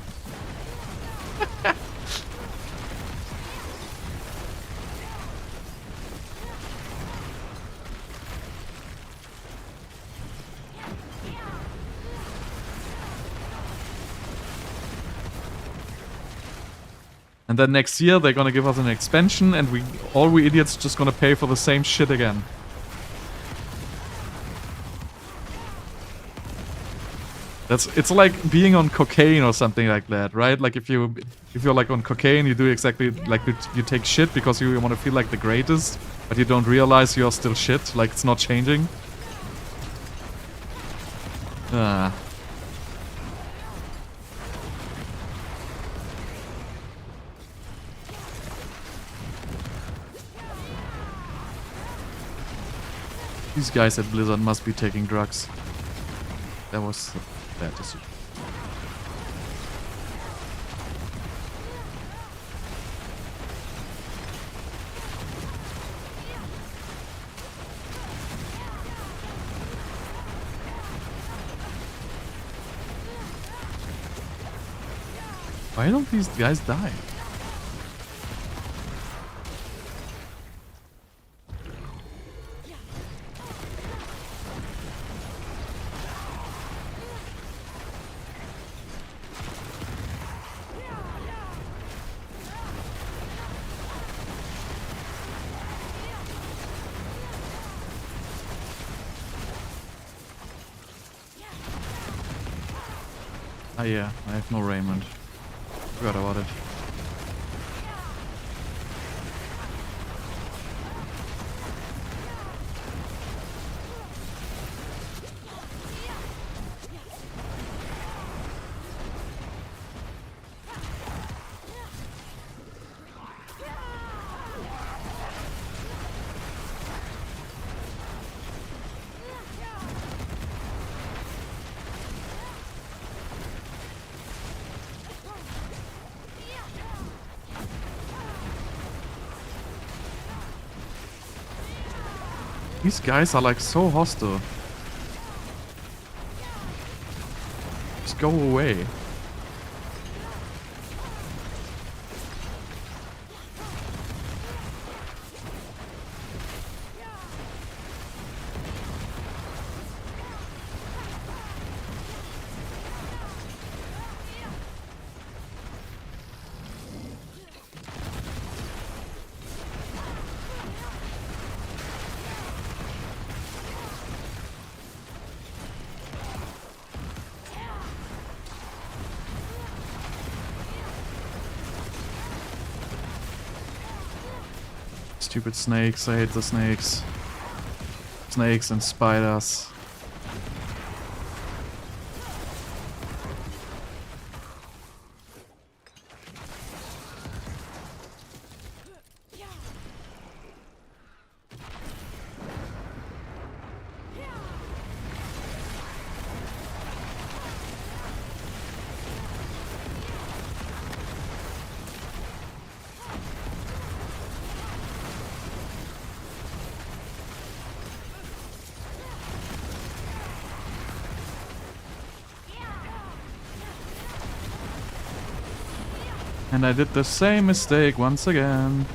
And then next year they're gonna give us an expansion and all we idiots just gonna pay for the same shit again. It's like being on cocaine or something like that, right? Like if you're like on cocaine, you do exactly like you take shit because you want to feel like the greatest, but you don't realize you're still shit, like it's not changing. Ah. These guys at Blizzard must be taking drugs. That was a bad decision. Why don't these guys die? Ah yeah, I have no Raymond. Forgot about it. These guys are like so hostile. Just go away. Stupid snakes, I hate the snakes. Snakes and spiders. And I did the same mistake once again.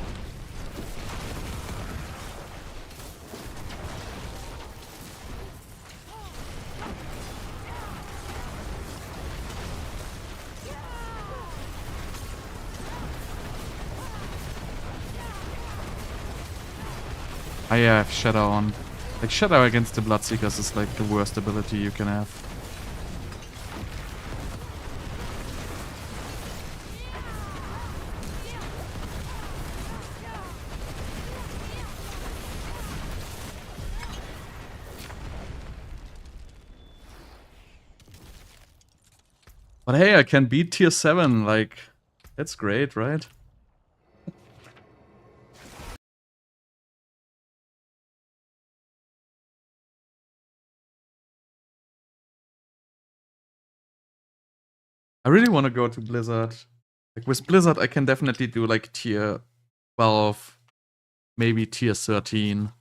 I have Shadow on. Like, Shadow against the Bloodseekers is like the worst ability you can have. But hey, I can beat tier 7, like, that's great, right? I really want to go to Blizzard. Like, with Blizzard, I can definitely do, like, tier 12, maybe tier 13.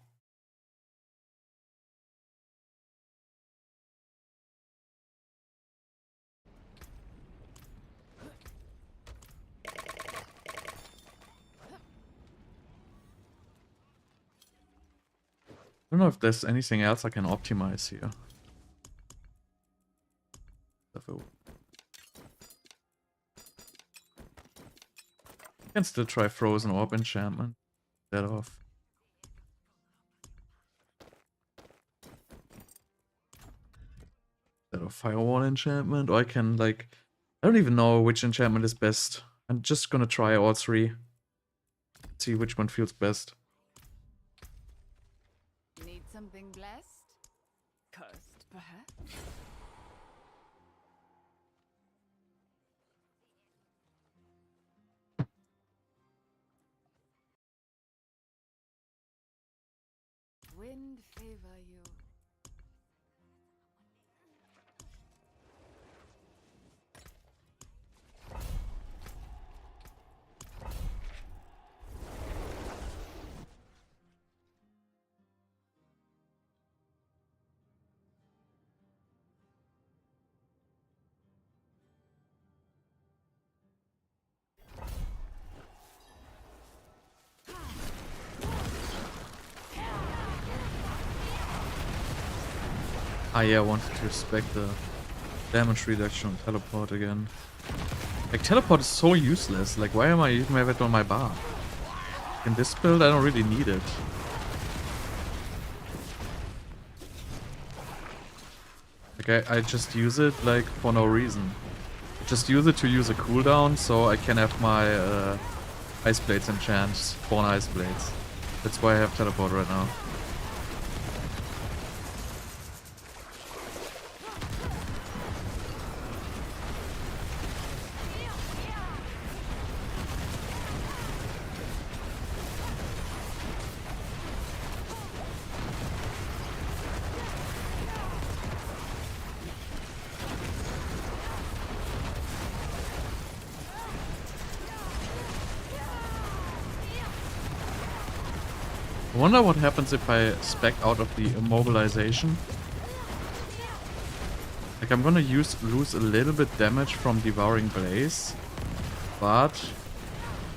I don't know if there's anything else I can optimize here. Can still try Frozen Orb enchantment. That off. That off Firewall enchantment. Or I can like I don't even know which enchantment is best. I'm just gonna try all three. See which one feels best. Need something blessed? Cursed, perhaps? Wind favor you. Ah yeah, I wanted to respect the damage reduction on teleport again. Like teleport is so useless, like why am I even have it on my bar? In this build I don't really need it. Like I just use it like for no reason. I just use it to use a cooldown so I can have my Ice Blades enchant, spawn Ice Blades. That's why I have teleport right now. I wonder what happens if I spec out of the immobilization. Like I'm gonna lose a little bit damage from Devouring Blaze, but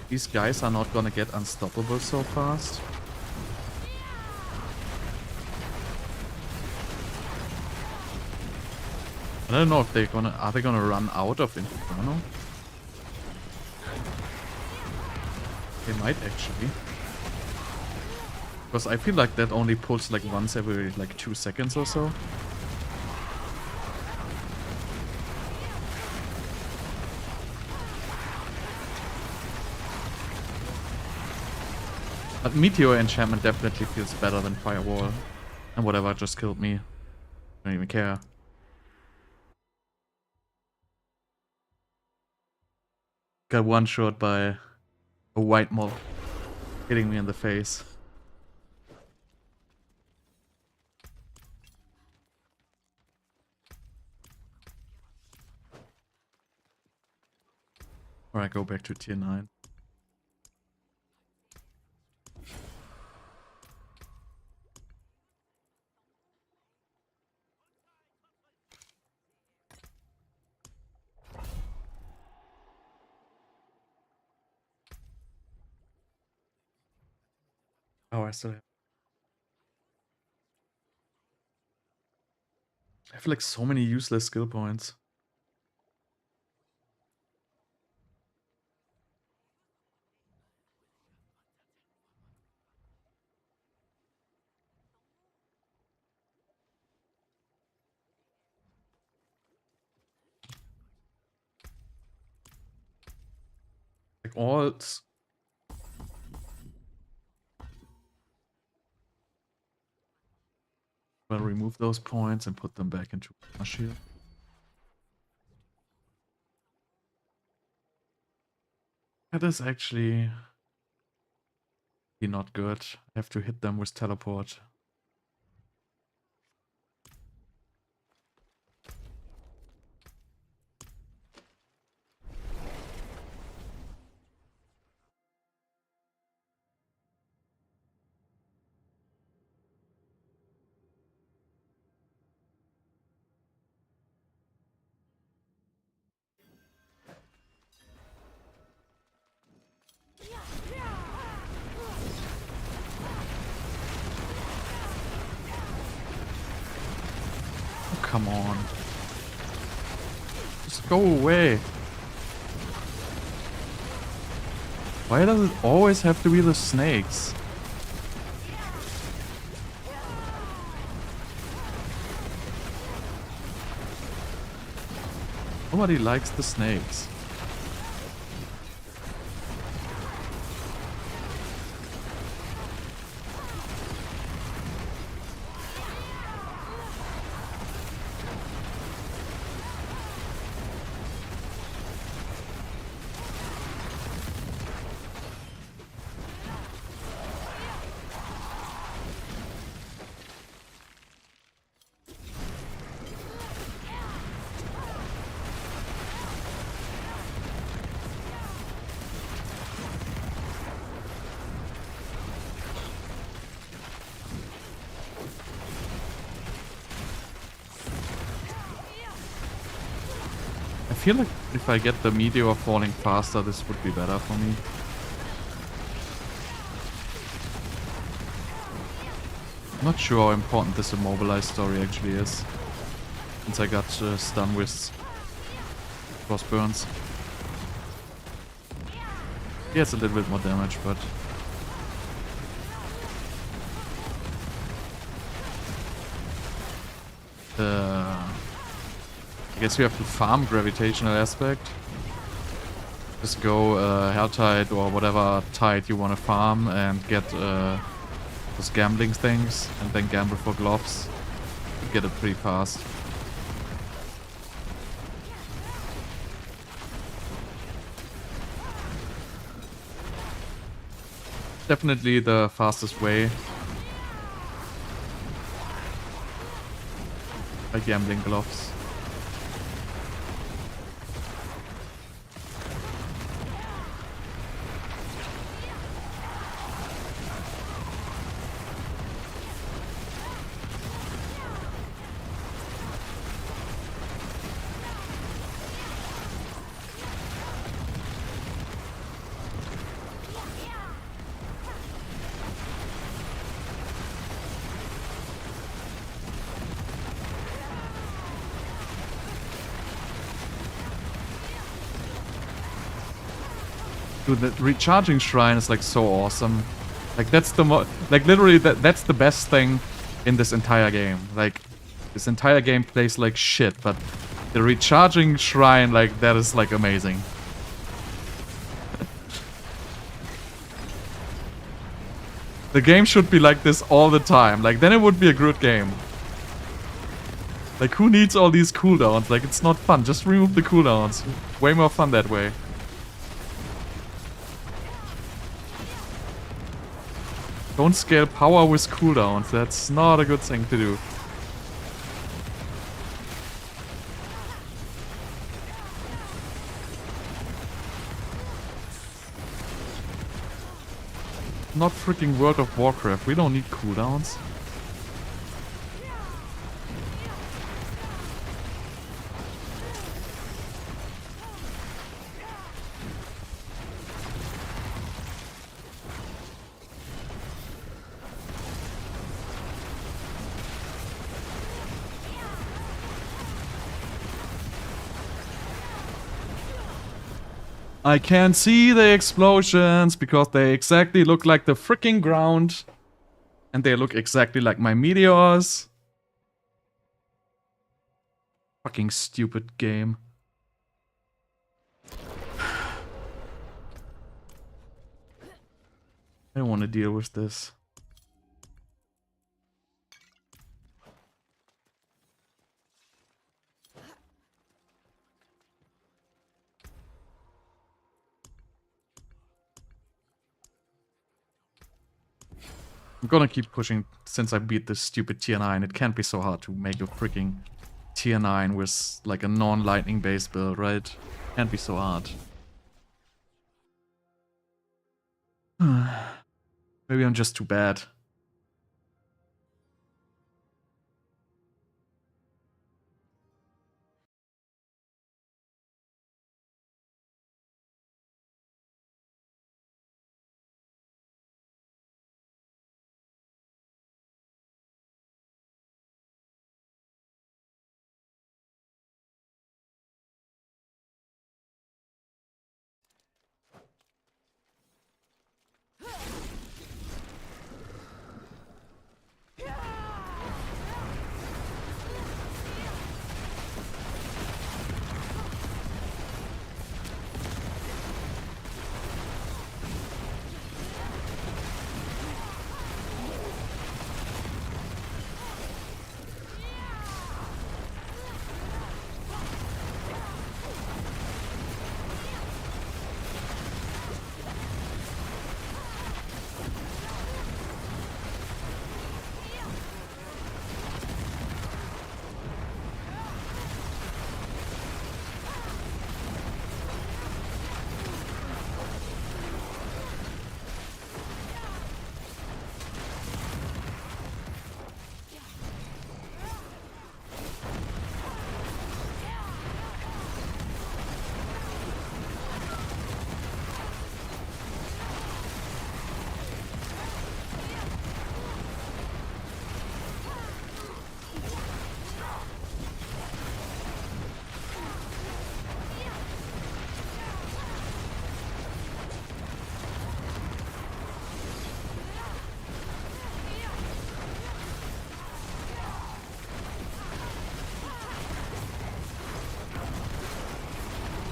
these guys are not gonna get unstoppable so fast. I don't know if are they gonna run out of Inferno? They might actually. Because I feel like that only pulls like once every like 2 seconds or so. But Meteor enchantment definitely feels better than Firewall. And whatever just killed me. I don't even care. Got one shot by a white mob hitting me in the face. Or I go back to tier 9. Oh, I still have like so many useless skill points. Like alts. Well, remove those points and put them back into my shield. That is actually not good. I have to hit them with teleport. Oh, come on. Just go away. Why does it always have to be the snakes? Nobody likes the snakes. I feel like if I get the meteor falling faster, this would be better for me. I'm not sure how important this immobilized story actually is, since I got stunned with Frostburns. Yeah, it's a little bit more damage, but... I guess you have to farm Gravitational Aspect. Just go Hell Tide or whatever tide you want to farm and get those gambling things, and then gamble for gloves. You get it pretty fast. Definitely the fastest way. By gambling gloves. Dude, the recharging shrine is like so awesome. Like that's the like literally that's the best thing in this entire game. Like this entire game plays like shit, but the recharging shrine, like that is like amazing. The game should be like this all the time. Like then it would be a good game. Like who needs all these cooldowns? Like it's not fun. Just remove the cooldowns. Way more fun that way. Don't scale power with cooldowns. That's not a good thing to do. Not freaking World of Warcraft. We don't need cooldowns. I can't see the explosions because they exactly look like the freaking ground. And they look exactly like my meteors. Fucking stupid game. I don't want to deal with this. I'm gonna keep pushing since I beat this stupid tier 9. It can't be so hard to make a freaking tier 9 with like a non-lightning based build, right? Can't be so hard. Maybe I'm just too bad.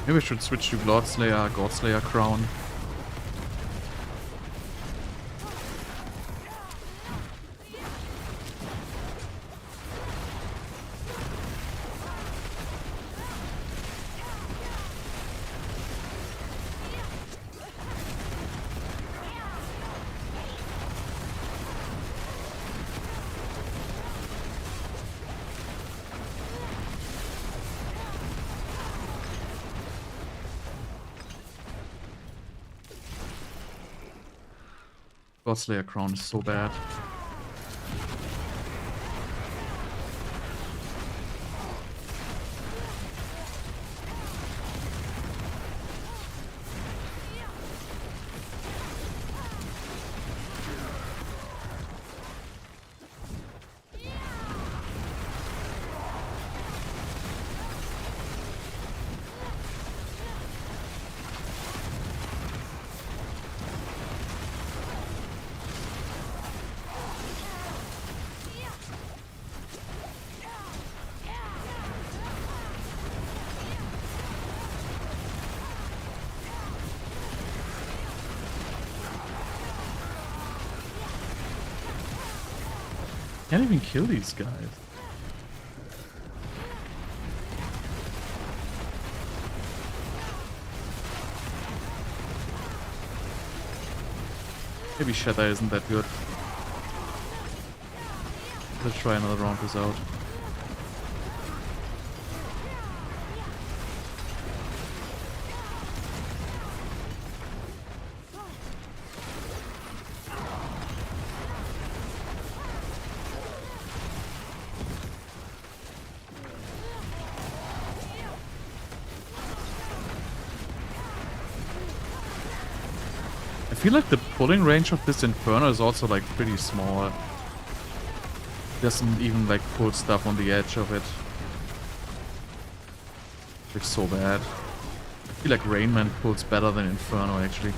Maybe I should switch to Godslayer Crown. Godslayer Crown is so bad. Can't even kill these guys. Maybe Shatter isn't that good. Let's try another round without. I feel like the pulling range of this Inferno is also like pretty small. Doesn't even like pull stuff on the edge of it. It's so bad. I feel like Rainman pulls better than Inferno actually.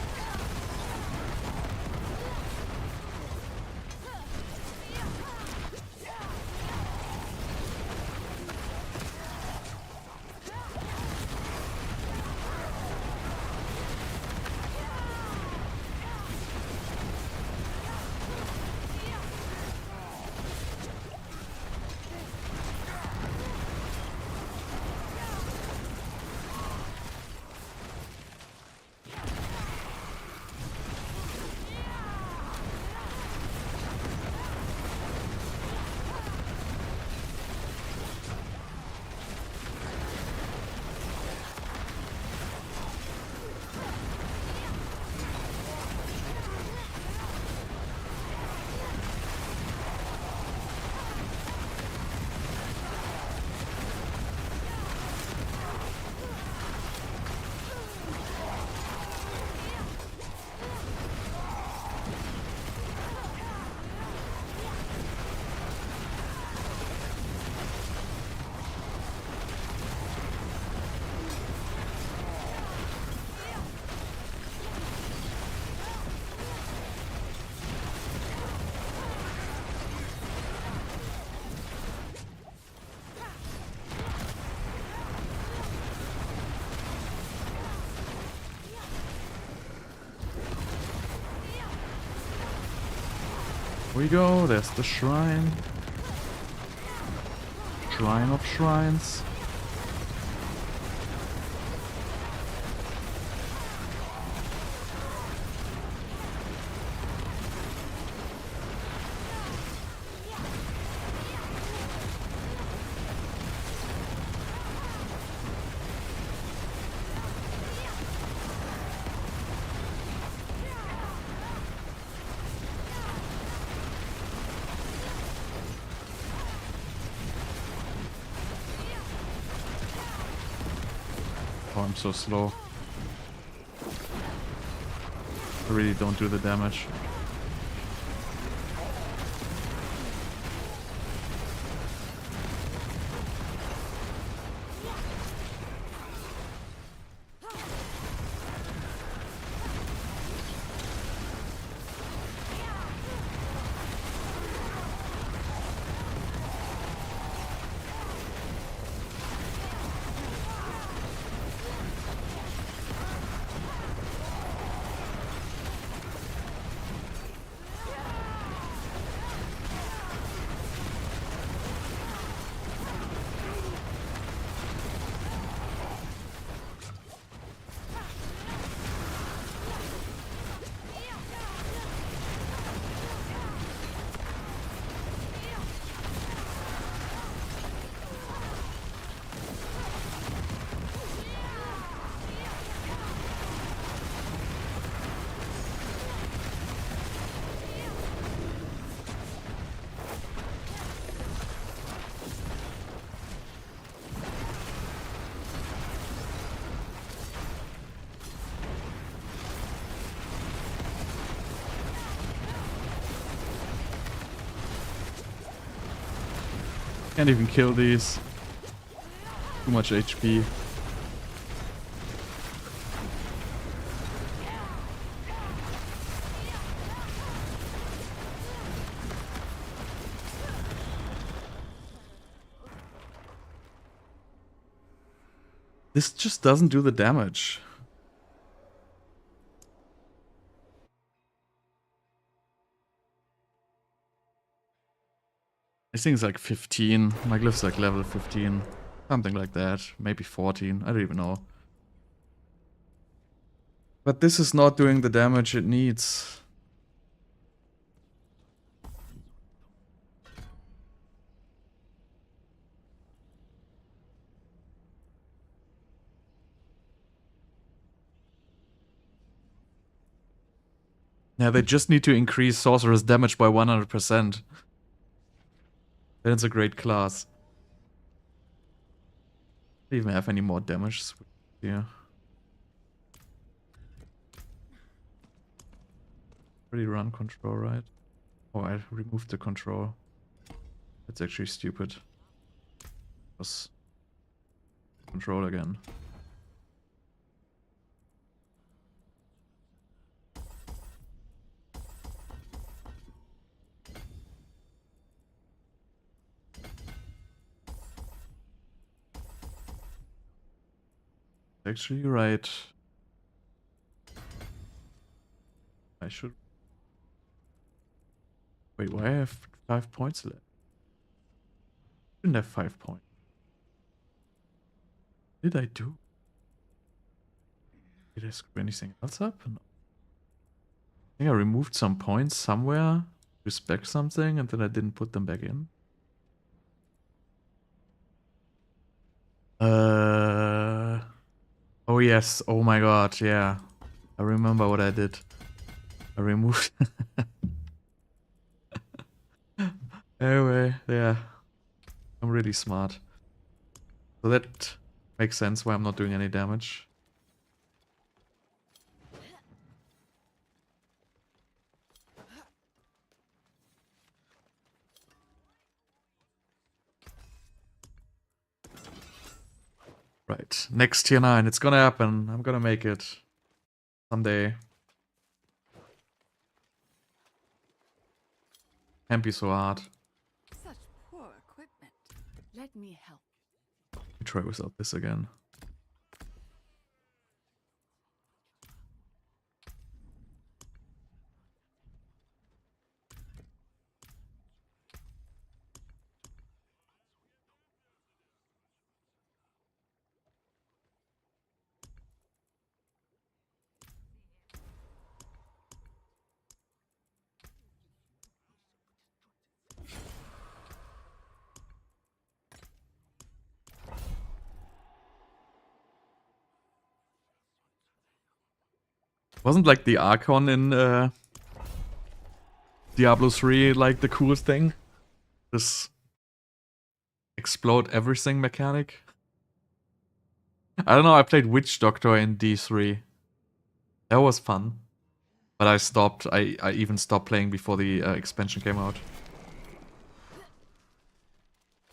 Here we go, there's the shrine. Shrine of Shrines. Oh, I'm so slow. I really don't do the damage. Can't even kill these. Too much HP. This just doesn't do the damage. This thing's like 15. My glyph's like level 15. Something like that. Maybe 14. I don't even know. But this is not doing the damage it needs. Yeah, they just need to increase Sorcerer's damage by 100%. Then it's a great class. Do you even have any more damage? Yeah. Already run control, right? Oh, I removed the control. That's actually stupid. Just control again. Actually, right. I should. Wait, why I have 5 points left? Didn't have 5 points. What did I do? Did I screw anything else up? No. I think I removed some points somewhere to spec something and then I didn't put them back in. Oh yes, oh my god, yeah. I remember what I did. I removed... Anyway, yeah. I'm really smart. So that makes sense why I'm not doing any damage. Right, next tier 9, it's gonna happen. I'm gonna make it. Someday. Can't be so hard. Such poor equipment. Let me help. Let me try without this again. Wasn't like the Archon in Diablo 3 like the coolest thing? This explode everything mechanic? I don't know, I played Witch Doctor in D3. That was fun. But I stopped, I even stopped playing before the expansion came out.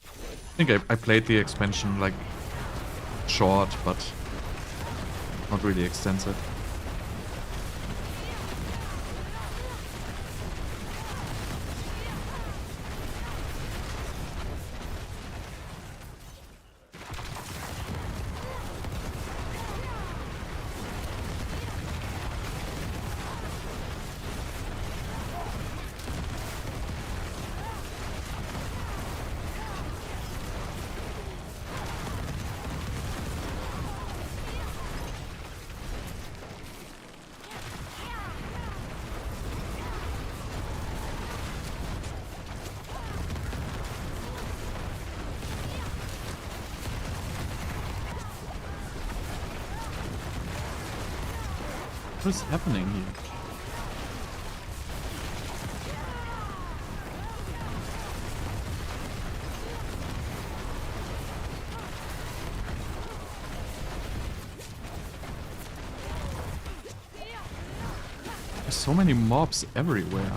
I think I played the expansion like short, but not really extensive. What is happening here? There's so many mobs everywhere.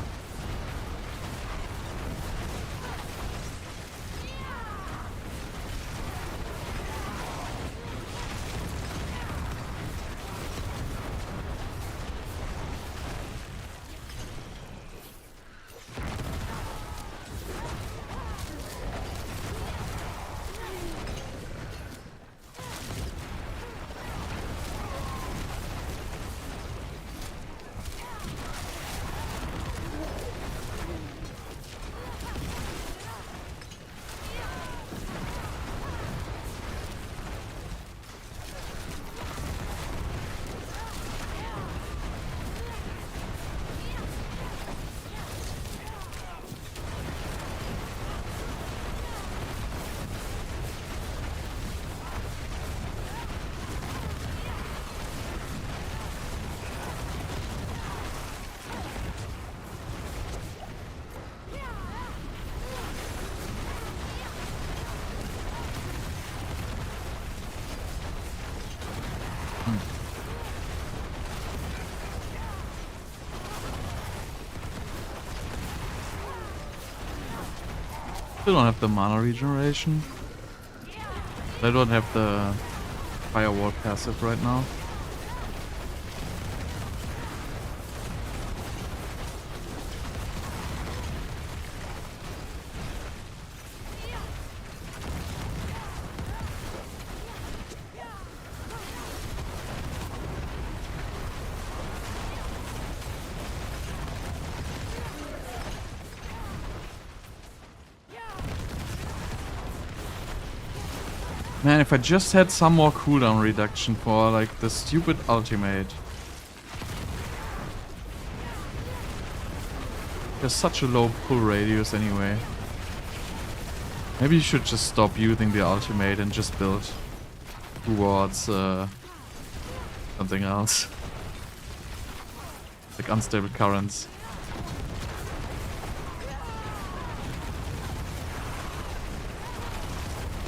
Still don't have the mana regeneration. I don't have the firewall passive right now. Man, if I just had some more cooldown reduction for like the stupid ultimate. There's such a low pull radius anyway. Maybe you should just stop using the ultimate and just build towards something else. Like unstable currents.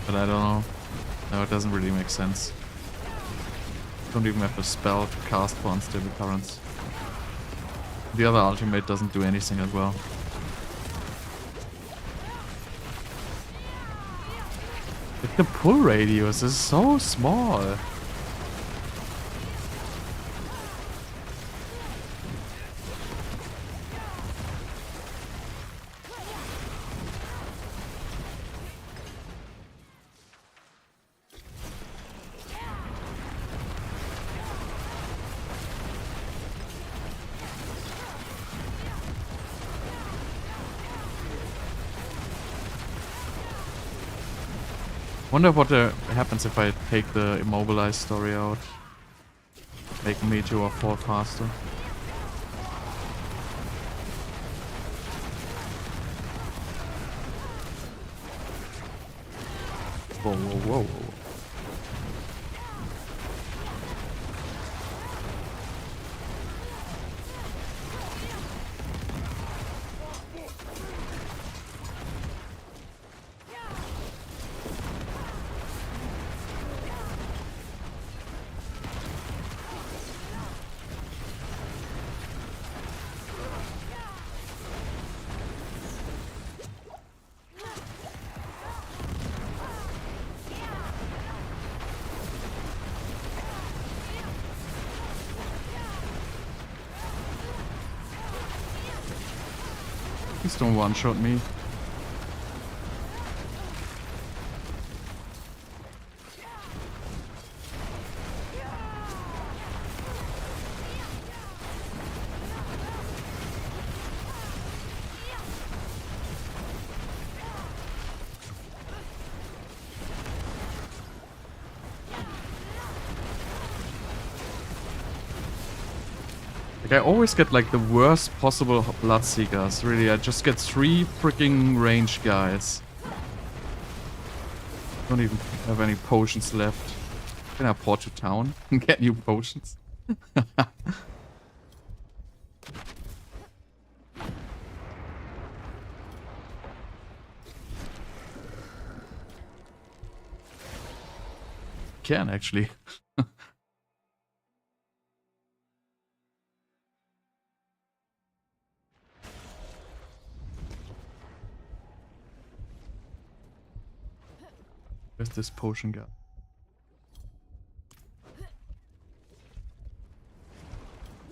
But I don't know. No, it doesn't really make sense. Don't even have a spell to cast for unstable currents. The other ultimate doesn't do anything as well. Like the pull radius is so small. Wonder what happens if I take the immobilized story out. Make Meteor fall faster. Whoa, whoa, whoa, whoa. Please don't one-shot me. Like I always get like the worst possible Bloodseekers, really. I just get 3 freaking ranged guys. Don't even have any potions left. Can I port to town and get new potions? Can actually. Where's this potion guy?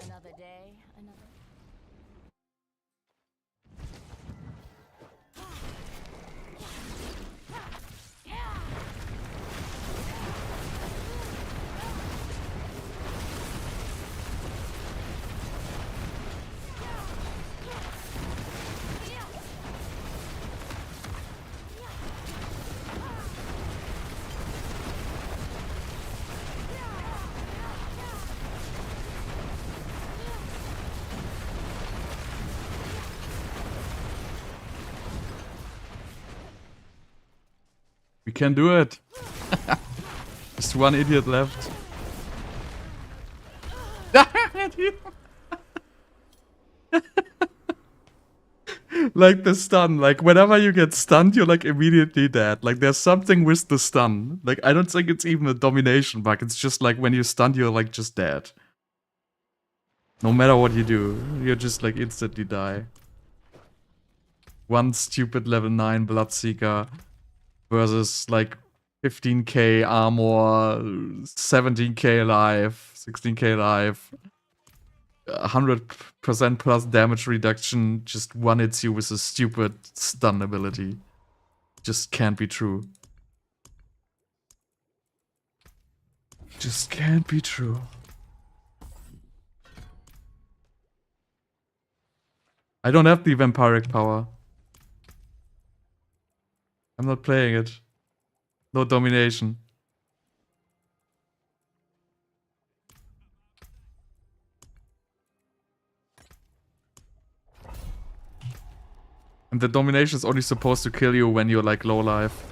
Another day, another. We can do it! Just one idiot left. Like the stun, like whenever you get stunned, you're like immediately dead. Like there's something with the stun. Like I don't think it's even a domination bug, it's just like when you're stunned, you're like just dead. No matter what you do, you're just like instantly die. one stupid level 9 Bloodseeker versus like 15k armor, 17k life, 16k life, 100% plus damage reduction, just one hits you with a stupid stun ability. Just can't be true. Just can't be true. I don't have the Vampiric power. I'm not playing it. No domination. And the domination is only supposed to kill you when you're like low life.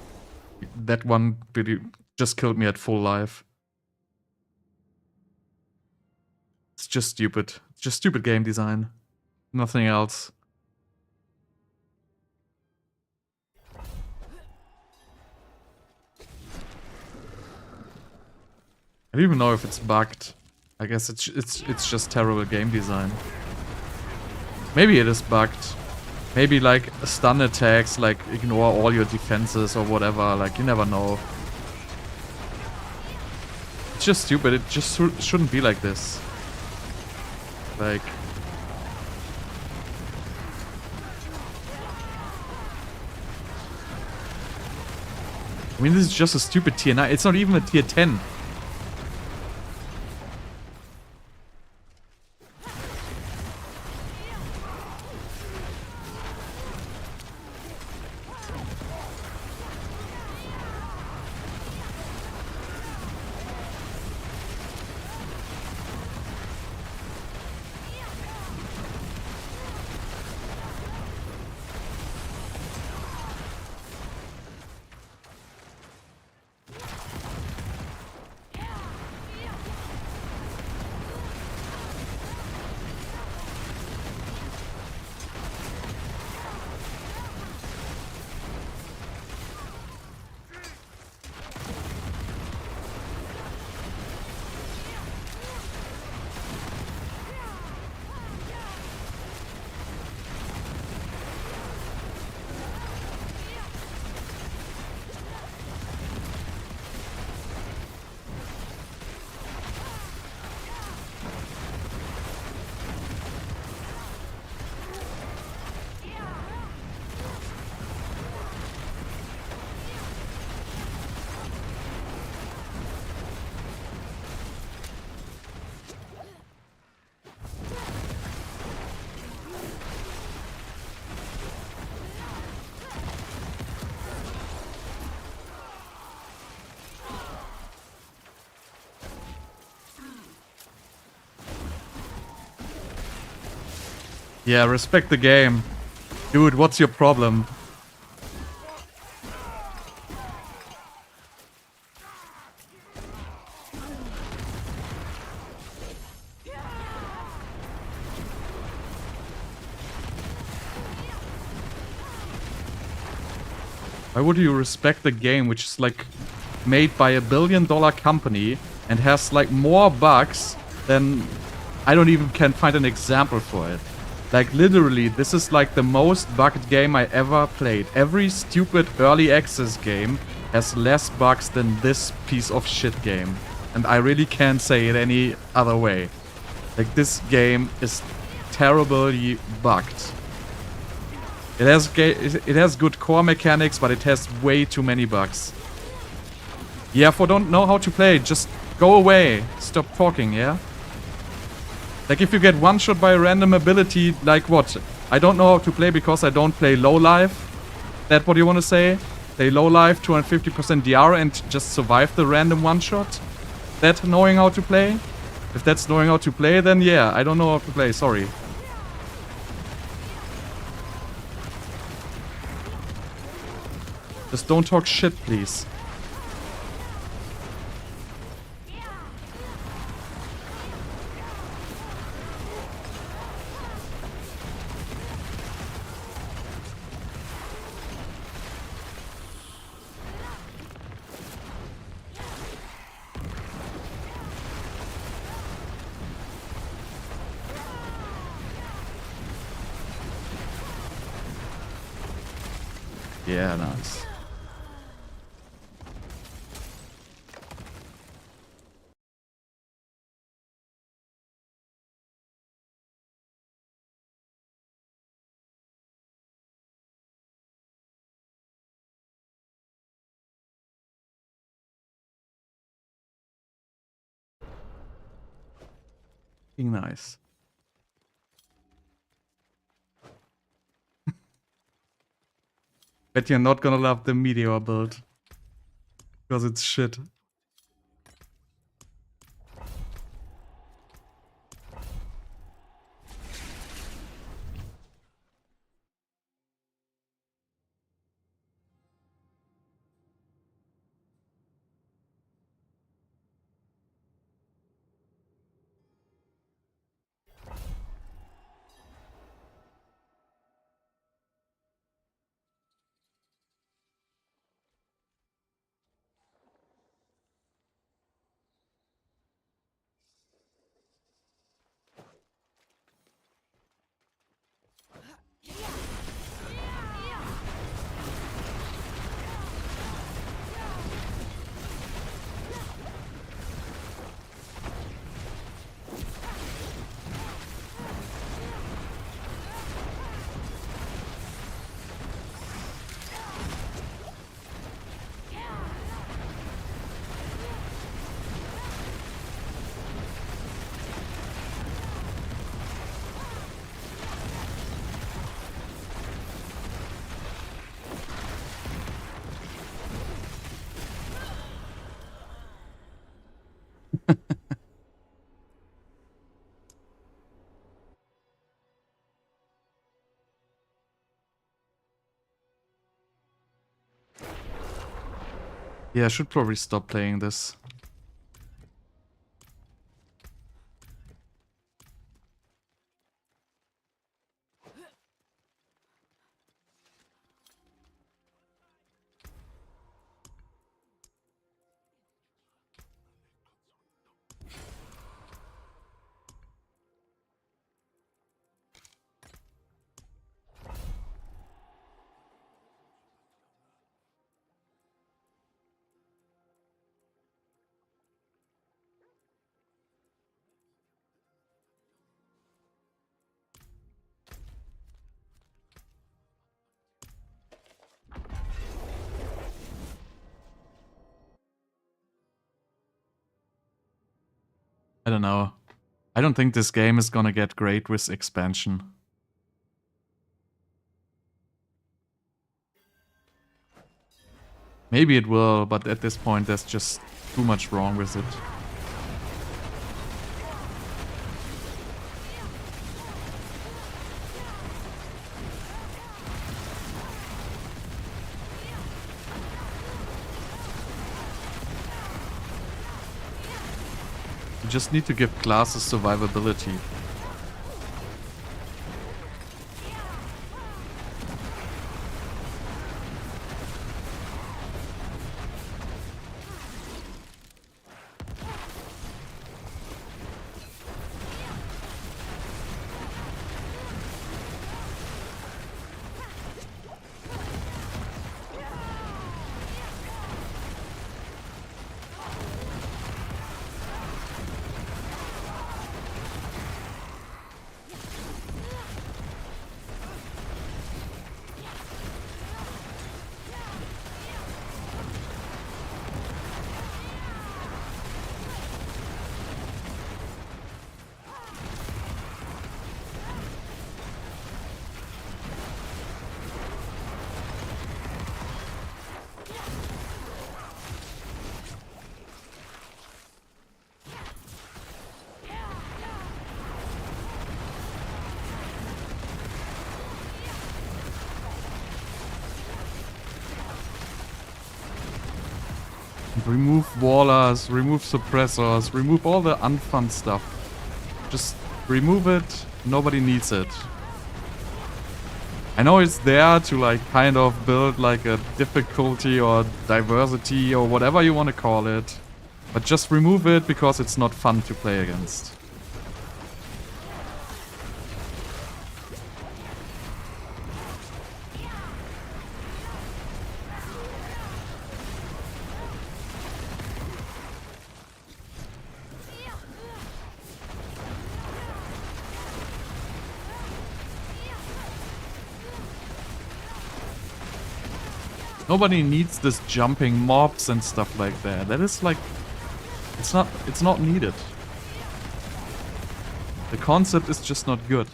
That one really just killed me at full life. It's just stupid. It's just stupid game design. Nothing else. I don't even know if it's bugged. I guess it's just terrible game design. Maybe it is bugged. Maybe like stun attacks, like ignore all your defenses or whatever. Like you never know. It's just stupid. It just shouldn't be like this. Like. I mean, this is just a stupid tier 9. It's not even a tier 10. Yeah, respect the game. Dude, what's your problem? Why would you respect the game which is like made by $1 billion company and has like more bugs than I don't even can find an example for it. Like literally, this is like the most bugged game I ever played. Every stupid early access game has less bugs than this piece of shit game. And I really can't say it any other way. Like this game is terribly bugged. It has good core mechanics, but it has way too many bugs. Yeah, for don't know how to play, just go away. Stop talking, yeah? Like if you get one shot by a random ability, like what? I don't know how to play because I don't play low life. That what you want to say? Play low life, 250% DR and just survive the random one shot? That knowing how to play? If that's knowing how to play, then yeah, I don't know how to play, sorry. Just don't talk shit, please. Yeah, nice. Nice. Bet you're not gonna love the Meteor build. Because it's shit. Yeah, I should probably stop playing this. I don't know. I don't think this game is gonna get great with expansion. Maybe it will, but at this point there's just too much wrong with it. You just need to give classes survivability. Remove wallers, remove suppressors, remove all the unfun stuff. Just remove it, nobody needs it. I know it's there to like kind of build like a difficulty or diversity or whatever you want to call it. But just remove it because it's not fun to play against. Nobody needs this jumping mobs and stuff like that. That is like, it's not needed. The concept is just not good.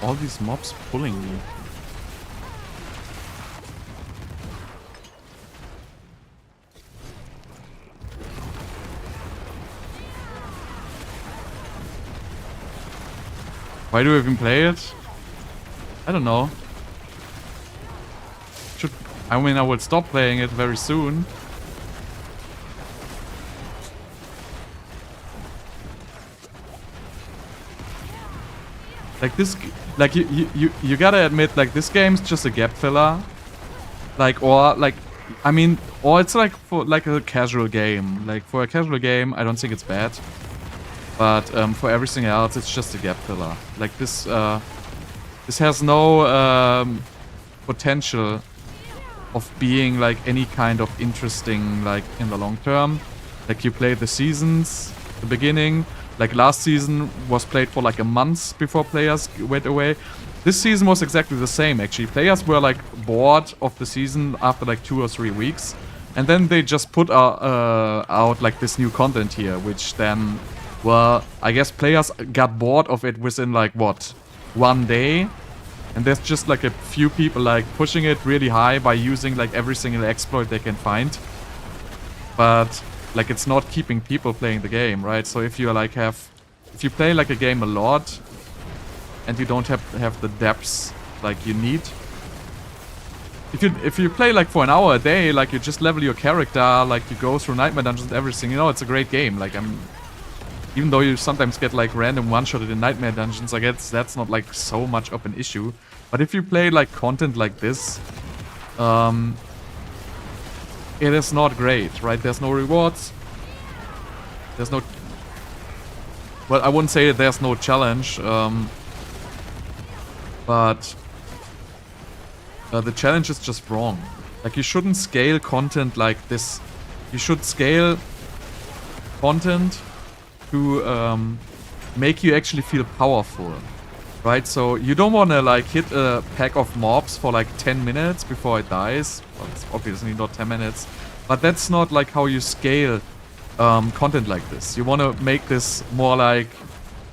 All these mobs pulling me. Why do we even play it? I don't know. I mean, I will stop playing it very soon. Like this, like you gotta admit, like this game's just a gap filler. Like, or like, I mean, or it's like for like a casual game. Like for a casual game, I don't think it's bad. But for everything else, it's just a gap filler. Like this, this has no potential of being like any kind of interesting, like in the long term. Like you play the seasons, the beginning. Like last season was played for like a month before players went away. This season was exactly the same actually. Players were like bored of the season after like 2 or 3 weeks. And then they just put out like this new content here, which then, well, I guess players got bored of it within like what, 1 day. And there's just like a few people like pushing it really high by using like every single exploit they can find. But like it's not keeping people playing the game, right? So if you like if you play like a game a lot and you don't have the depths like you need, if you play like for an hour a day, like you just level your character, like you go through nightmare dungeons and everything, you know, it's a great game. Like even though you sometimes get like random one-shotted in nightmare dungeons, I guess that's not like so much of an issue. But if you play like content like this, it is not great, right? There's no rewards. There's no... Well, I wouldn't say there's no challenge, but the challenge is just wrong. Like, you shouldn't scale content like this. You should scale content to make you actually feel powerful, right? So you don't want to like hit a pack of mobs for like 10 minutes before it dies. Well, it's obviously not 10 minutes, but that's not like how you scale content like this. You want to make this more like,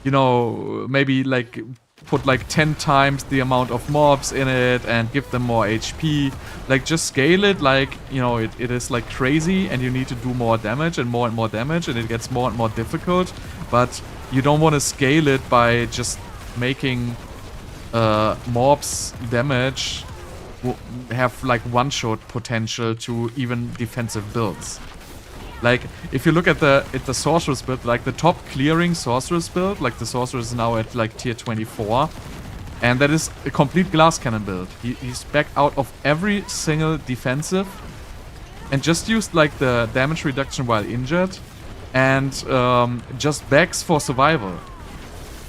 you know, maybe like put like 10 times the amount of mobs in it and give them more HP. Like just scale it like, you know, it is like crazy and you need to do more damage and more damage and it gets more and more difficult. But you don't want to scale it by just making mobs damage have like one-shot potential to even defensive builds. Like, if you look at the sorceress build, like the top clearing sorceress build, like the sorceress is now at like tier 24, and that is a complete glass cannon build. He's back out of every single defensive and just used like the damage reduction while injured and just begs for survival.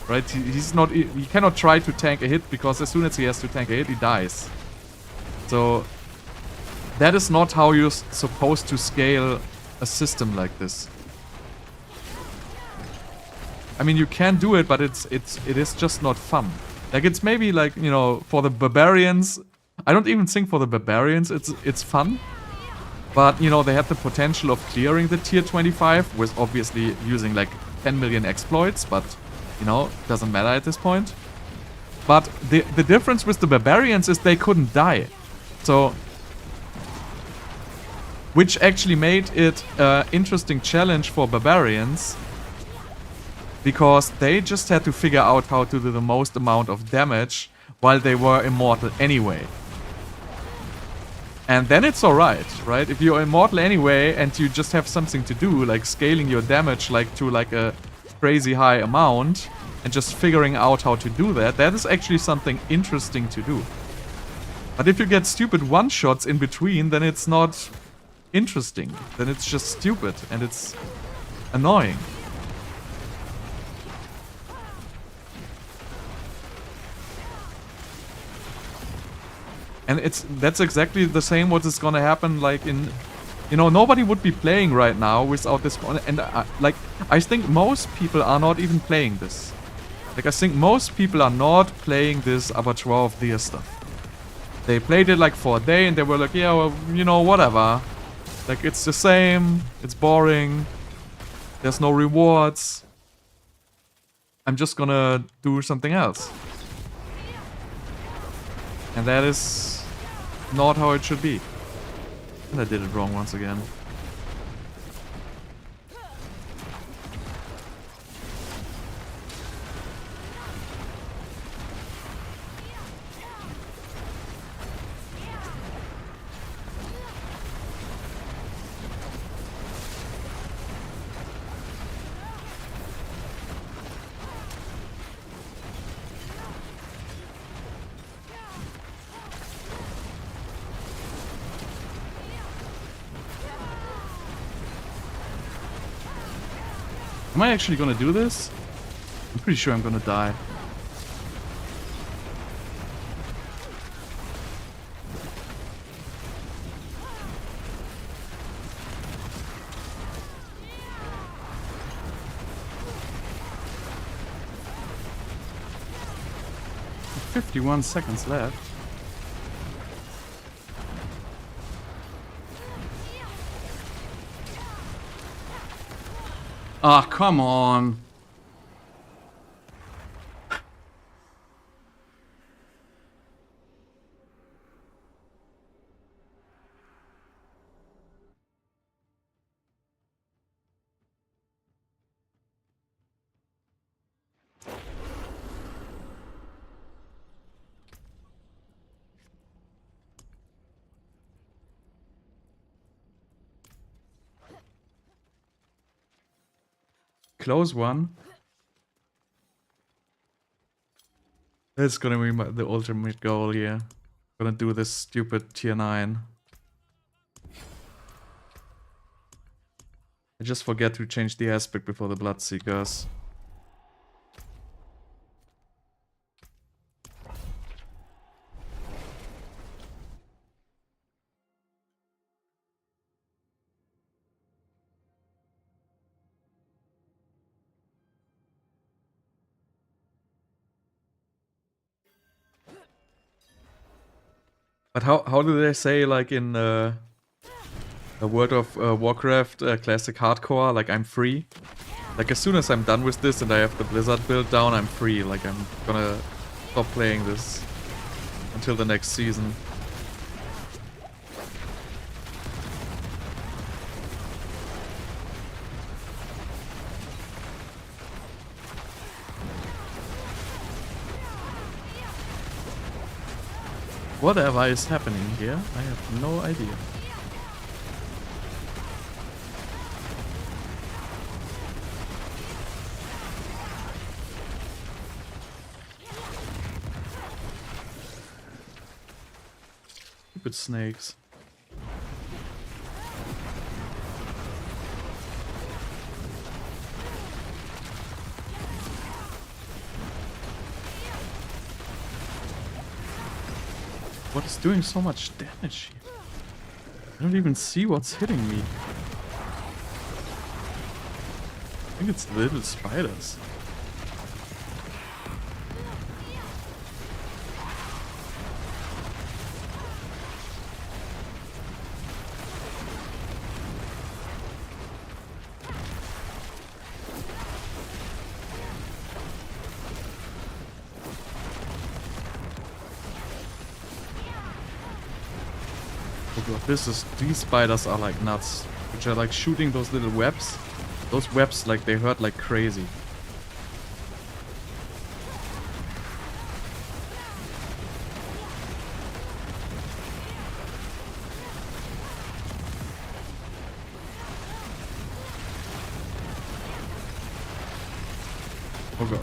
Right? He cannot try to tank a hit because as soon as he has to tank a hit, he dies. So that is not how you're supposed to scale a system like this. I mean, you can do it, but it is just not fun. Like, it's maybe like, you know, for the barbarians. I don't even think for the barbarians it's fun. But, you know, they have the potential of clearing the tier 25 with obviously using like 10 million exploits, but, you know, doesn't matter at this point. But the difference with the barbarians is they couldn't die. So, which actually made it an interesting challenge for barbarians, because they just had to figure out how to do the most amount of damage while they were immortal anyway. And then it's alright, right? If you're immortal anyway and you just have something to do, like scaling your damage like to like a crazy high amount and just figuring out how to do that, that is actually something interesting to do. But if you get stupid one-shots in between, then it's not interesting. Then it's just stupid and it's annoying. And that's exactly the same what is gonna happen like in... You know, nobody would be playing right now without this... And like, I think most people are not even playing this. Like, I think most people are not playing this Abattoir of Zir stuff. They played it like for a day and they were like, yeah, well, you know, whatever. Like, it's the same, it's boring, there's no rewards. I'm just gonna do something else. And that is not how it should be. And I did it wrong once again. Am I actually gonna do this? I'm pretty sure I'm gonna die. There's 51 seconds left. Ah, oh, come on. Close one. That's gonna be the ultimate goal here. Gonna do this stupid tier 9. I just forget to change the aspect before the Bloodseekers. But how do they say, like in a World of Warcraft Classic Hardcore, like I'm free? Like as soon as I'm done with this and I have the Blizzard build down, I'm free. Like I'm gonna stop playing this until the next season. Whatever is happening here, I have no idea. Stupid snakes. What is doing so much damage here? I don't even see what's hitting me. I think it's little spiders. These spiders are like nuts, which are like shooting those little webs. Those webs, like they hurt like crazy. Oh god.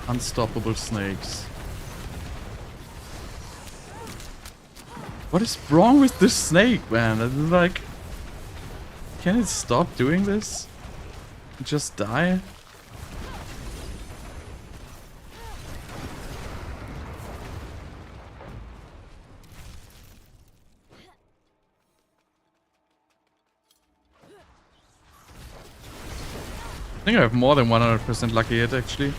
Unstoppable snakes. What is wrong with this snake, man? It's like... Can it stop doing this? Just die? I think I have more than 100% lucky hit actually.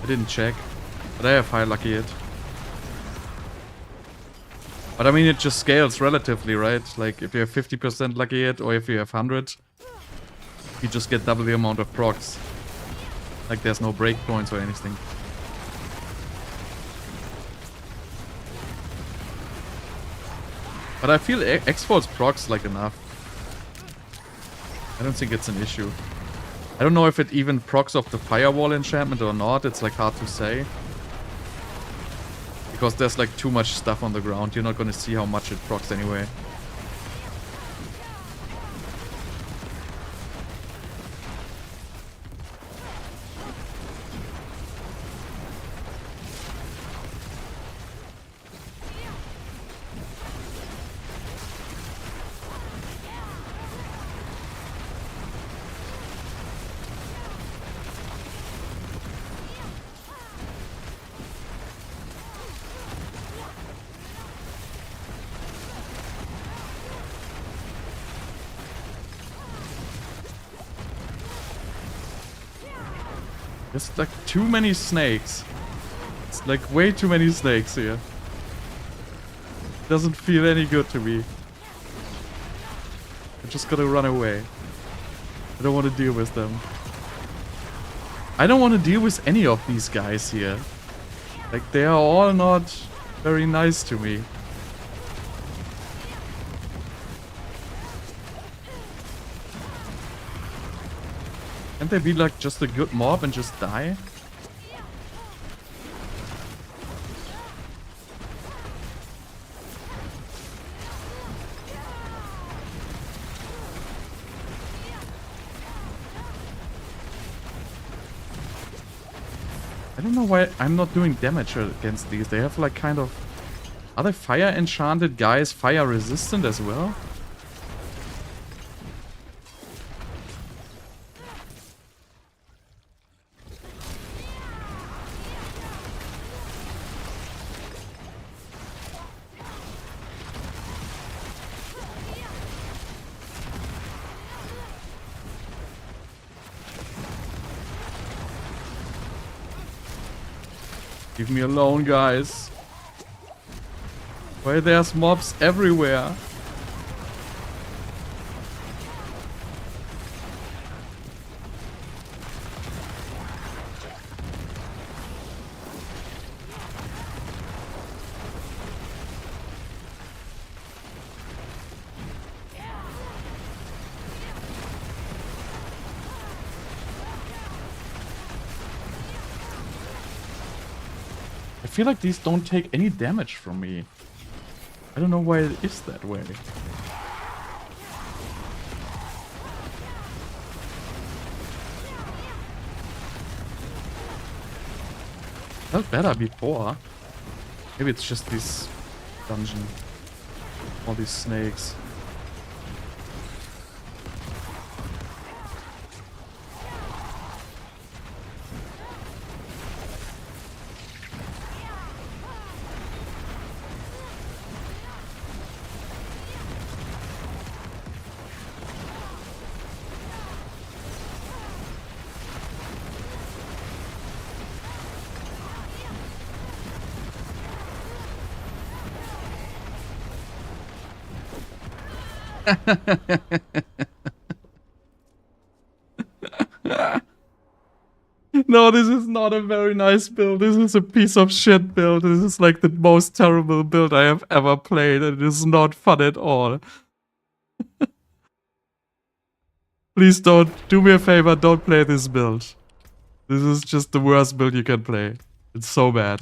I didn't check, but I have high lucky hit. But I mean, it just scales relatively, right? Like, if you have 50% lucky hit, or if you have 100, you just get double the amount of procs. Like, there's no breakpoints or anything. But I feel X-Force procs like enough. I don't think it's an issue. I don't know if it even procs off the Firewall enchantment or not, it's like hard to say. Because there's like too much stuff on the ground, you're not gonna see how much it procs anyway. There's like too many snakes. It's like way too many snakes here. Doesn't feel any good to me. I just gotta run away. I don't want to deal with them. I don't want to deal with any of these guys here. Like, they are all not very nice to me. Can't they be like just a good mob and just die? I don't know why I'm not doing damage against these. They have like kind of... Are they fire enchanted guys fire resistant as well? Leave me alone, guys. Why there's mobs everywhere? I feel like these don't take any damage from me. I don't know why it is that way. Felt better before. Maybe it's just this dungeon. All these snakes. No, this is not a very nice build. This is a piece of shit build. This is like the most terrible build I have ever played, and it is not fun at all. Please don't. Do me a favor, don't play this build. This is just the worst build you can play. It's so bad.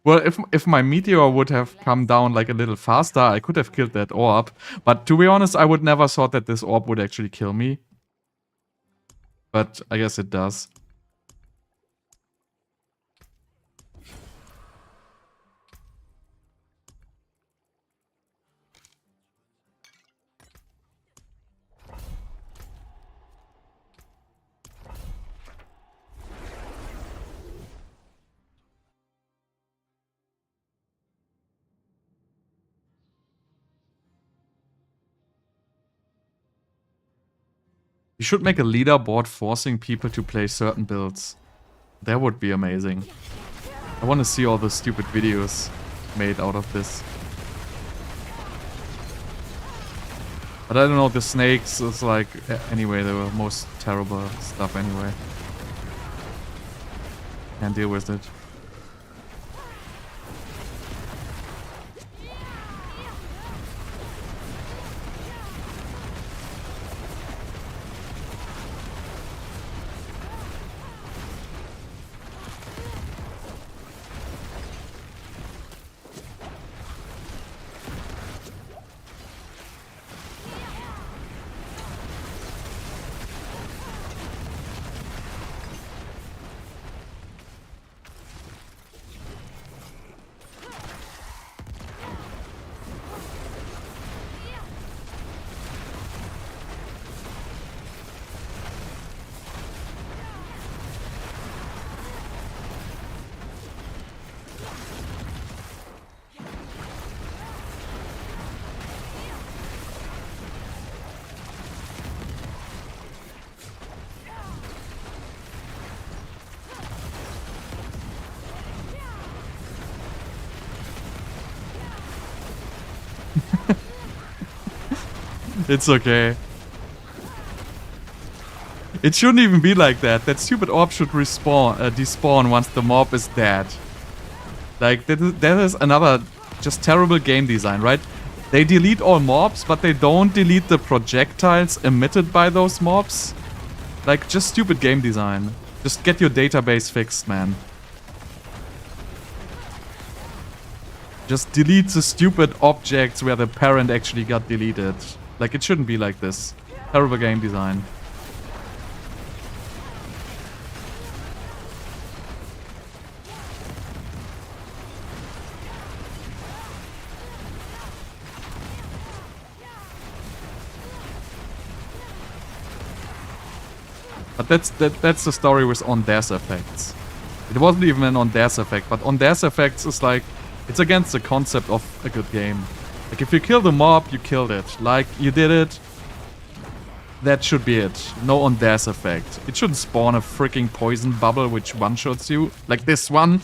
Well, if my Meteor would have come down like a little faster, I could have killed that orb. But to be honest, I would never thought that this orb would actually kill me. But I guess it does. You should make a leaderboard forcing people to play certain builds. That would be amazing. I want to see all the stupid videos made out of this. But I don't know, the snakes is like... Anyway, they were most terrible stuff anyway. Can't deal with it. It's okay. It shouldn't even be like that. That stupid orb should despawn once the mob is dead. Like, that is another just terrible game design, right? They delete all mobs, but they don't delete the projectiles emitted by those mobs. Like, just stupid game design. Just get your database fixed, man. Just delete the stupid objects where the parent actually got deleted. Like, it shouldn't be like this. Terrible game design. But that's the story with on-dash effects. It wasn't even an on-dash effect, but on-dash effects is like... It's against the concept of a good game. Like, if you kill the mob, you killed it. Like, you did it. That should be it. No on-dash effect. It shouldn't spawn a freaking poison bubble which one-shots you. Like this one.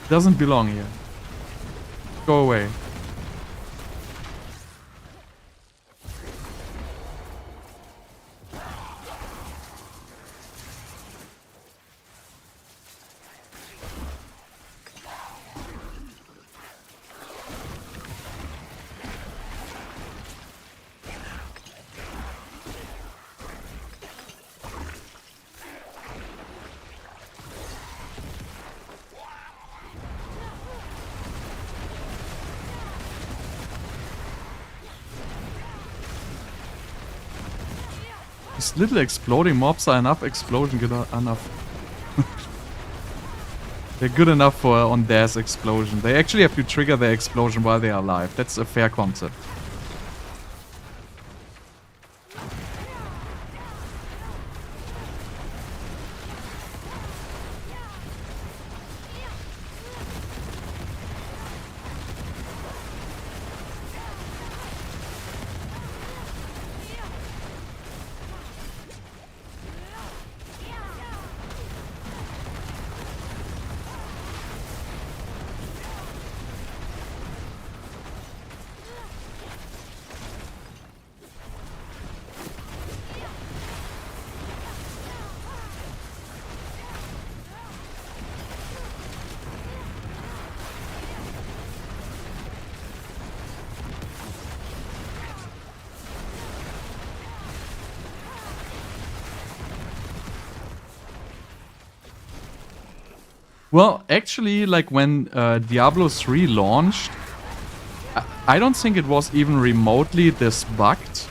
Doesn't belong here. Go away. These little exploding mobs are enough enough. They're good enough for on-dash explosion. They actually have to trigger their explosion while they are alive. That's a fair concept. Well, actually, like when Diablo 3 launched, I don't think it was even remotely this bugged.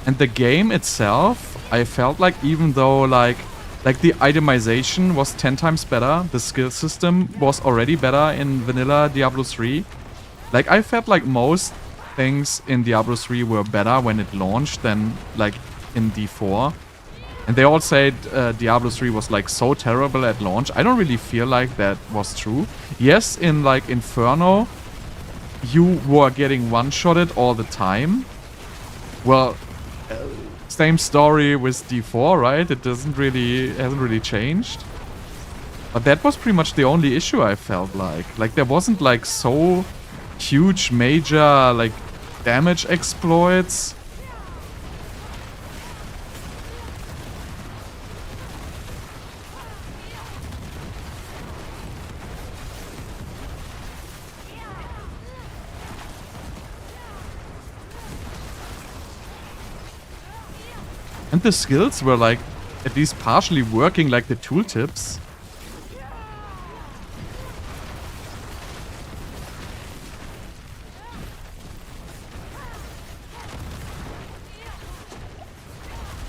And the game itself, I felt like even though like the itemization was 10 times better, the skill system was already better in vanilla Diablo 3. Like I felt like most things in Diablo 3 were better when it launched than like in D4. And they all said Diablo 3 was like so terrible at launch. I don't really feel like that was true. Yes, in like Inferno, you were getting one-shotted all the time. Well, same story with D4, right? It hasn't really changed. But that was pretty much the only issue I felt like. Like there wasn't like so huge major like damage exploits. And the skills were like at least partially working like the tooltips.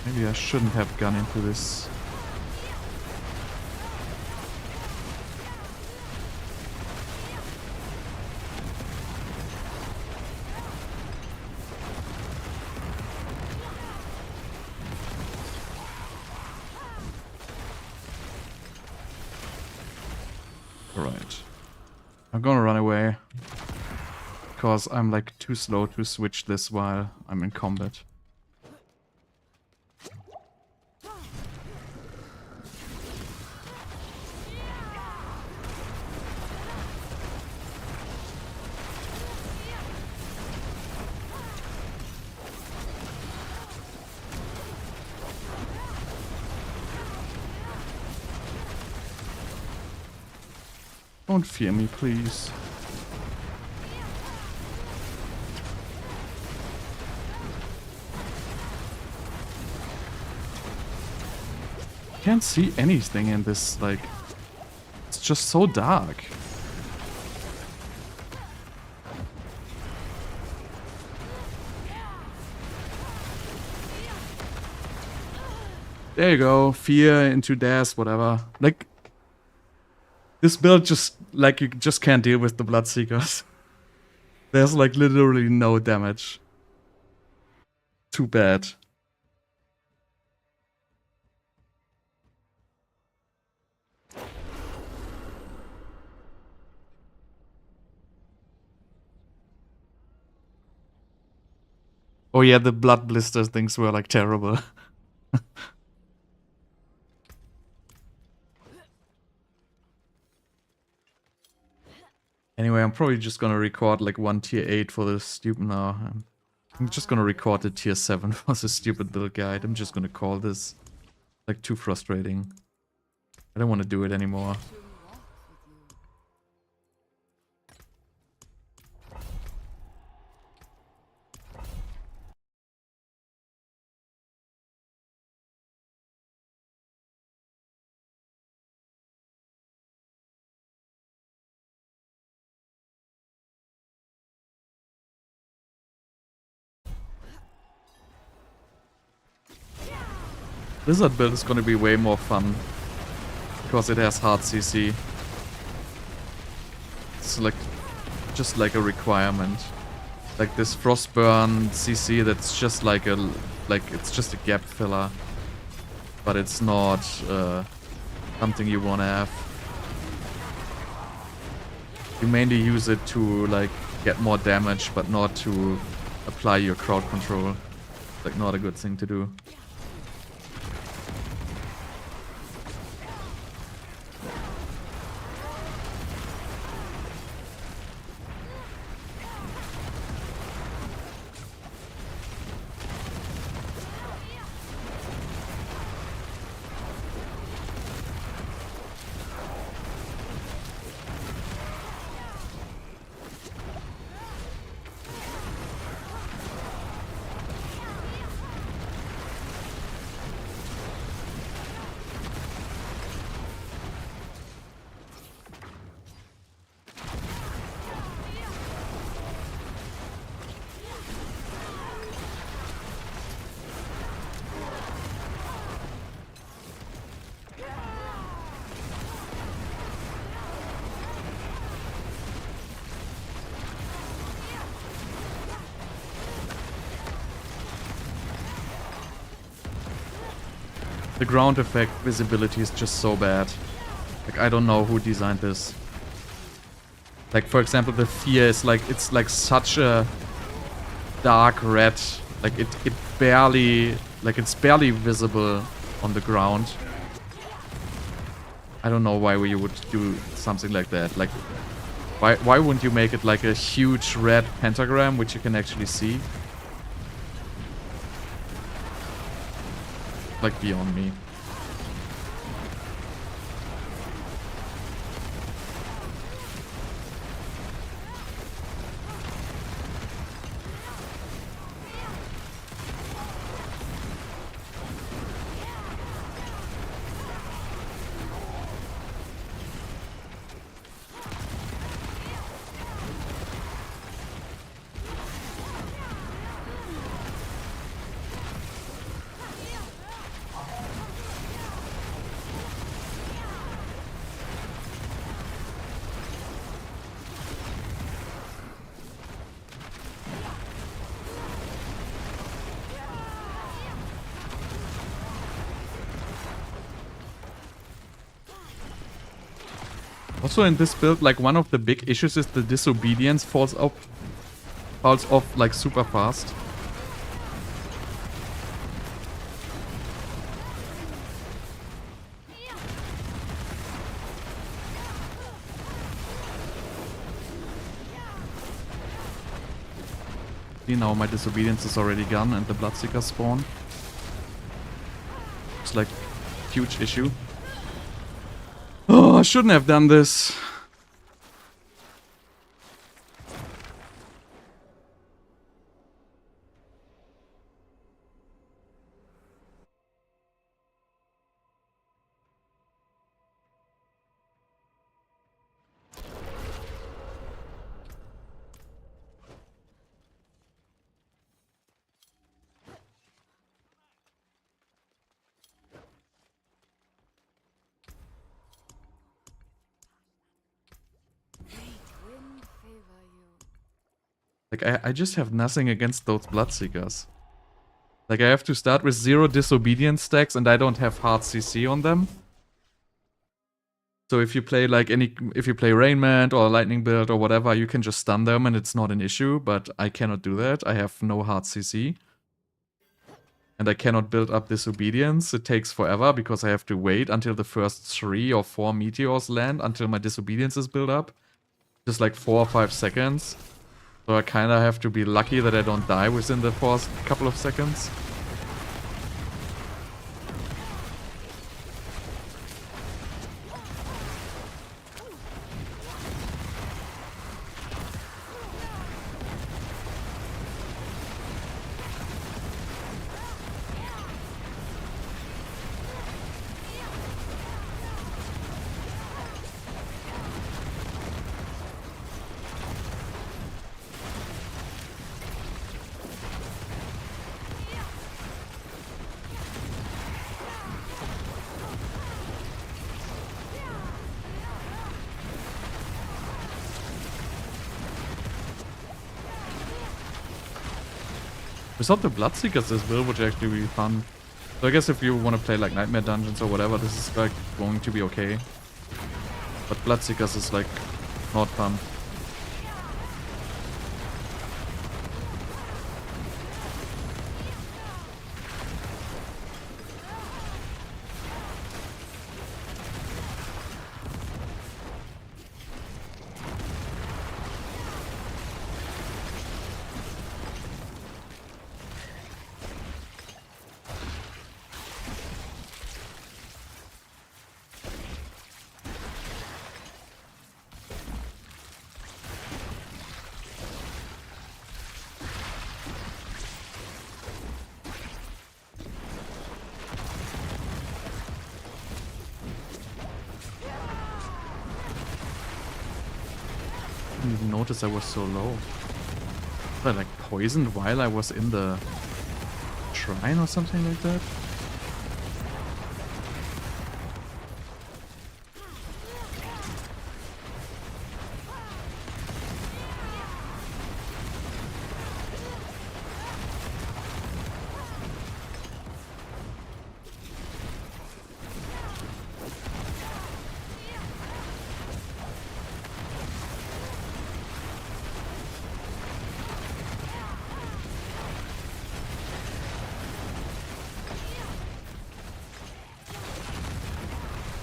Maybe I shouldn't have gone into this. Alright. I'm gonna run away. Because I'm like too slow to switch this while I'm in combat. Don't fear me, please. Can't see anything in this, like... It's just so dark. There you go. Fear into death, whatever. Like... This build just, like, you just can't deal with the Bloodseekers. There's, like, literally no damage. Too bad. Oh yeah, the blood blister things were, like, terrible. Anyway, I'm probably just gonna record like one tier 8 for this stupid... No, I'm just gonna record the tier 7 for this stupid little guide. I'm just gonna call this like too frustrating. I don't want to do it anymore. Blizzard build is gonna be way more fun. Because it has hard CC. It's like... just like a requirement. Like this Frostburn CC that's just like a... like, it's just a gap filler. But it's not something you wanna have. You mainly use it to like get more damage, but not to apply your crowd control. Like not a good thing to do. The ground effect visibility is just so bad. Like, I don't know who designed this. Like, for example, the fear is like, it's like such a dark red. Like, it barely, like, it's barely visible on the ground. I don't know why you would do something like that. Like, why wouldn't you make it like a huge red pentagram, which you can actually see? Like, beyond me. Also in this build, like, one of the big issues is the Disobedience falls off like super fast. See, now my Disobedience is already gone and the Bloodseekers spawn. It's like a huge issue. Oh, I shouldn't have done this. Like, I just have nothing against those Bloodseekers. Like, I have to start with 0 Disobedience stacks and I don't have hard CC on them. So if you play like if you play Rainment or Lightning Build or whatever, you can just stun them and it's not an issue, but I cannot do that. I have no hard CC. And I cannot build up Disobedience. It takes forever because I have to wait until the first 3 or 4 meteors land until my Disobedience is built up. Just like 4 or 5 seconds. So I kinda have to be lucky that I don't die within the first couple of seconds. Without the Bloodseekers, this build would actually be fun. So I guess if you want to play like Nightmare Dungeons or whatever, this is like going to be okay. But Bloodseekers is like not fun. I didn't even notice I was so low. Was I like poisoned while I was in the shrine or something like that?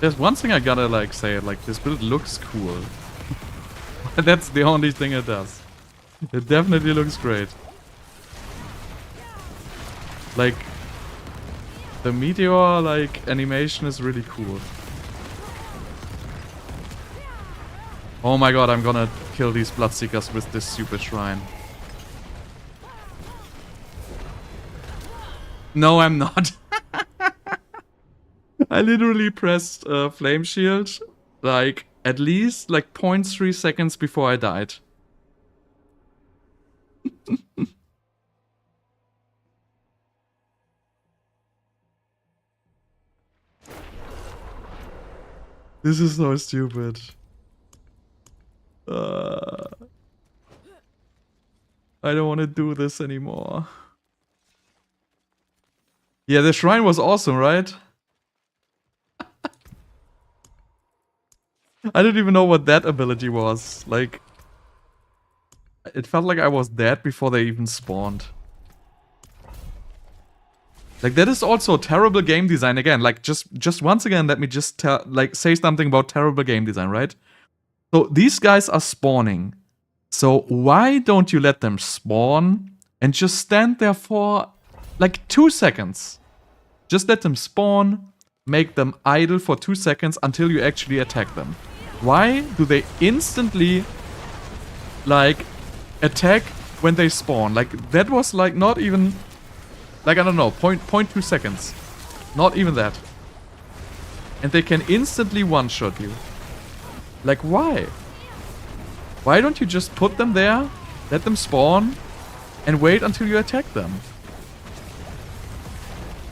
There's one thing I gotta like say, like this build looks cool. That's the only thing it does. It definitely looks great. Like the Meteor like animation is really cool. Oh my god, I'm gonna kill these Bloodseekers with this stupid shrine. No, I'm not. I literally pressed Flame Shield like at least like 0.3 seconds before I died. This is so stupid. I don't want to do this anymore. Yeah, the shrine was awesome, right? I didn't even know what that ability was. Like, it felt like I was dead before they even spawned. Like, that is also terrible game design again. Like, just once again, let me just say something about terrible game design, right? So, these guys are spawning. So, why don't you let them spawn and just stand there for, like, 2 seconds? Just let them spawn, make them idle for 2 seconds until you actually attack them. Why do they instantly, like, attack when they spawn? Like, that was, like, not even... Like, I don't know, 0.2 seconds. Not even that. And they can instantly one-shot you. Like, why? Why don't you just put them there, let them spawn, and wait until you attack them?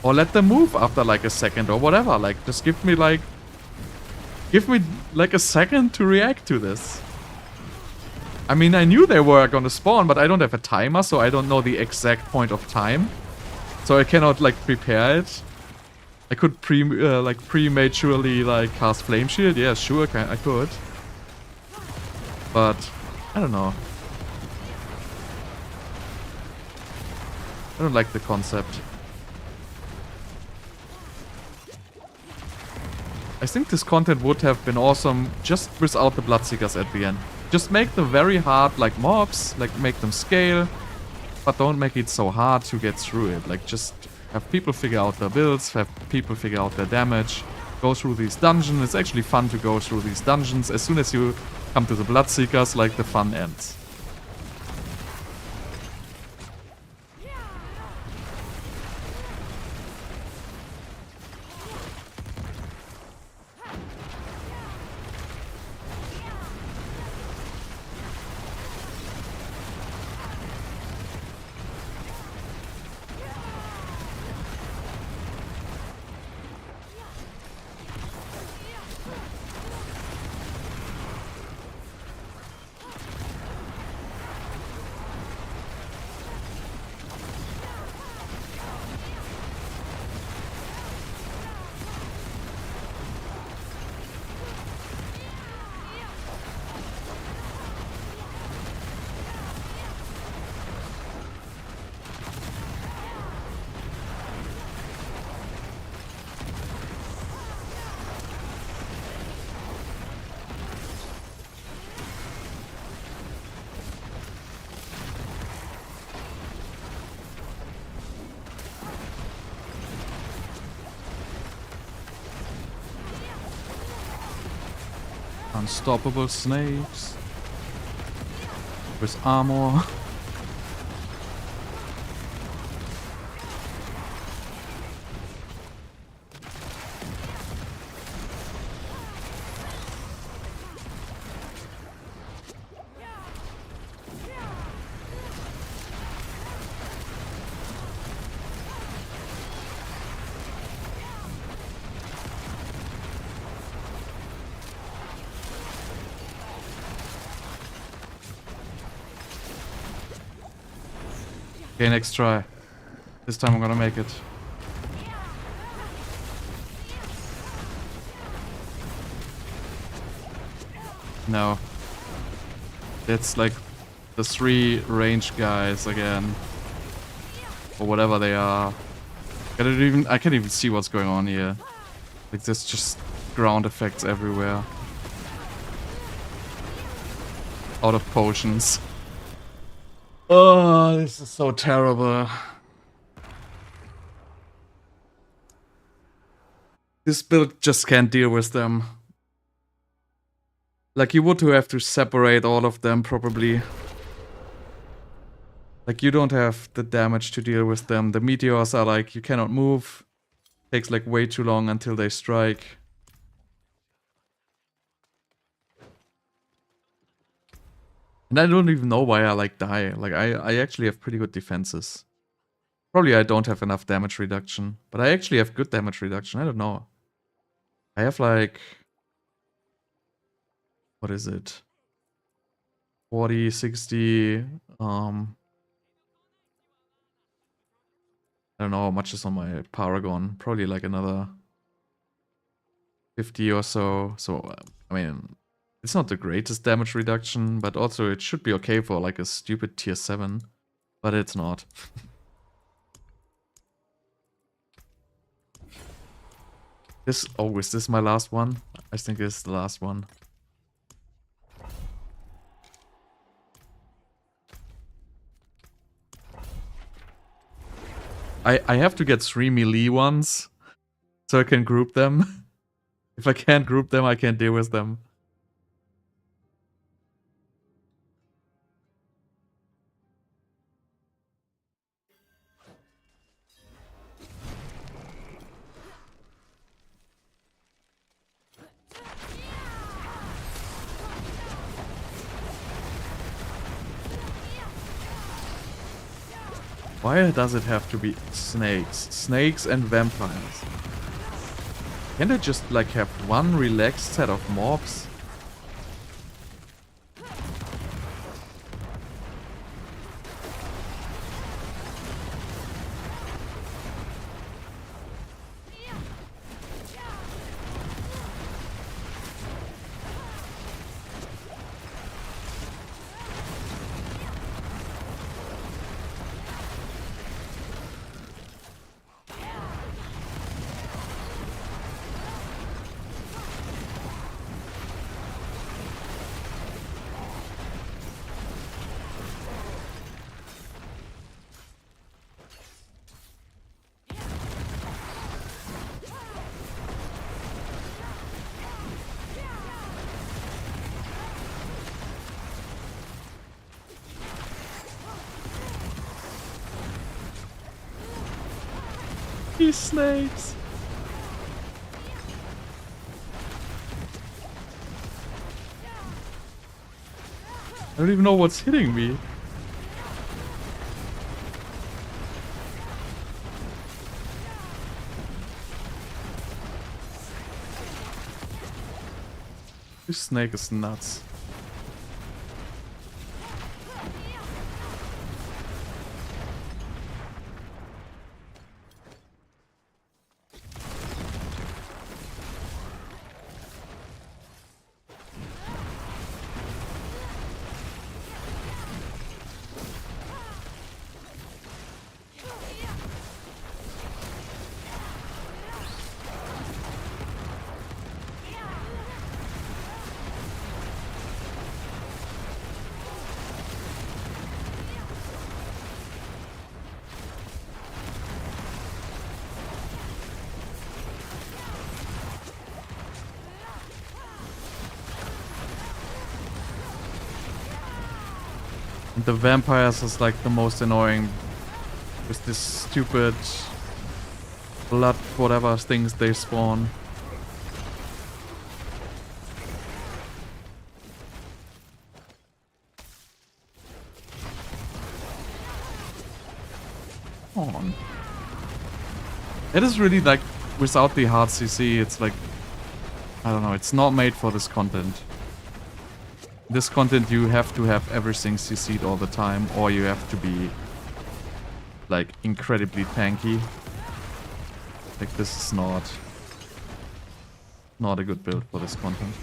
Or let them move after, like, a second or whatever. Like, just give me, like, a second to react to this. I mean, I knew they were gonna spawn, but I don't have a timer, so I don't know the exact point of time. So I cannot, like, prepare it. I could prematurely, like, cast Flame Shield. Yeah, sure, I could. But, I don't know. I don't like the concept. I think this content would have been awesome just without the Bloodseekers at the end. Just make them very hard, like mobs, like make them scale. But don't make it so hard to get through it. Like, just have people figure out their builds, have people figure out their damage, go through these dungeons. It's actually fun to go through these dungeons. As soon as you come to the Bloodseekers, like, the fun ends. Unstoppable snakes with armor. Okay, next try. This time I'm gonna make it. No. It's like the 3 range guys again. Or whatever they are. I can't even see what's going on here. Like, there's just ground effects everywhere. Out of potions. Oh, this is so terrible. This build just can't deal with them. Like, you would have to separate all of them, probably. Like, you don't have the damage to deal with them. The meteors are like, you cannot move. Takes like way too long until they strike. And I don't even know why I like die. Like, I actually have pretty good defenses. Probably I don't have enough damage reduction. But I actually have good damage reduction. I don't know. I have like... What is it? 40, 60... I don't know how much is on my Paragon. Probably like another 50 or so. So, I mean, it's not the greatest damage reduction, but also it should be okay for like a stupid tier 7. But it's not. Is this my last one? I think this is the last one. I have to get 3 melee ones so I can group them. If I can't group them, I can't deal with them. Why does it have to be snakes? Snakes and vampires. Can't I just like have one relaxed set of mobs? These snakes. I don't even know what's hitting me. This snake is nuts. The vampires is like the most annoying with this stupid blood whatever things they spawn. Come on. It is really like without the hard CC, it's like, I don't know, it's not made for this content. This content you have to have everything CC'd all the time, or you have to be like incredibly tanky. Like this is not a good build for this content.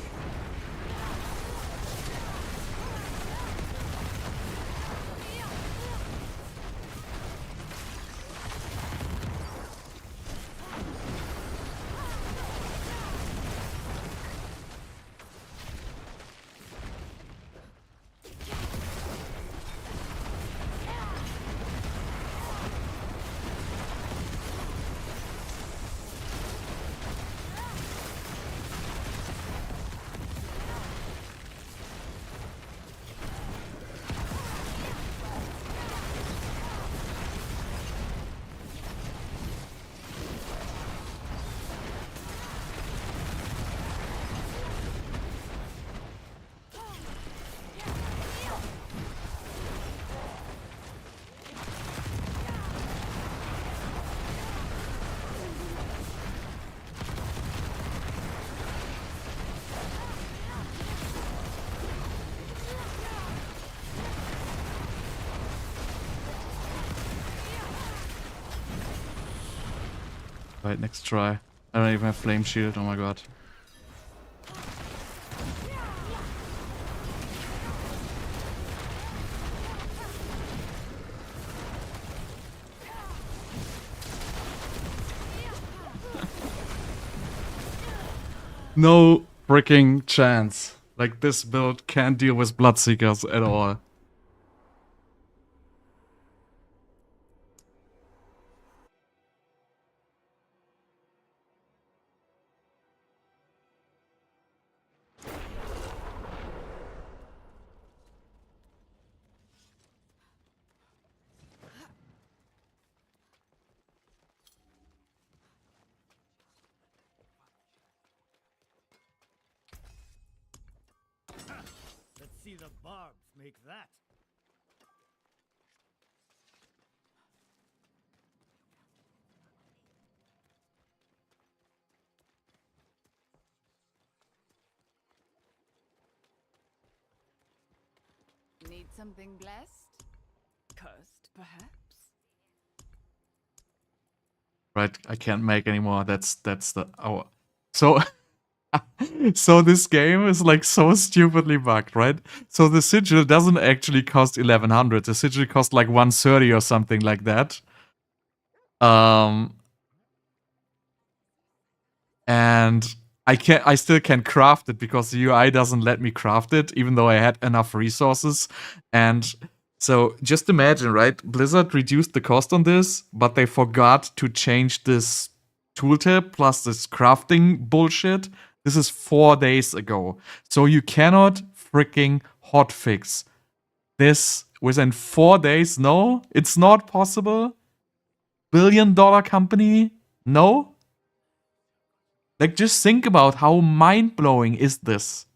Right, next try. I don't even have flame shield, oh my god. No freaking chance. Like, this build can't deal with Bloodseekers at all. Let's see the barbs make that. Need something blessed? Cursed, perhaps? Right, I can't make anymore. That's the So so this game is like so stupidly bugged, right? So the sigil doesn't actually cost 1100. The sigil costs like 130 or something like that. And I still can't craft it because the UI doesn't let me craft it, even though I had enough resources. And so just imagine, right? Blizzard reduced the cost on this, but they forgot to change this tooltip plus this crafting bullshit. This is 4 days ago. So you cannot freaking hotfix this within 4 days. No, it's not possible. $1 billion company? No? Like, just think about how mind-blowing is this.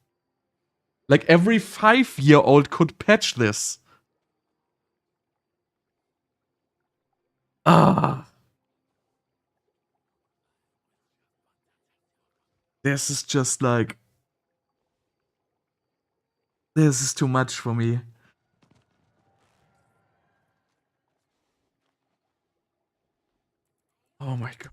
Like, every 5-year-old could patch this. Ah. This is just like... This is too much for me. Oh my god.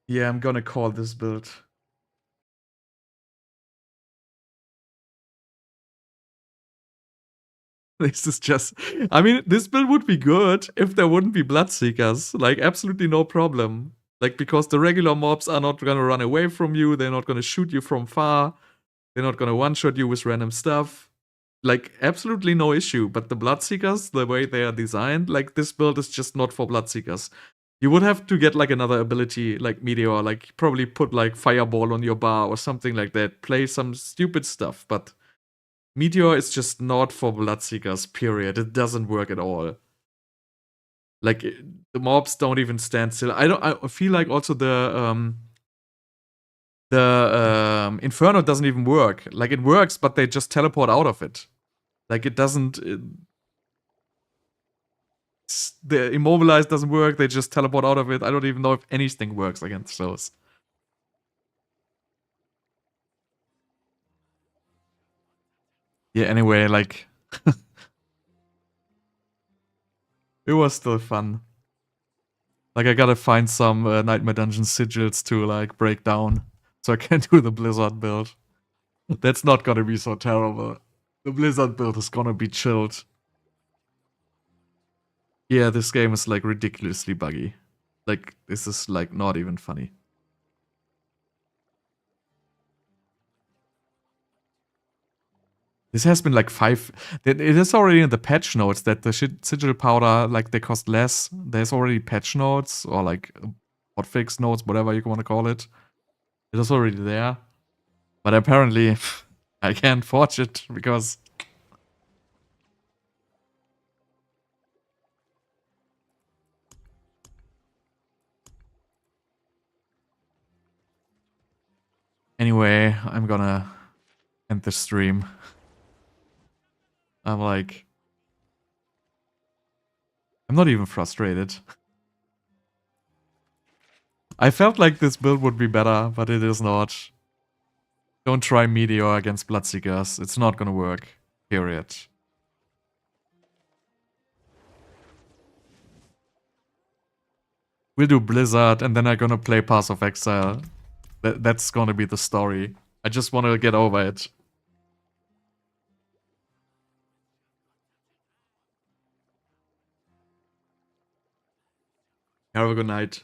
Yeah, I'm gonna call this build. This is just... I mean, this build would be good if there wouldn't be Bloodseekers. Like, absolutely no problem. Like, because the regular mobs are not gonna run away from you, they're not gonna shoot you from far, they're not gonna one-shot you with random stuff. Like, absolutely no issue. But the Bloodseekers, the way they are designed, like, this build is just not for Bloodseekers. You would have to get, like, another ability, like Meteor, like, probably put, like, Fireball on your bar or something like that. Play some stupid stuff, but Meteor is just not for Bloodseekers, period. It doesn't work at all. Like, the mobs don't even stand still. I feel like also the Inferno doesn't even work. Like, it works, but they just teleport out of it. Like, it doesn't... the Immobilize doesn't work, they just teleport out of it. I don't even know if anything works against those. Yeah, anyway, like... it was still fun. Like, I gotta find some Nightmare Dungeon sigils to, like, break down. So I can do the Blizzard build. That's not gonna be so terrible. The Blizzard build is gonna be chilled. Yeah, this game is, like, ridiculously buggy. Like, this is, like, not even funny. This has been, like, 5... It is already in the patch notes that the sigil powder, like, they cost less. There's already patch notes, or, like, hotfix notes, whatever you want to call it. It is already there. But apparently, I can't forge it, because... Anyway, I'm gonna end the stream. I'm like... I'm not even frustrated. I felt like this build would be better, but it is not. Don't try Meteor against Bloodseekers. It's not gonna work. Period. We'll do Blizzard and then I'm gonna play Pass of Exile. That's gonna be the story. I just wanna get over it. Have a good night.